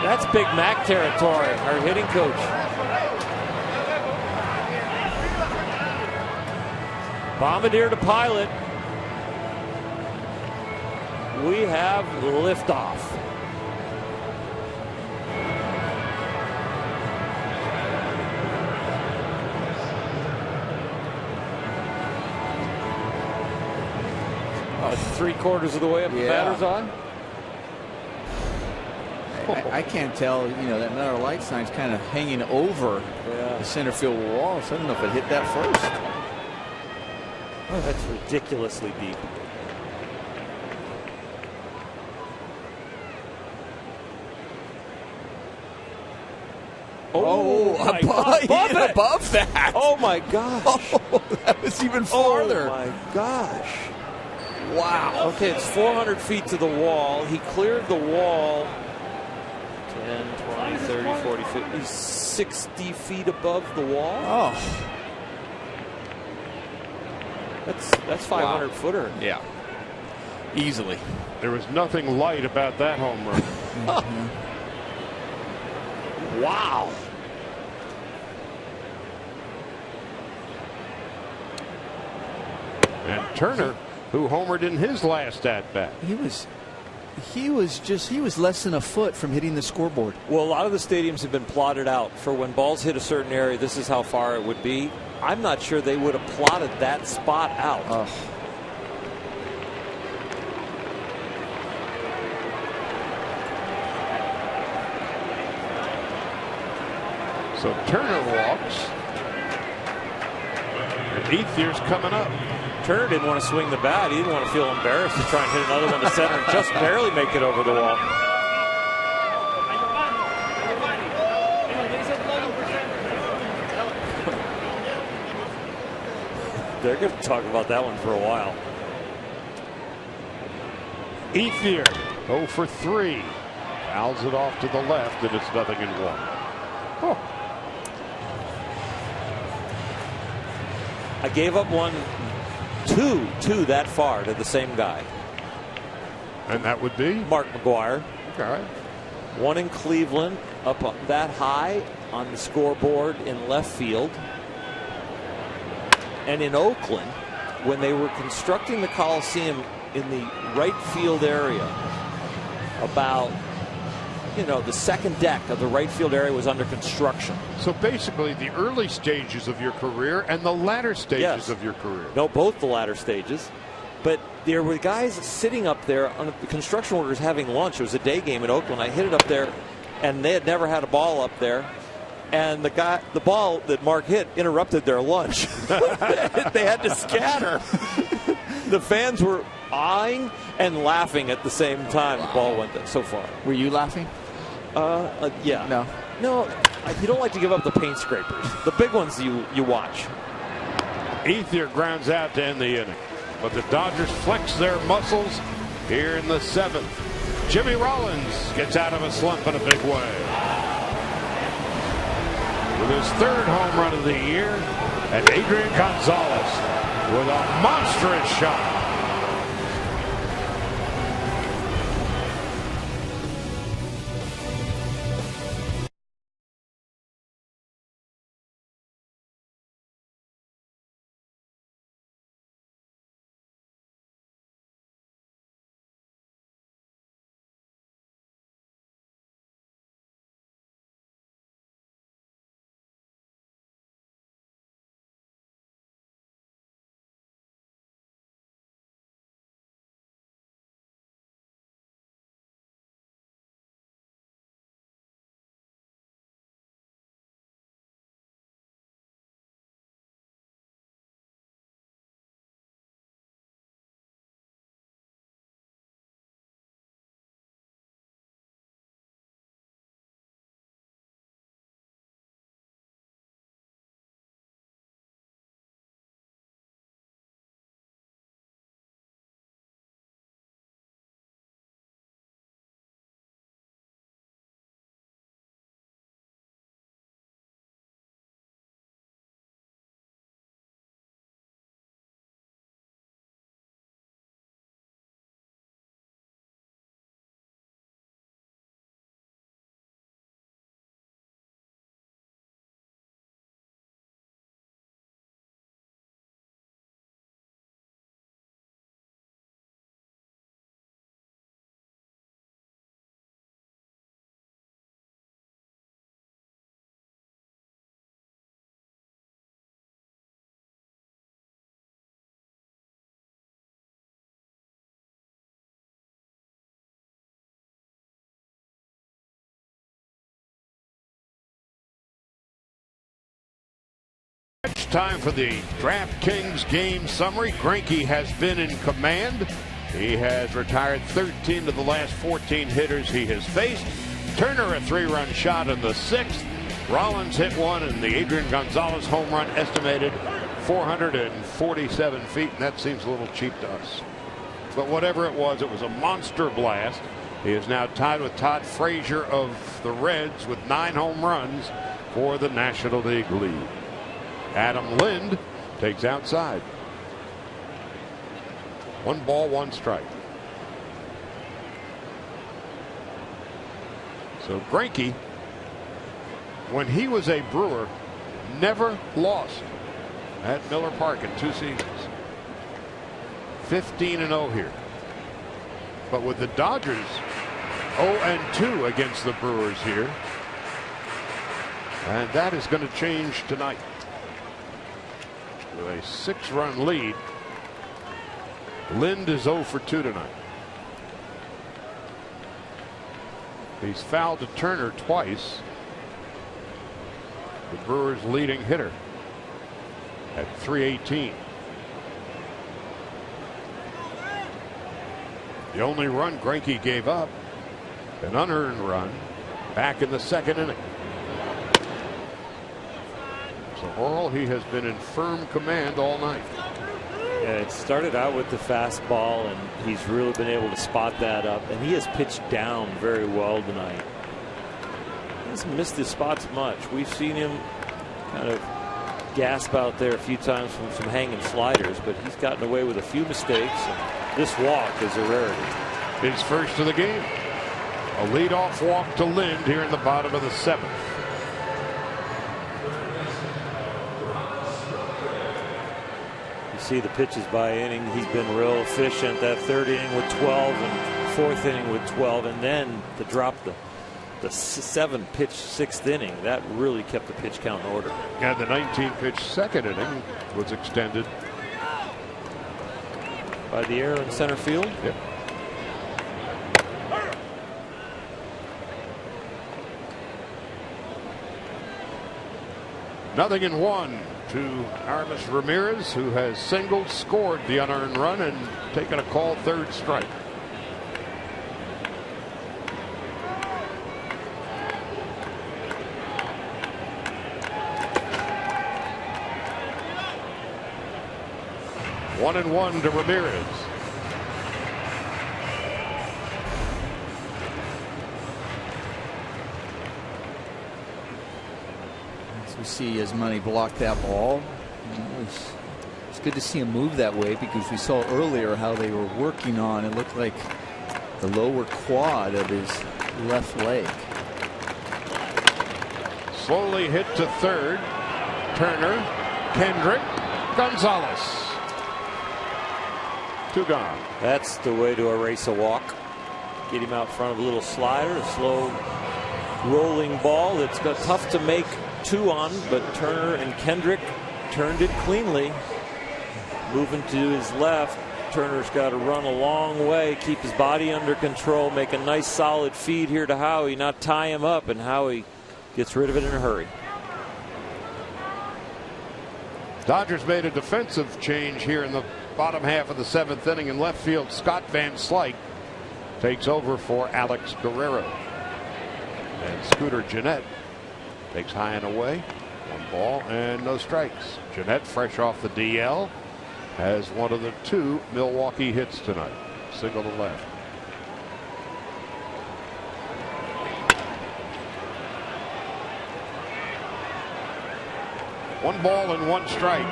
that's Big Mac territory, our hitting coach. Bombardier to pilot. We have liftoff. Three-quarters of the way up the batter's eye. I can't tell, that Miller light sign's kind of hanging over the center field wall. So I don't know if it hit that first. Oh, that's ridiculously deep. Oh, above that. Oh, my gosh. Oh, that was even farther. Oh, my gosh. Wow. Okay, it's 400 feet to the wall. He cleared the wall 10, 20, 30, 40, 50, 60 feet above the wall. Oh. That's 500 footer. Yeah. Easily. There was nothing light about that home run. Wow. And Turner, who homered in his last at-bat. He was less than a foot from hitting the scoreboard. Well, a lot of the stadiums have been plotted out for when balls hit a certain area, this is how far it would be. I'm not sure they would have plotted that spot out. So Turner walks. And Ethier's coming up. Turner didn't want to swing the bat. He didn't want to feel embarrassed to try and hit another one to center and just barely make it over the wall. They're going to talk about that one for a while. Ethier 0 for 3. Fouls it off to the left, and it's 0-1. Oh. I gave up two that far to the same guy. And that would be? Mark McGwire. Okay. One in Cleveland, up that high on the scoreboard in left field. And in Oakland, when they were constructing the Coliseum in the right field area, about, the second deck of the right field area was under construction. So basically the early stages of your career and the latter stages of your career. No, both the latter stages. But there were guys sitting up there, on the construction workers having lunch. It was a day game in Oakland. I hit it up there, and they had never had a ball up there. And the ball that Mark hit interrupted their lunch. They had to scatter. The fans were eyeing and laughing at the same time. The ball went so far. Were you laughing? Yeah. No, you don't like to give up the paint scrapers. The big ones you watch. Ethier grounds out to end the inning. But the Dodgers flex their muscles here in the 7th. Jimmy Rollins gets out of a slump in a big way with his 3rd home run of the year, and Adrian Gonzalez with a monstrous shot. Time for the DraftKings game summary. Greinke has been in command. He has retired 13 of the last 14 hitters he has faced. Turner a 3-run shot in the 6th. Rollins hit one, and the Adrian Gonzalez home run estimated 447 feet, and that seems a little cheap to us. But whatever it was a monster blast. He is now tied with Todd Frazier of the Reds with 9 home runs for the National League lead. Adam Lind takes outside. 1 ball, 1 strike. So Greinke, when he was a Brewer, never lost at Miller Park in 2 seasons. 15-0 here. But with the Dodgers 0-2 against the Brewers here, and that is going to change tonight. With a 6-run lead, Lind is 0 for 2 tonight. He's fouled to Turner twice. The Brewers' leading hitter at .318. The only run Greinke gave up, an unearned run, back in the 2nd inning. So Orel, he has been in firm command all night. Yeah, it started out with the fastball, and he's really been able to spot that up, and he has pitched down very well tonight. He hasn't missed his spots much. We've seen him kind of gasp out there a few times from some hanging sliders, but he's gotten away with a few mistakes, and this walk is a rarity. His first of the game. A leadoff walk to Lind here in the bottom of the 7th. See the pitches by inning. He's been real efficient. That 3rd inning with 12 and 4th inning with 12, and then to drop the 7-pitch 6th inning, that really kept the pitch count in order. And the 19-pitch 2nd inning was extended by the error in center field. Yep. Nothing in 1 to Aramis Ramirez, who has singled, scored the unearned run, and taken a called 3rd strike. One and 1 to Ramirez. You see Yasmani block that ball. It's good to see him move that way, because we saw earlier how they were working on, it looked like the lower quad of his left leg. Slowly hit to third. Turner, Kendrick, Gonzalez. 2 gone. That's the way to erase a walk. Get him out front of a little slider, a slow rolling ball that's tough to make 2 on, but Turner and Kendrick turned it cleanly. Moving to his left, Turner's got to run a long way, keep his body under control, make a nice solid feed here to Howie, not tie him up, and Howie gets rid of it in a hurry. Dodgers made a defensive change here in the bottom half of the 7th inning. In left field, Scott Van Slyke takes over for Alex Guerrero. And Scooter Gennett takes high and away. 1 ball and no strikes. Gennett, fresh off the DL, has one of the 2 Milwaukee hits tonight. Single to left. One ball and 1 strike.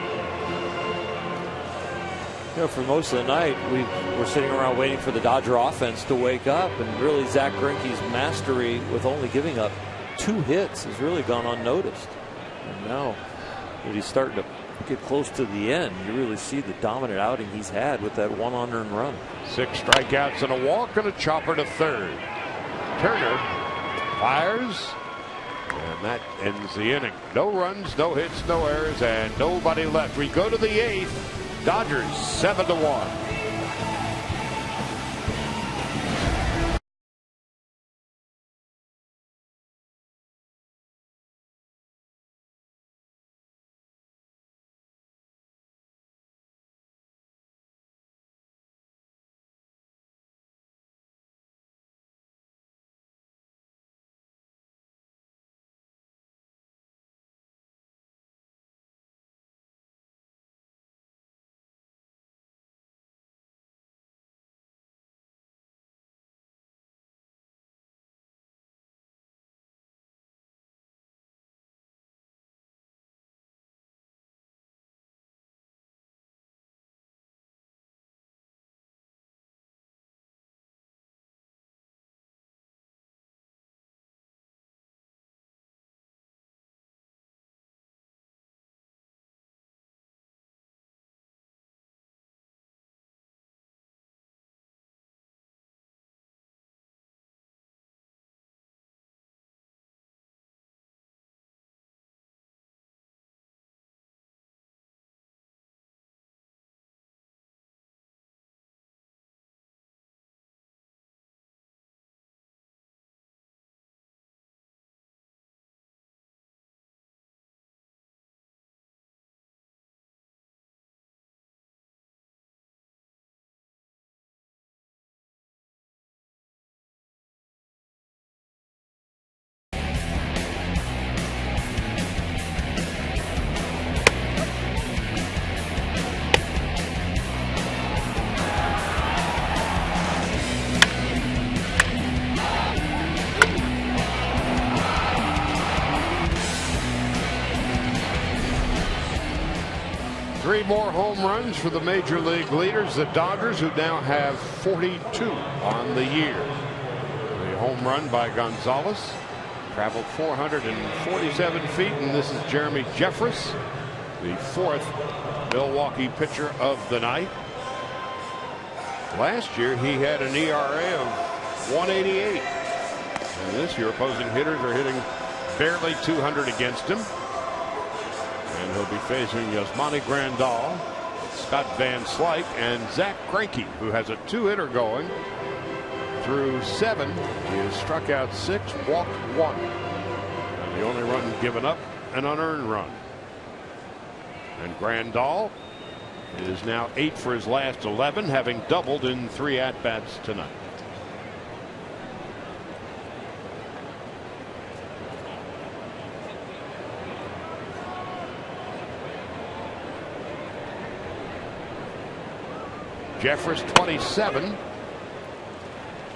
You know, for most of the night, we were sitting around waiting for the Dodger offense to wake up, and really Zach Greinke's mastery with only giving up 2 hits has really gone unnoticed. And now that he's starting to get close to the end, you really see the dominant outing he's had with that 1 unearned run. 6 strikeouts and a walk and a chopper to third. Turner fires, and that ends the inning. No runs, no hits, no errors, and nobody left. We go to the 8th. Dodgers 7-1. Three more home runs for the major league leaders, the Dodgers, who now have 42 on the year. The home run by Gonzalez traveled 447 feet, and this is Jeremy Jeffress, the 4th Milwaukee pitcher of the night. Last year he had an ERA of 188, and this year opposing hitters are hitting barely 200 against him. And he'll be facing Yasmani Grandal, Scott Van Slyke, and Zach Greinke, who has a 2-hitter going. Through 7, he has struck out 6, walked 1. And the only run given up, an unearned run. And Grandal is now 8 for his last 11, having doubled in 3 at-bats tonight. Jeffress, 27,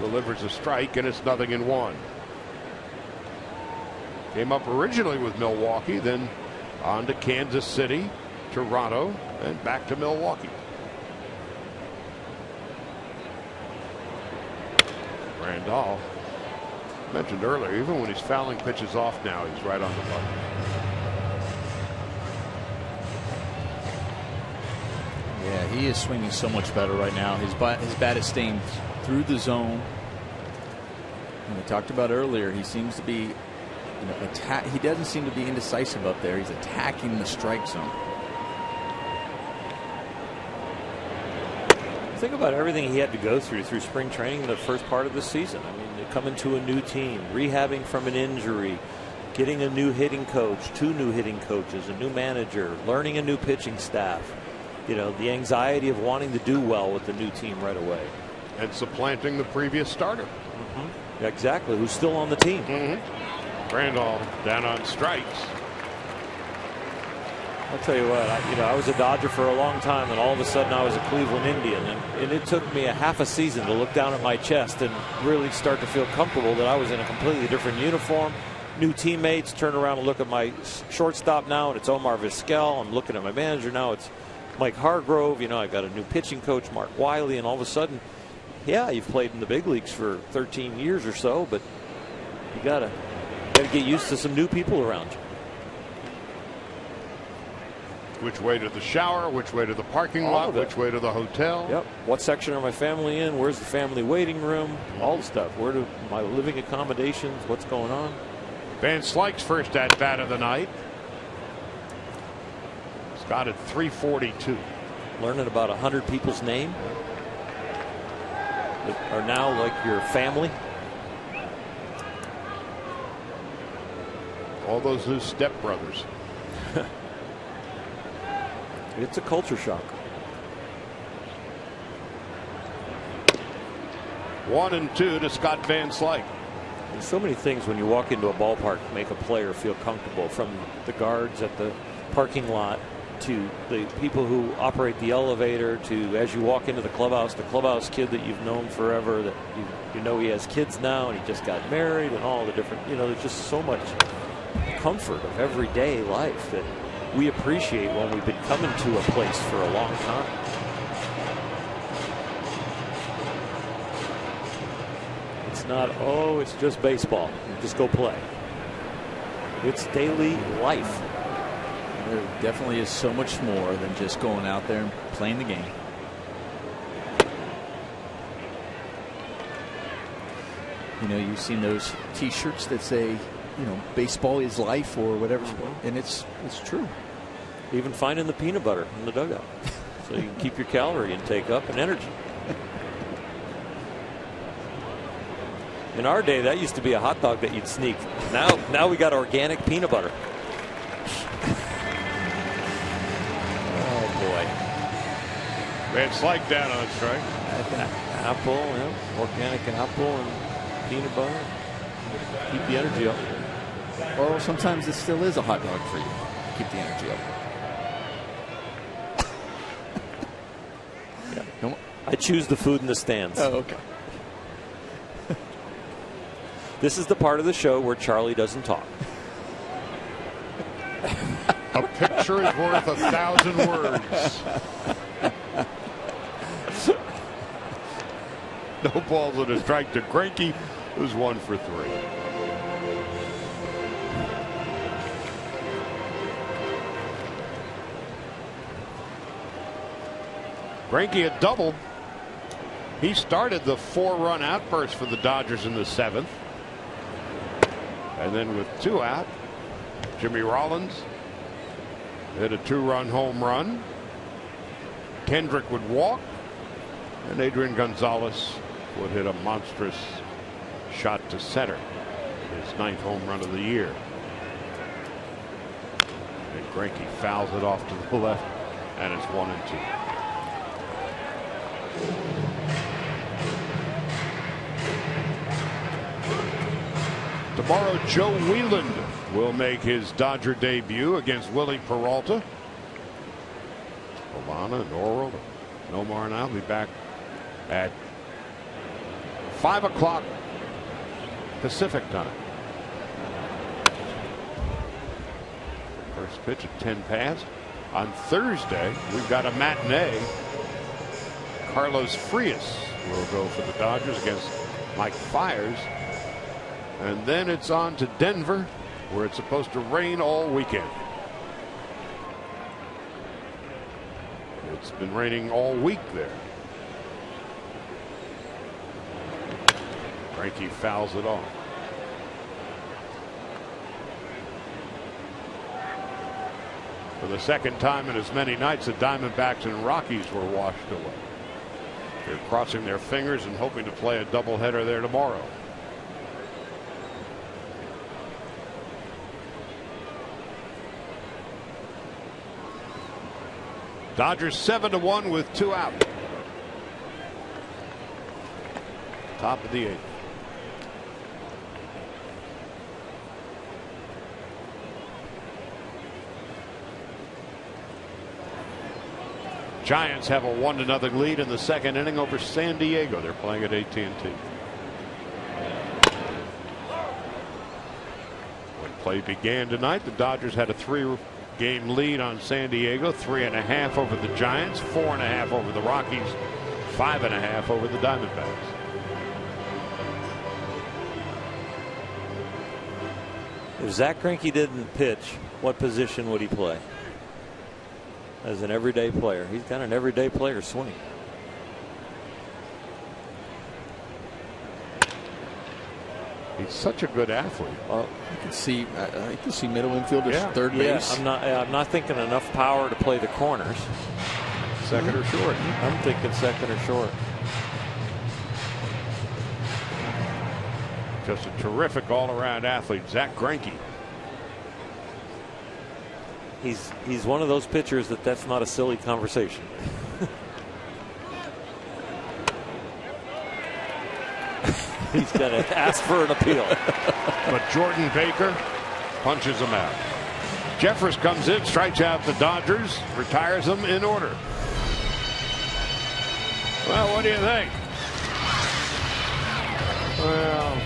delivers a strike, and it's 0-1. Came up originally with Milwaukee, then On to Kansas City, Toronto, and back to Milwaukee. Randall, mentioned earlier, even when he's fouling pitches off now, he's right on the button. Yeah, he is swinging so much better right now. His bat is staying through the zone. And we talked about earlier, he seems to be, he doesn't seem to be indecisive up there. He's attacking the strike zone. Think about everything he had to go through spring training in the first part of the season. I mean, coming to a new team, rehabbing from an injury, getting a new hitting coach, 2 new hitting coaches, a new manager, learning a new pitching staff. The anxiety of wanting to do well with the new team right away. And supplanting the previous starter. Mm-hmm. Exactly, who's still on the team. Mm-hmm. Randall down on strikes. I'll tell you what, I was a Dodger for a long time, and all of a sudden I was a Cleveland Indian, and it took me a half a season to look down at my chest and really start to feel comfortable that I was in a completely different uniform, new teammates. Turn around and look at my shortstop now, and it's Omar Vizquel. I'm looking at my manager now, it's Mike Hargrove. I've got a new pitching coach, Mark Wiley, and all of a sudden, yeah, you've played in the big leagues for 13 years or so, but you gotta get used to some new people around you. Which way to the shower, which way to the parking lot, which way to the hotel. Yep. What section are my family in? Where's the family waiting room? All the stuff. Where do my living accommodations? What's going on? Van Slyke's first at bat of the night. Got at 342. Learning about 100 people's name that are now like your family. All those new stepbrothers. It's a culture shock. 1-2 to Scott Van Slyke. There's so many things when you walk into a ballpark make a player feel comfortable, from the guards at the parking lot to the people who operate the elevator, to as you walk into the clubhouse kid that you've known forever, that you know he has kids now and he just got married, and all the different, there's just so much comfort of everyday life that we appreciate when we've been coming to a place for a long time. It's not, it's just baseball, just go play. It's daily life. There definitely is so much more than just going out there and playing the game. You've seen those T-shirts that say, baseball is life or whatever, and it's true. Even finding the peanut butter in the dugout, so you can keep your calorie intake up and energy. In our day, that used to be a hot dog that you'd sneak. Now we got organic peanut butter. Van Slyke down on strike. Apple, organic apple and peanut butter. Keep the energy up. Or sometimes it still is a hot dog for you. Keep the energy up. Yeah. I choose the food in the stands. Oh, okay. This is the part of the show where Charlie doesn't talk. A picture is worth 1,000 words. No balls and a strike to Greinke, who's 1 for 3. Greinke a double. He started the 4-run outburst for the Dodgers in the 7th. And then with 2 out, Jimmy Rollins hit a 2-run home run. Kendrick would walk, and Adrian Gonzalez would hit a monstrous shot to center, his 9th home run of the year. And Greinke fouls it off to the left, and it's 1-2. Tomorrow, Joe Wheeland will make his Dodger debut against Willie Peralta. Olana and Orioles, Nomar and I'll be back at 5 o'clock Pacific time. First pitch at 10 past. On Thursday, we've got a matinee. Carlos Frias will go for the Dodgers against Mike Fiers. And then it's on to Denver, where it's supposed to rain all weekend. It's been raining all week there. Greinke fouls it off. For the second time in as many nights, the Diamondbacks and Rockies were washed away. They're crossing their fingers and hoping to play a doubleheader there tomorrow. Dodgers 7-1 with 2 out. Top of the 8th. Giants have a 1-0 lead in the second inning over San Diego. They're playing at AT&T. When play began tonight, the Dodgers had a 3-game lead on San Diego, 3.5 over the Giants, 4.5 over the Rockies, 5.5 over the Diamondbacks. If Zach Greinke didn't pitch, what position would he play? As an everyday player. He's got an everyday player swing. He's such a good athlete. I can see middle infield as third base. I'm not thinking enough power to play the corners. Second or short. I'm thinking second or short. Just a terrific all-around athlete, Zach Greinke. He's one of those pitchers that's not a silly conversation. He's going to ask for an appeal. But Jordan Baker punches him out. Jeffers comes in, strikes out the Dodgers, retires them in order. Well, what do you think? Well,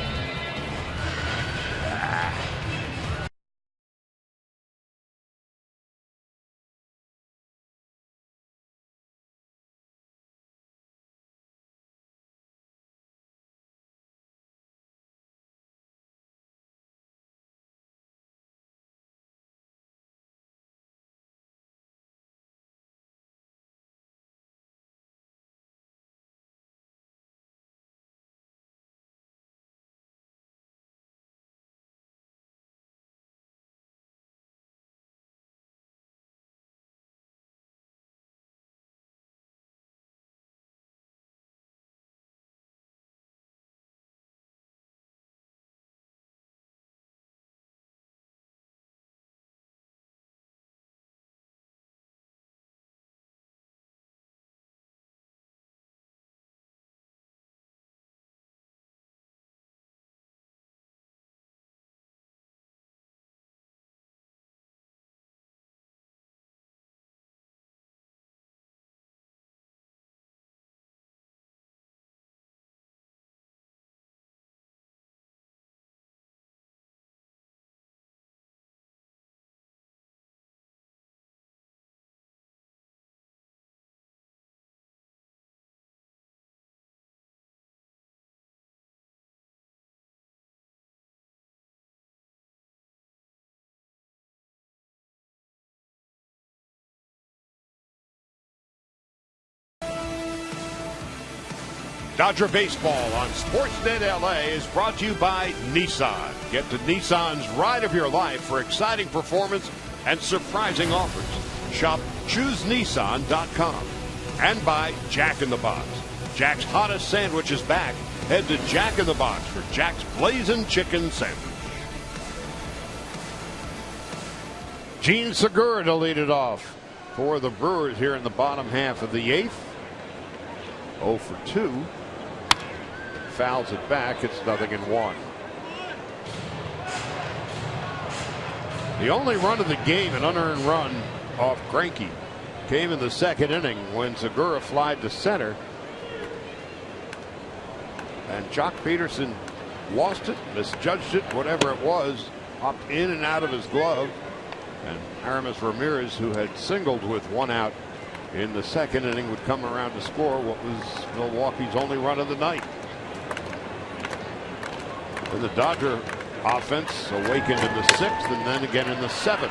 Dodger Baseball on Sportsnet LA is brought to you by Nissan. Get to Nissan's ride of your life for exciting performance and surprising offers. Shop ChooseNissan.com. And by Jack in the Box. Jack's hottest sandwich is back. Head to Jack in the Box for Jack's Blazing Chicken Sandwich. Gene Segura to lead it off for the Brewers here in the bottom half of the 8th. 0 for 2. Fouls it back. It's 0-1. The only run of the game, an unearned run off Greinke, came in the second inning when Segura flied to center. And Jock Peterson lost it, misjudged it, whatever it was, hopped in and out of his glove. And Aramis Ramirez, who had singled with 1 out in the second inning, would come around to score what was Milwaukee's only run of the night. And the Dodger offense awakened in the 6th and then again in the 7th.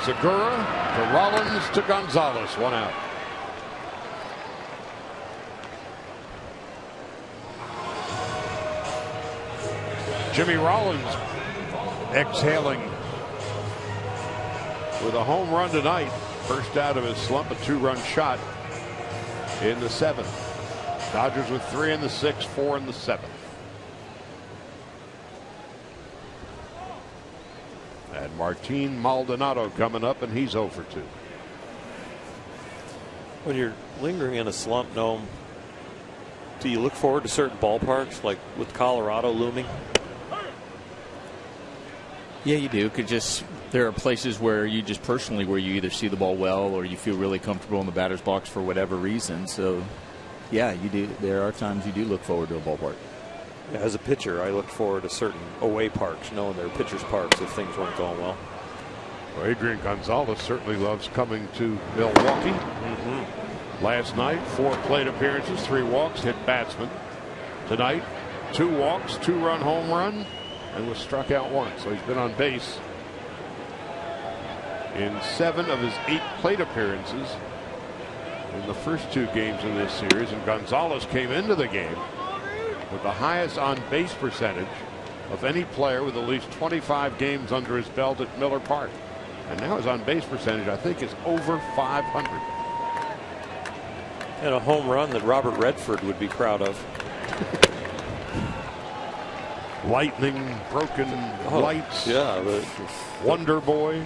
Segura to Rollins to Gonzalez, 1 out. Jimmy Rollins exhaling with a home run tonight. First out of his slump, a 2-run shot in the 7th. Dodgers with 3 in the 6th, 4 in the 7th. And Martin Maldonado coming up, and he's 0 for 2. When you're lingering in a slump, Noam, do you look forward to certain ballparks, like with Colorado looming? Yeah, you do. There are places where you just personally, where you either see the ball well or you feel really comfortable in the batter's box for whatever reason. So, yeah, you do. There are times you do look forward to a ballpark. Yeah, as a pitcher, I look forward to certain away parks, knowing they're pitchers' parks if things weren't going well. Well, Adrian Gonzalez certainly loves coming to Milwaukee. Last night, 4 plate appearances, 3 walks, hit batsman. Tonight, 2 walks, 2-run home run, and was struck out once. So he's been on base in 7 of his 8 plate appearances in the first 2 games of this series. And Gonzalez came into the game with the highest on base percentage of any player with at least 25 games under his belt at Miller Park. And now his on base percentage, I think, is over 500. And a home run that Robert Redford would be proud of. Lightning, broken lights. Yeah, Wonder Boy.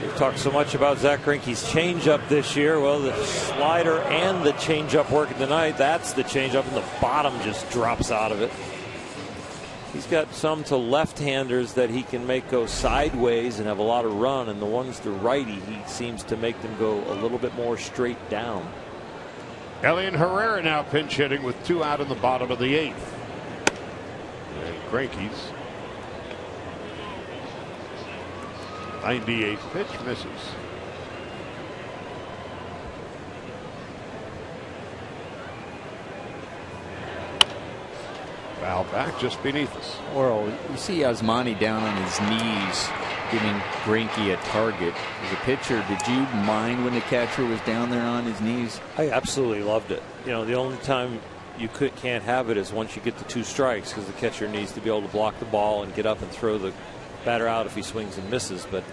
We've talked so much about Zach Greinke's changeup this year. Well, the slider and the changeup working tonight. That's the changeup, and the bottom just drops out of it. He's got some to left-handers that he can make go sideways and have a lot of run, and the ones to righty, he seems to make them go a little bit more straight down. Elian Herrera now pinch hitting with 2 out in the bottom of the 8th. And Greinke's 98th pitch misses. Foul back just beneath us. Well, you see Asmani down on his knees giving Greinke a target. As a pitcher, did you mind when the catcher was down there on his knees? I absolutely loved it. You know, the only time you can't have it is once you get the 2 strikes, because the catcher needs to be able to block the ball and get up and throw the batter out if he swings and misses. But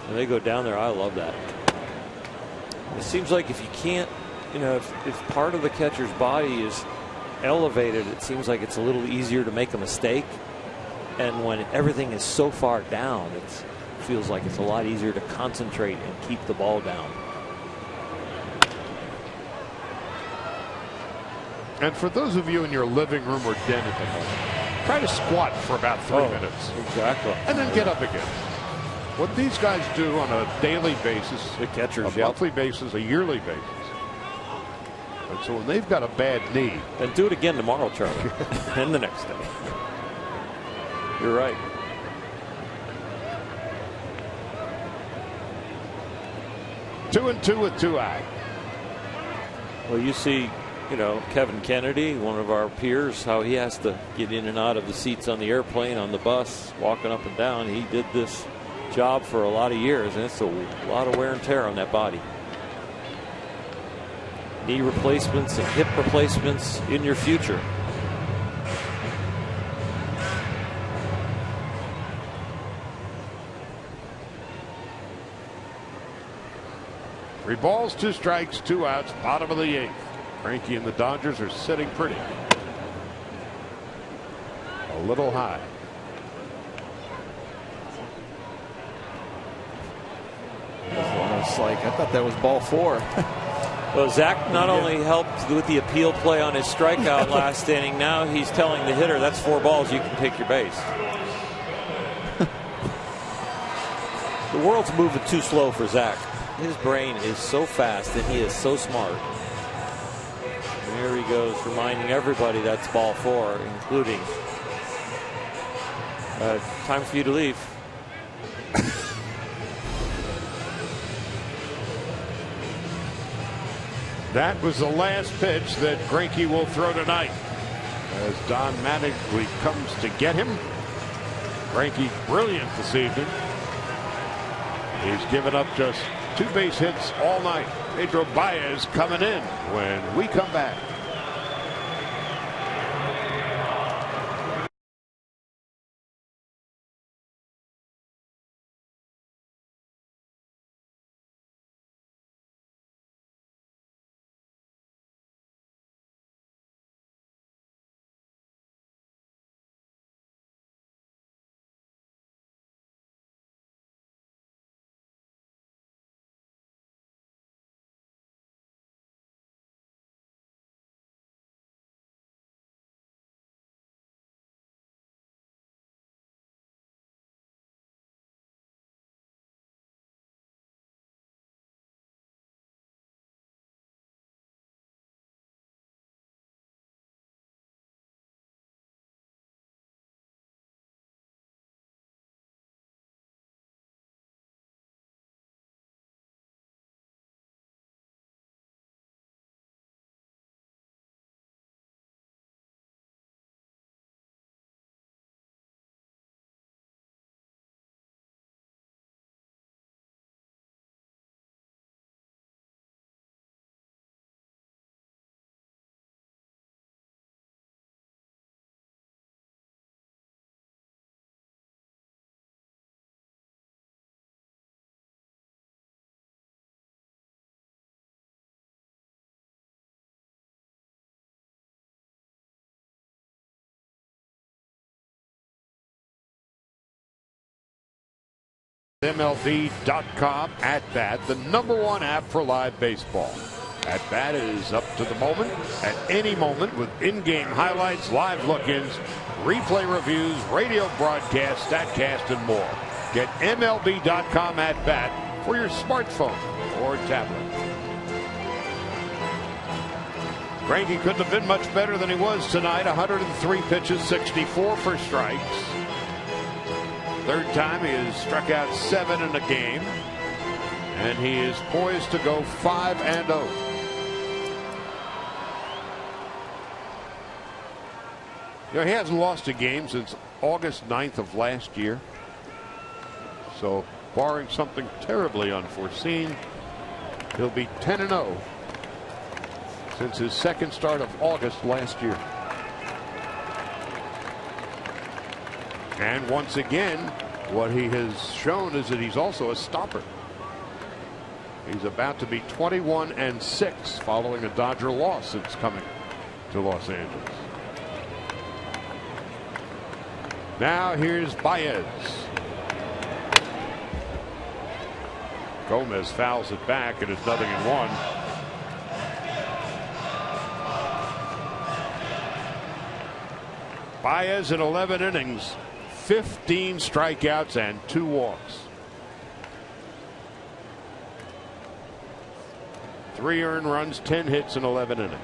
when they go down there, I love that. It seems like if you can't, you know, if part of the catcher's body is elevated, it seems like it's a little easier to make a mistake. And when everything is so far down, it feels like it's a lot easier to concentrate and keep the ball down. And for those of you in your living room or den at the moment, try to squat for about 3 minutes. Exactly. And then get up again. What these guys do on a daily basis, the catchers, a monthly basis, a yearly basis. And so when they've got a bad knee. Then do it again tomorrow, Charlie. And the next day. You're right. Two and two with 2 out. Well, you see, you know, Kevin Kennedy, one of our peers, how he has to get in and out of the seats on the airplane, on the bus, walking up and down. He did this job for a lot of years, and it's a lot of wear and tear on that body. Knee replacements and hip replacements in your future. Three balls, 2 strikes, 2 outs, bottom of the 8th. Greinke and the Dodgers are sitting pretty. A little high. It's like, I thought that was ball 4. Well, Zach not only helped with the appeal play on his strikeout last inning, now he's telling the hitter, that's 4 balls, you can take your base. The world's moving too slow for Zach. His brain is so fast and he is so smart. And here he goes, reminding everybody that's ball 4, including Time for you to leave. That was the last pitch that Greinke will throw tonight. As Don Mattingly comes to get him. Greinke brilliant this evening. He's given up just 2 base hits all night. Pedro Baez coming in when we come back. MLB.com At Bat, the #1 app for live baseball. At Bat is up to the moment, at any moment, with in-game highlights, live look-ins, replay reviews, radio broadcasts, StatCast, and more. Get MLB.com At Bat for your smartphone or tablet. Greinke couldn't have been much better than he was tonight. 103 pitches, 64 for strikes. Third time he has struck out 7 in a game, and he is poised to go 5-0. You know, he hasn't lost a game since August 9th of last year. So, barring something terribly unforeseen, he'll be 10-0 since his second start of August last year. And once again, what he has shown is that he's also a stopper. He's about to be 21-6 following a Dodger loss since coming to Los Angeles. Now here's Baez. Gomez fouls it back, and it's 0-1. Baez in 11 innings. 15 strikeouts and 2 walks. 3 earned runs, 10 hits in 11 innings.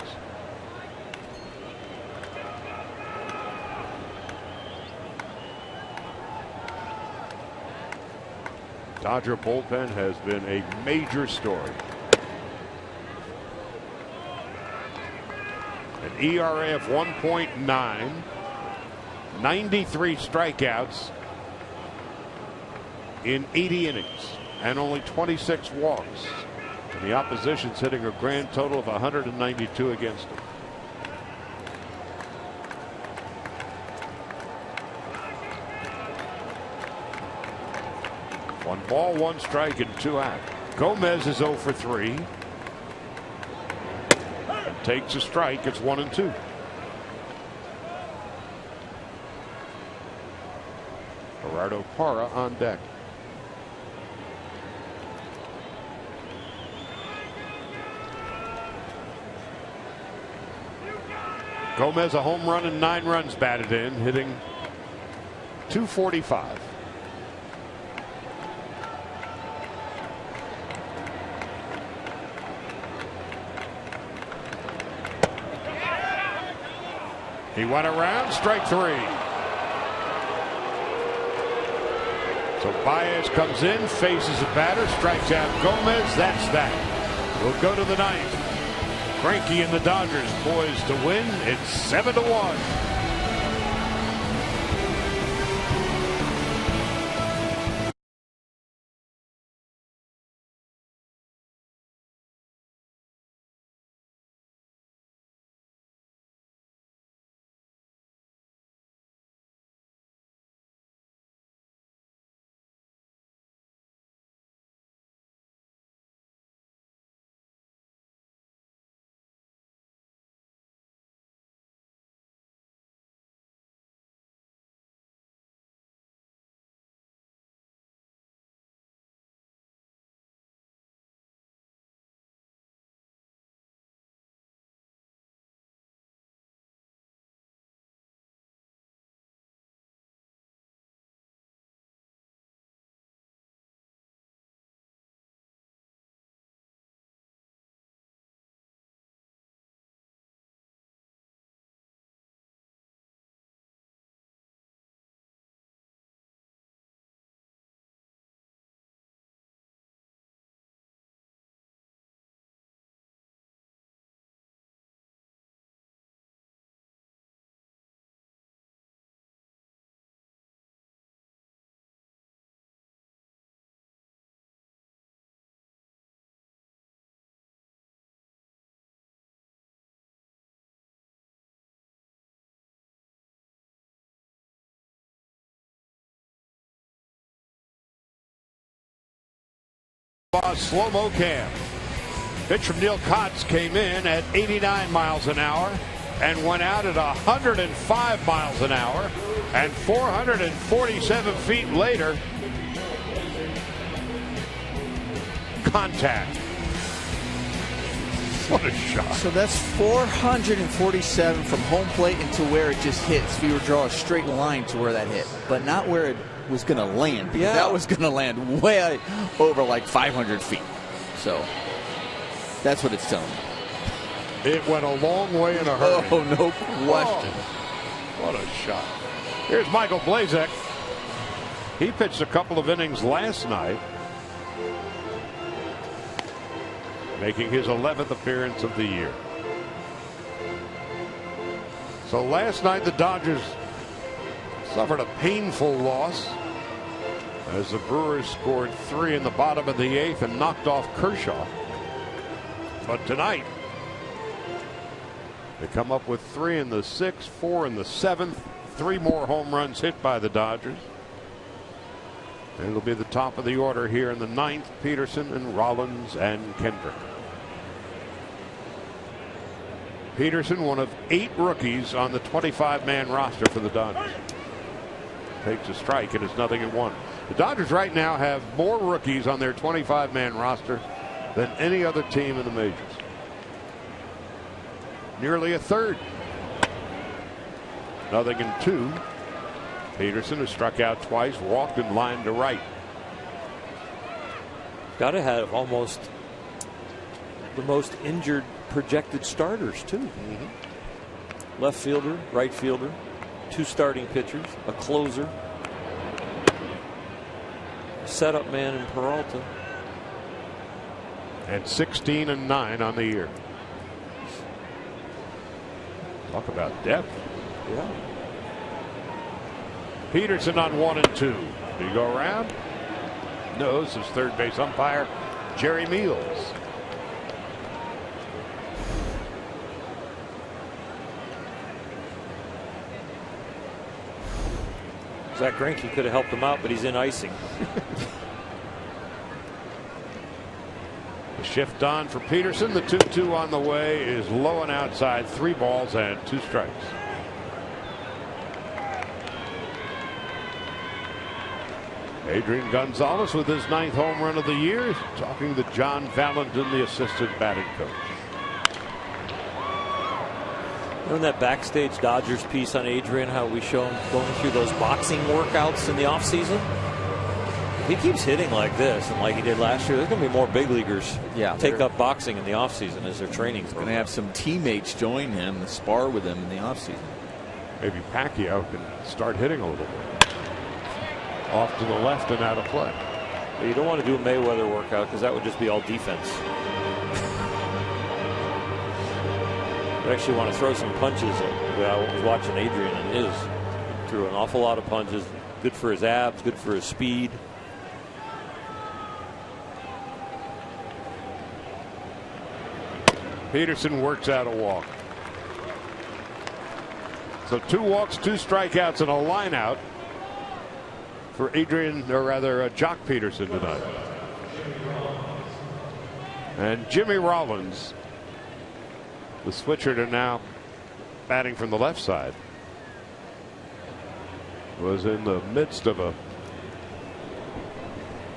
Dodger bullpen has been a major story. An ERA of 1.9. 93 strikeouts in 80 innings and only 26 walks. And the opposition's hitting a grand total of 192 against him. One ball, 1 strike, and 2 out. Gomez is 0 for 3. And takes a strike. It's 1-2. Gerardo Parra on deck. Gomez a home run and 9 runs batted in, hitting .245. He went around, strike 3. So Baez comes in, faces a batter, strikes out Gomez. That's that. We'll go to the ninth. Greinke and the Dodgers poised to win. It's 7-1. Slow-mo cam. Pitch from Neil Kotz came in at 89 miles an hour and went out at 105 miles an hour, and 447 feet later, contact. What a shot. So that's 447 from home plate into where it just hits. If you were to draw a straight line to where that hit, but not where it was going to land. Because that was going to land way over like 500 feet. So that's what it's telling me. It went a long way in a hurry. Oh, no question. Oh, what a shot. Here's Michael Blazek. He pitched a couple of innings last night, making his 11th appearance of the year. So last night the Dodgers suffered a painful loss as the Brewers scored 3 in the bottom of the 8th and knocked off Kershaw. But tonight they come up with 3 in the 6th, 4 in the 7th, 3 more home runs hit by the Dodgers. And it'll be the top of the order here in the 9th, Peterson and Rollins and Kendrick. Peterson, one of 8 rookies on the 25-man roster for the Dodgers. Takes a strike and it's 0-1. The Dodgers right now have more rookies on their 25-man roster than any other team in the majors. Nearly a third. 0-2. Peterson has struck out twice, walked and lined to right. Got to have almost the most injured projected starters too. Left fielder, right fielder, 2 starting pitchers, a closer, a setup man in Peralta, and 16-9 on the year. Talk about depth. Yeah. Peterson on 1-2. Do you go around? No, this is third base umpire Jerry Meals. Zach Greinke could have helped him out, but he's in icing. The shift on for Peterson. The 2-2 on the way is low and outside. 3 balls and 2 strikes. Adrian Gonzalez with his 9th home run of the year, talking to John Valentin, the assistant batting coach. In that backstage Dodgers piece on Adrian, how we show him going through those boxing workouts in the offseason. If he keeps hitting like this and like he did last year, there's going to be more big leaguers take up boxing in the offseason as their training. Going to have some teammates join him and spar with him in the offseason. Maybe Pacquiao can start hitting a little bit. Off to the left and out of play. You don't want to do a Mayweather workout because that would just be all defense. You actually want to throw some punches. I was watching Adrian and his. Threw an awful lot of punches. Good for his abs, good for his speed. Peterson works out a walk. So 2 walks, 2 strikeouts, and a line out for Jock Peterson tonight. And Jimmy Rollins, the switcher to now batting from the left side, was in the midst of a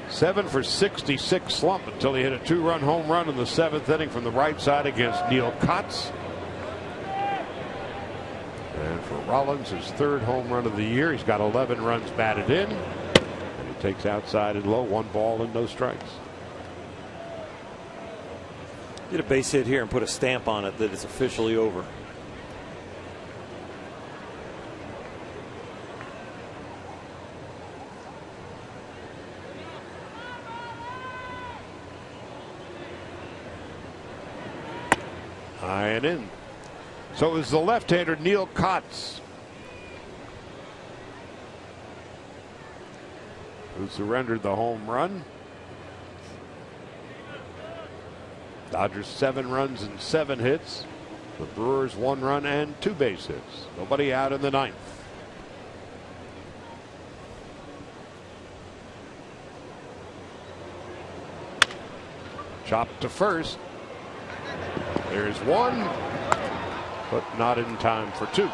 7 for 66 slump until he hit a 2-run home run in the 7th inning from the right side against Neil Kotz. And for Rollins, his 3rd home run of the year. He's got 11 runs batted in, and he takes outside and low, 1 ball and no strikes. Get a base hit here and put a stamp on it that it's officially over. High and in. So it was the left-hander Neil Kotz who surrendered the home run. Dodgers 7 runs and 7 hits. The Brewers 1 run and 2 base hits. Nobody out in the 9th. Chopped to first. There's 1, but not in time for 2.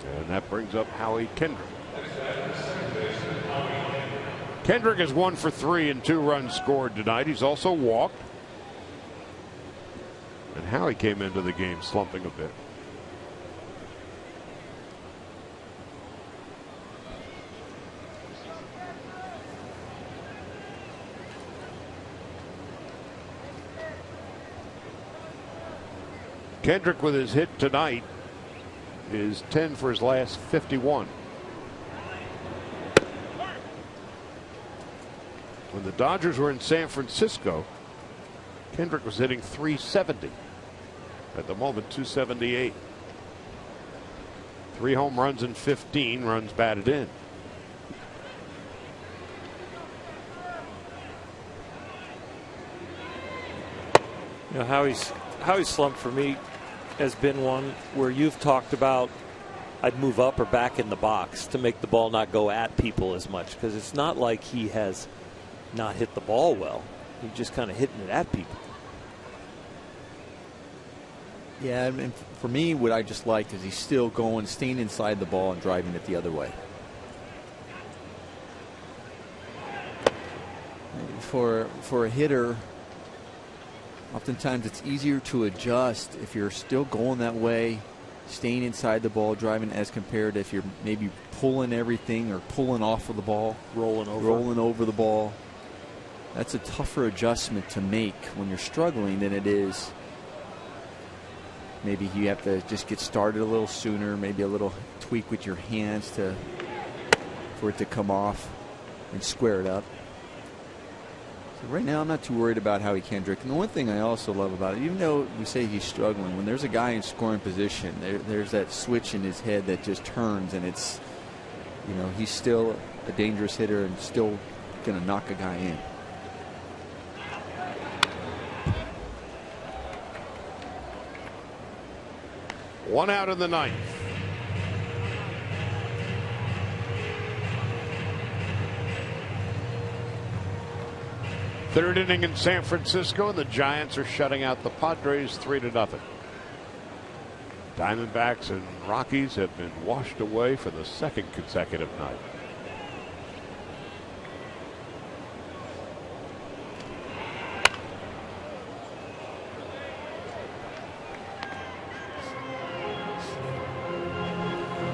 And that brings up Howie Kendrick. Kendrick is 1 for 3 and 2 runs scored tonight. He's also walked. And Howie came into the game slumping a bit. Kendrick, with his hit tonight, is 10 for his last 51. When the Dodgers were in San Francisco, Kendrick was hitting .370. At the moment, .278. 3 home runs and 15 runs batted in. You know, Howie's slump for me has been one where you've talked about I'd move up or back in the box to make the ball not go at people as much, because it's not like he has not hit the ball well. He's just kind of hitting it at people. Yeah, and for me, what I just liked is he's still going, staying inside the ball and driving it the other way. For a hitter, oftentimes it's easier to adjust if you're still going that way, staying inside the ball, driving, as compared to if you're maybe pulling everything or pulling off of the ball, rolling over the ball. That's a tougher adjustment to make when you're struggling than it is. Maybe you have to just get started a little sooner, maybe a little tweak with your hands for it to come off and square it up. So right now I'm not too worried about Howie Kendrick. And the one thing I also love about it, even though we say he's struggling, when there's a guy in scoring position, there's that switch in his head that just turns, and it's, you know, he's still a dangerous hitter and still going to knock a guy in. One out in the 9th. Third inning in San Francisco, and the Giants are shutting out the Padres 3-0. Diamondbacks and Rockies have been washed away for the 2nd consecutive night.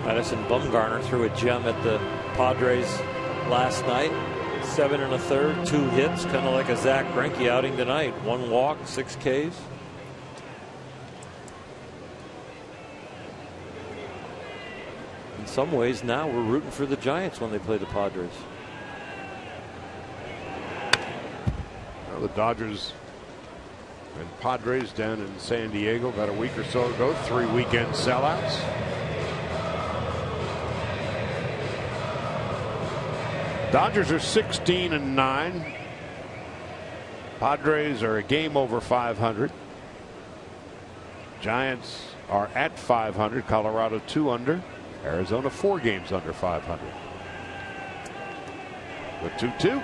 Madison Bumgarner threw a gem at the Padres last night. 7 1/3, 2 hits, kind of like a Zach Greinke outing tonight. 1 walk, 6 Ks. In some ways, now we're rooting for the Giants when they play the Padres. Well, the Dodgers and Padres down in San Diego about a week or so ago. 3 weekend sellouts. Dodgers are 16-9. Padres are a game over 500. Giants are at 500. Colorado 2 under. Arizona 4 games under 500. With 2-2.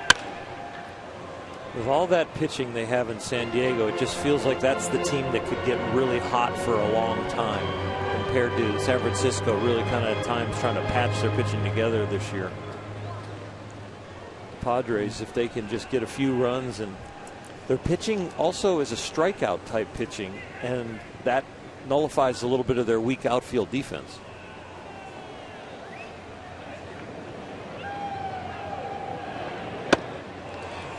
With all that pitching they have in San Diego, it just feels like that's the team that could get really hot for a long time compared to San Francisco, really kind of at times trying to patch their pitching together this year. Padres, if they can just get a few runs, and their pitching also is a strikeout type pitching, and that nullifies a little bit of their weak outfield defense.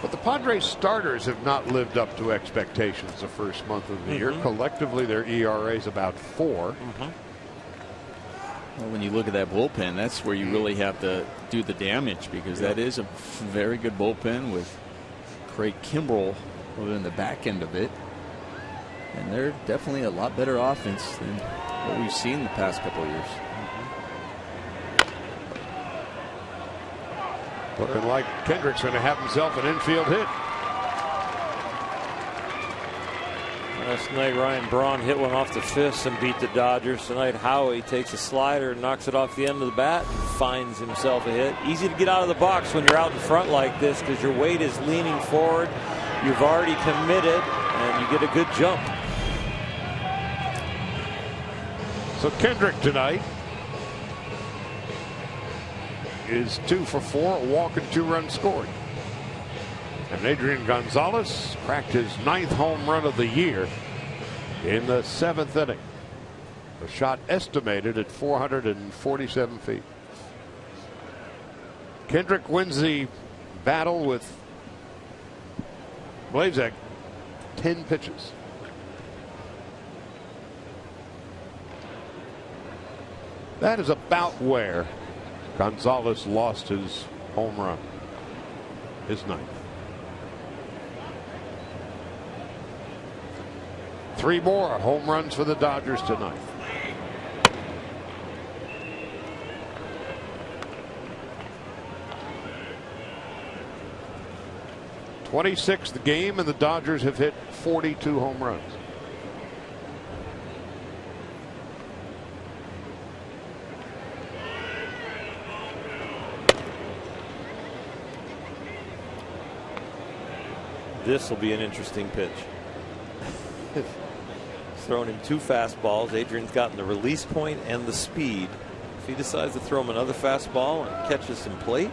But the Padres starters have not lived up to expectations the first month of the year. Collectively, their ERA is about 4. Well, when you look at that bullpen, that's where you really have to do the damage, because that is a very good bullpen with Craig Kimbrell in the back end of it. And they're definitely a lot better offense than what we've seen the past couple of years. Looking like Kendrick's going to have himself an infield hit. Last night, Ryan Braun hit one off the fists and beat the Dodgers. Tonight, Howie takes a slider and knocks it off the end of the bat and finds himself a hit. Easy to get out of the box when you're out in front like this, because your weight is leaning forward. You've already committed, and you get a good jump. So Kendrick tonight is 2 for 4, a walk and 2 runs scored. And Adrian Gonzalez cracked his 9th home run of the year in the 7th inning. The shot estimated at 447 feet. Kendrick wins the battle with Blazek 10 pitches. That is about where Gonzalez lost his home run, his 9th. 3 more home runs for the Dodgers tonight. .26th game, and the Dodgers have hit 42 home runs. This will be an interesting pitch. Thrown him 2 fastballs. Adrian's gotten the release point and the speed. If he decides to throw him another fastball and catches some plate.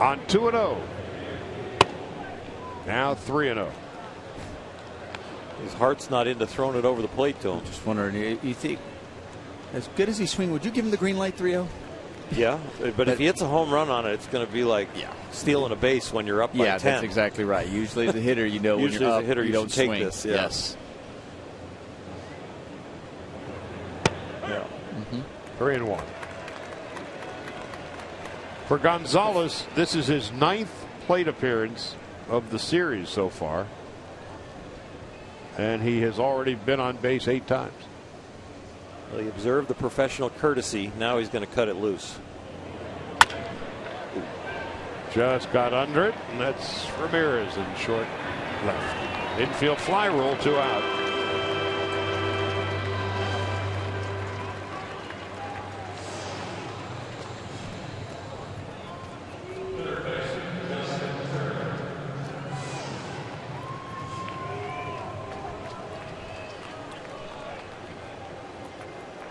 On 2-0. Now 3-0. His heart's not into throwing it over the plate to him. Just wondering, you think, as good as he swings, would you give him the green light 3-0? Yeah, but if he hits a home run on it, it's going to be like stealing a base when you're up by 10. Yeah, that's exactly right. Usually as a hitter, you know, usually when you're as a hitter, you you don't should take swing. this. Yeah. Yes. Yeah. 3-1. For Gonzalez, this is his 9th plate appearance of the series so far, and he has already been on base 8 times. Well, he observed the professional courtesy. Now he's going to cut it loose. Just got under it, and that's Ramirez in short left. Infield fly rule, 2 out.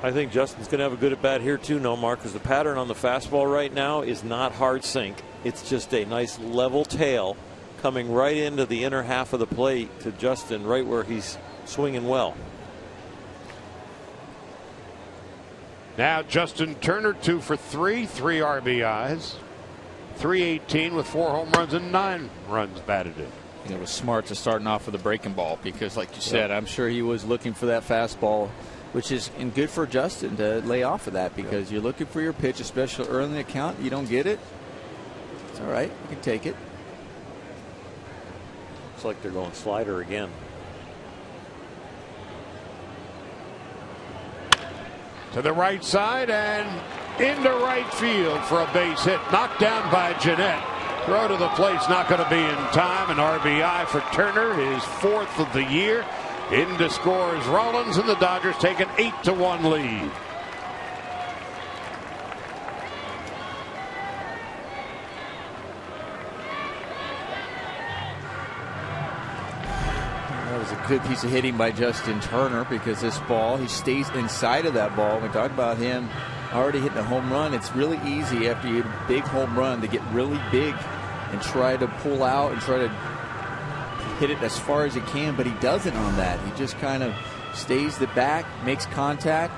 I think Justin's going to have a good at bat here too, Nomar, because the pattern on the fastball right now is not hard sink. It's just a nice level tail coming right into the inner half of the plate to Justin, right where he's swinging well. Now Justin Turner 2 for 3, 3 RBIs, 318 with 4 home runs and 9 runs batted in. It was smart to starting off with a breaking ball because, like you said, I'm sure he was looking for that fastball, which is good for Justin to lay off of that because you're looking for your pitch, especially early in the count. You don't get it. It's all right. You can take it. Looks like they're going slider again. To the right side and into right field for a base hit. Knocked down by Jeanette. Throw to the plate's not going to be in time. An RBI for Turner, his 4th of the year. Into scores Rollins, and the Dodgers take an 8-1 lead. That was a good piece of hitting by Justin Turner because this ball, he stays inside of that ball. We talked about him already hitting a home run. It's really easy after you hit a big home run to get really big and try to pull out and try to hit it as far as he can, but he doesn't on that. He just kind of stays the back, makes contact,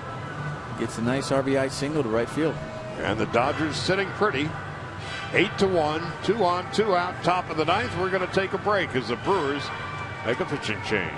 gets a nice RBI single to right field. And the Dodgers sitting pretty. 8-1, 2 on, 2 out, top of the 9th. We're going to take a break as the Brewers make a pitching change.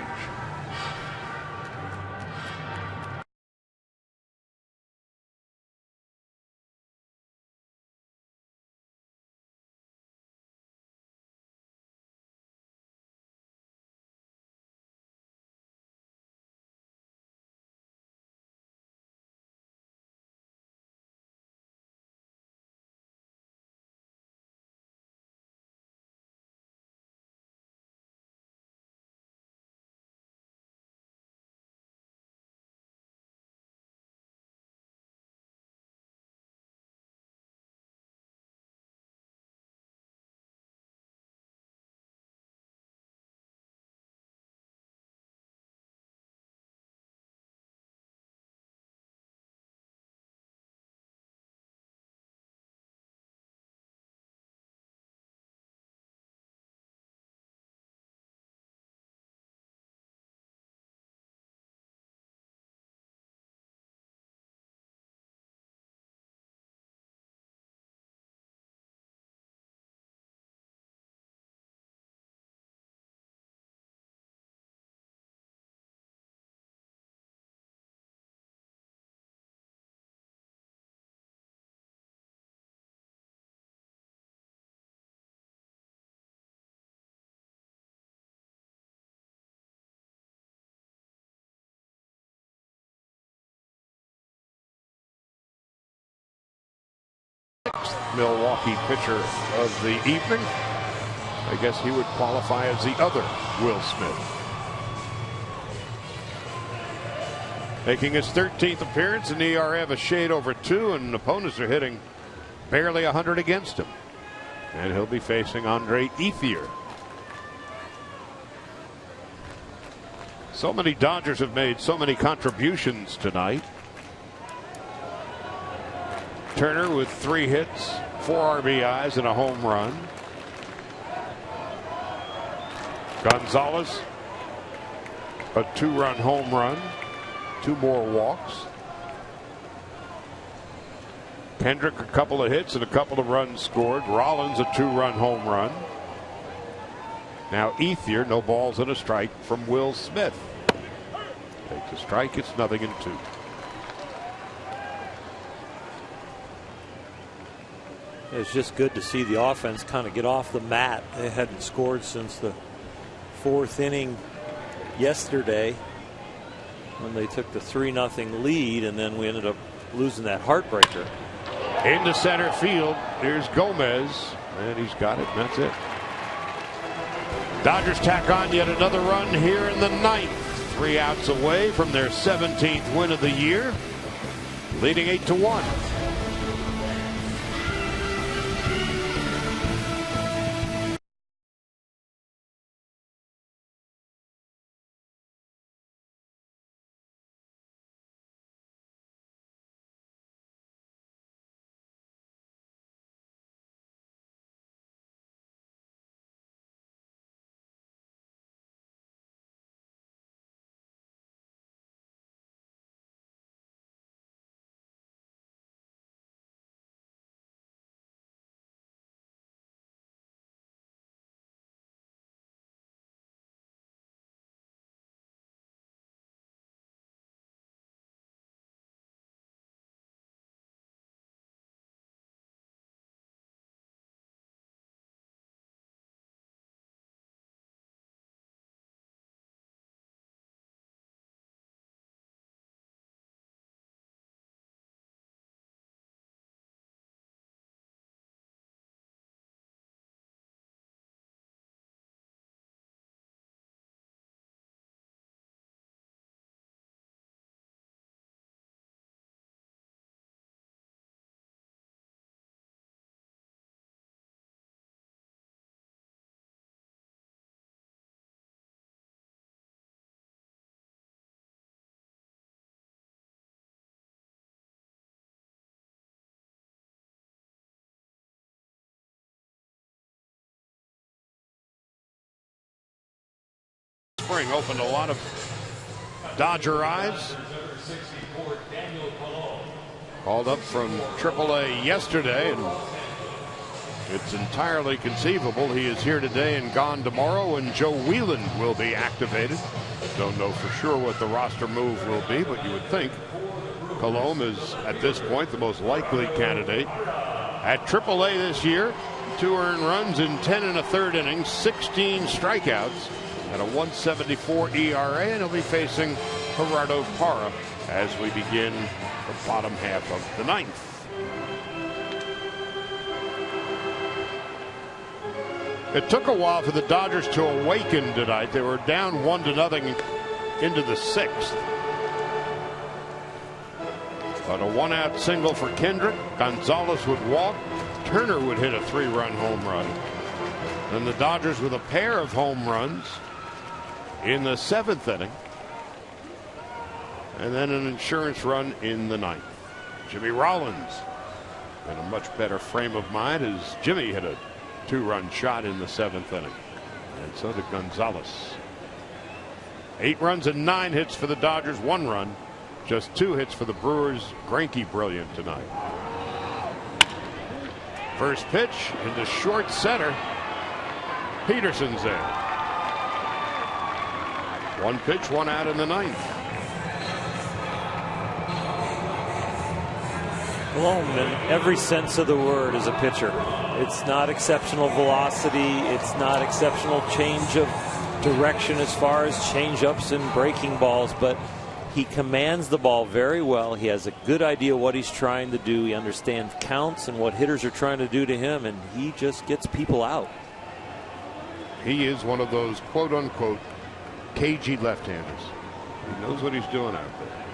Milwaukee pitcher of the evening. I guess he would qualify as the other Will Smith. Making his 13th appearance, an ERA of a shade over 2, and opponents are hitting barely 100 against him. And he'll be facing Andre Ethier. So many Dodgers have made so many contributions tonight. Turner with 3 hits, 4 RBIs, and a home run. Gonzalez, a 2-run home run, 2 more walks. Kendrick, a couple of hits and a couple of runs scored. Rollins, a 2-run home run. Now Ethier, no balls and a strike from Will Smith. Takes a strike, it's 0-2. It's just good to see the offense kind of get off the mat. They hadn't scored since the 4th inning yesterday when they took the 3-0 lead, and then we ended up losing that heartbreaker. Into center field, here's Gomez, and he's got it, and that's it. Dodgers tack on yet another run here in the 9th. 3 outs away from their 17th win of the year, leading 8-1. spring opened a lot of Dodger eyes. Called up from AAA yesterday, and it's entirely conceivable he is here today and gone tomorrow, and Joe Wheeland will be activated. Don't know for sure what the roster move will be, but you would think Colomb is at this point the most likely candidate. At AAA this year, 2 earned runs in 10 1/3 innings, 16 strikeouts, and a 1.74 ERA, and he'll be facing Gerardo Parra as we begin the bottom half of the 9th. It took a while for the Dodgers to awaken tonight. They were down 1-0 into the 6th. But a 1-out single for Kendrick. Gonzalez would walk. Turner would hit a 3-run home run. Then the Dodgers with a pair of home runs in the 7th inning. And then an insurance run in the 9th. Jimmy Rollins in a much better frame of mind as Jimmy hit a 2-run shot in the 7th inning. And so did Gonzalez. 8 runs and 9 hits for the Dodgers, 1 run. Just 2 hits for the Brewers. Greinke brilliant tonight. First pitch into short center. Peterson's there. 1 pitch, 1 out in the 9th. Colomb, in every sense of the word, is a pitcher. It's not exceptional velocity. It's not exceptional change of direction as far as change-ups and breaking balls, but he commands the ball very well. He has a good idea what he's trying to do. He understands counts and what hitters are trying to do to him, and he just gets people out. He is one of those quote-unquote cagey left-handers. He knows what he's doing out there.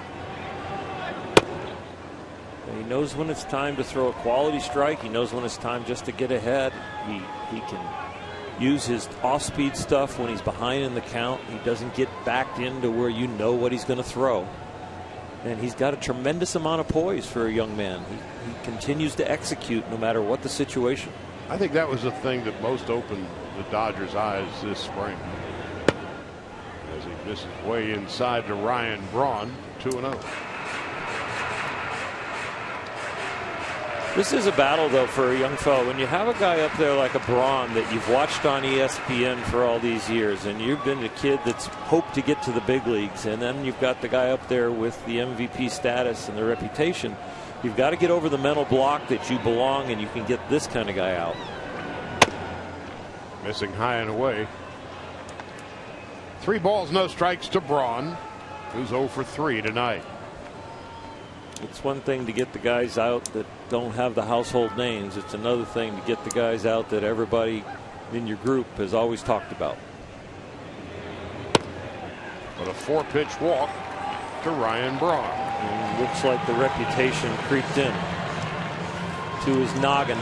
And he knows when it's time to throw a quality strike. He knows when it's time just to get ahead. He can use his off-speed stuff when he's behind in the count. He doesn't get backed into where you know what he's going to throw. And he's got a tremendous amount of poise for a young man. He continues to execute no matter what the situation. I think that was the thing that most opened the Dodgers' eyes this spring. As he misses way inside to Ryan Braun, 2-0. This is a battle, though, for a young fellow. When you have a guy up there like a Braun that you've watched on ESPN for all these years, and you've been a kid that's hoped to get to the big leagues, and then you've got the guy up there with the MVP status and the reputation, you've got to get over the mental block that you belong and you can get this kind of guy out. Missing high and away. 3 balls, no strikes to Braun, who's 0 for 3 tonight. It's one thing to get the guys out that don't have the household names. It's another thing to get the guys out that everybody in your group has always talked about. But a 4-pitch walk to Ryan Braun. And looks like the reputation creeped in to his noggin.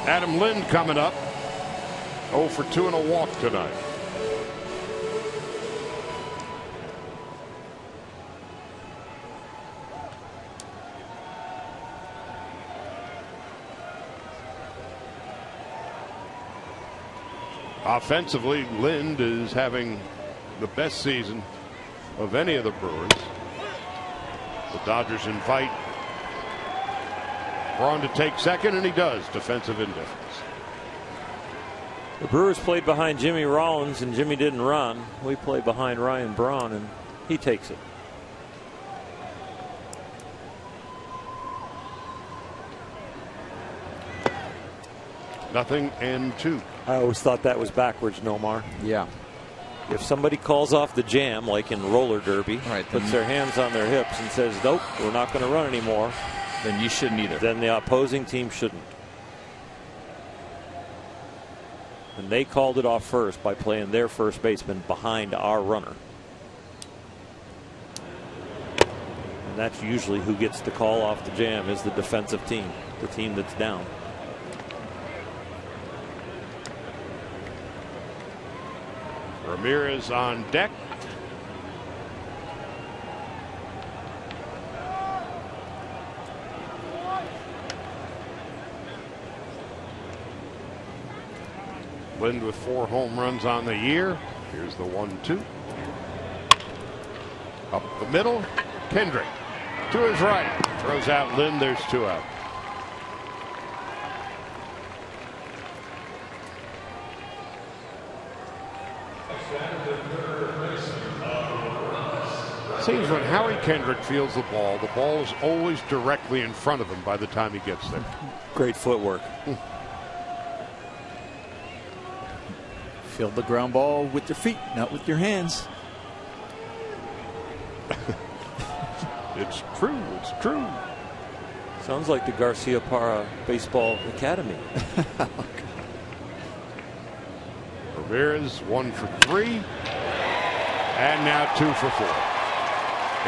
Adam Lind coming up. 0 for 2 and a walk tonight. Offensively, Lind is having the best season of any of the Brewers. The Dodgers invite Braun to take second, and he does. Defensive indifference. The Brewers played behind Jimmy Rollins, and Jimmy didn't run. We played behind Ryan Braun, and he takes it. Nothing and 2. I always thought that was backwards, Nomar. Yeah. If somebody calls off the jam, like in roller derby, right, puts their hands on their hips and says, nope, we're not going to run anymore, then you shouldn't either. Then the opposing team shouldn't. And they called it off first by playing their first baseman behind our runner. And that's usually who gets to call off the jam, is the defensive team, the team that's down. Ramirez on deck. Lind with 4 home runs on the year. Here's the 1-2. Up the middle. Kendrick to his right. Throws out Lind. There's 2 out. Seems when Howie Kendrick fields the ball is always directly in front of him by the time he gets there. Great footwork. Field the ground ball with your feet, not with your hands. It's true. It's true. Sounds like the Garcia Parra Baseball Academy. Ramirez 1 for 3. And now 2 for 4.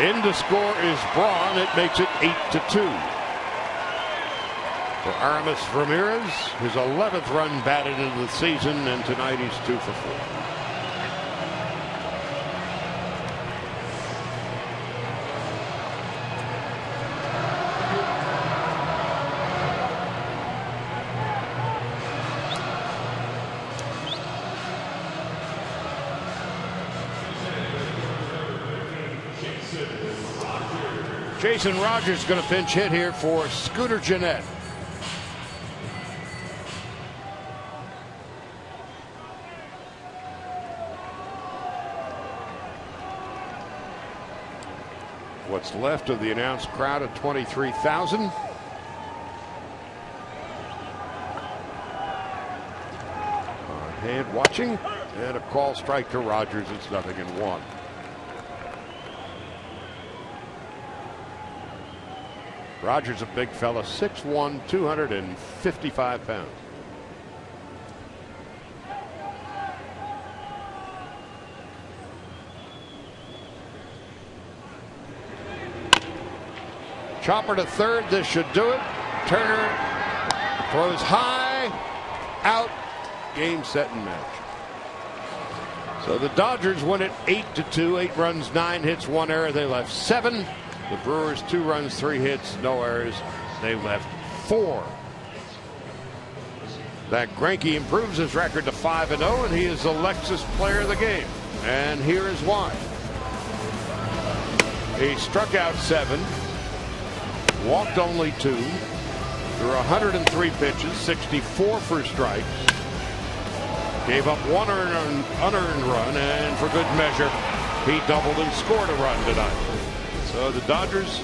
In to score is Braun. It makes it 8-2. For Aramis Ramirez, his 11th run batted into the season, and tonight he's 2 for 4. Jason Rogers going to pinch hit here for Scooter Gennett. What's left of the announced crowd of 23,000. On hand watching, and a call strike to Rogers. It's 0-1. Rogers, a big fella, 6'1", 255 pounds. Chopper to third. This should do it. Turner throws high, out. Game, set, and match. So the Dodgers win it 8-2. 8 runs, 9 hits, 1 error. They left 7. The Brewers 2 runs, 3 hits, no errors. They left 4. That Greinke improves his record to 5-0, and he is the Lexus player of the game. And here is why. He struck out 7, walked only 2, threw 103 pitches, 64 for strikes, gave up 1 unearned run, and for good measure, he doubled and scored a run tonight. So the Dodgers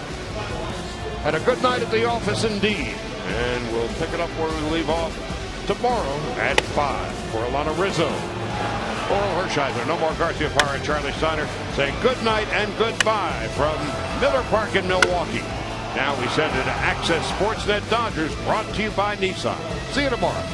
had a good night at the office indeed, and we'll pick it up where we leave off tomorrow at 5. For Alana Rizzo, Oral Hershiser, no more Garcia Parra, and Charlie Steiner saying good night and goodbye from Miller Park in Milwaukee. Now we send it to Access Sportsnet Dodgers, brought to you by Nissan. See you tomorrow.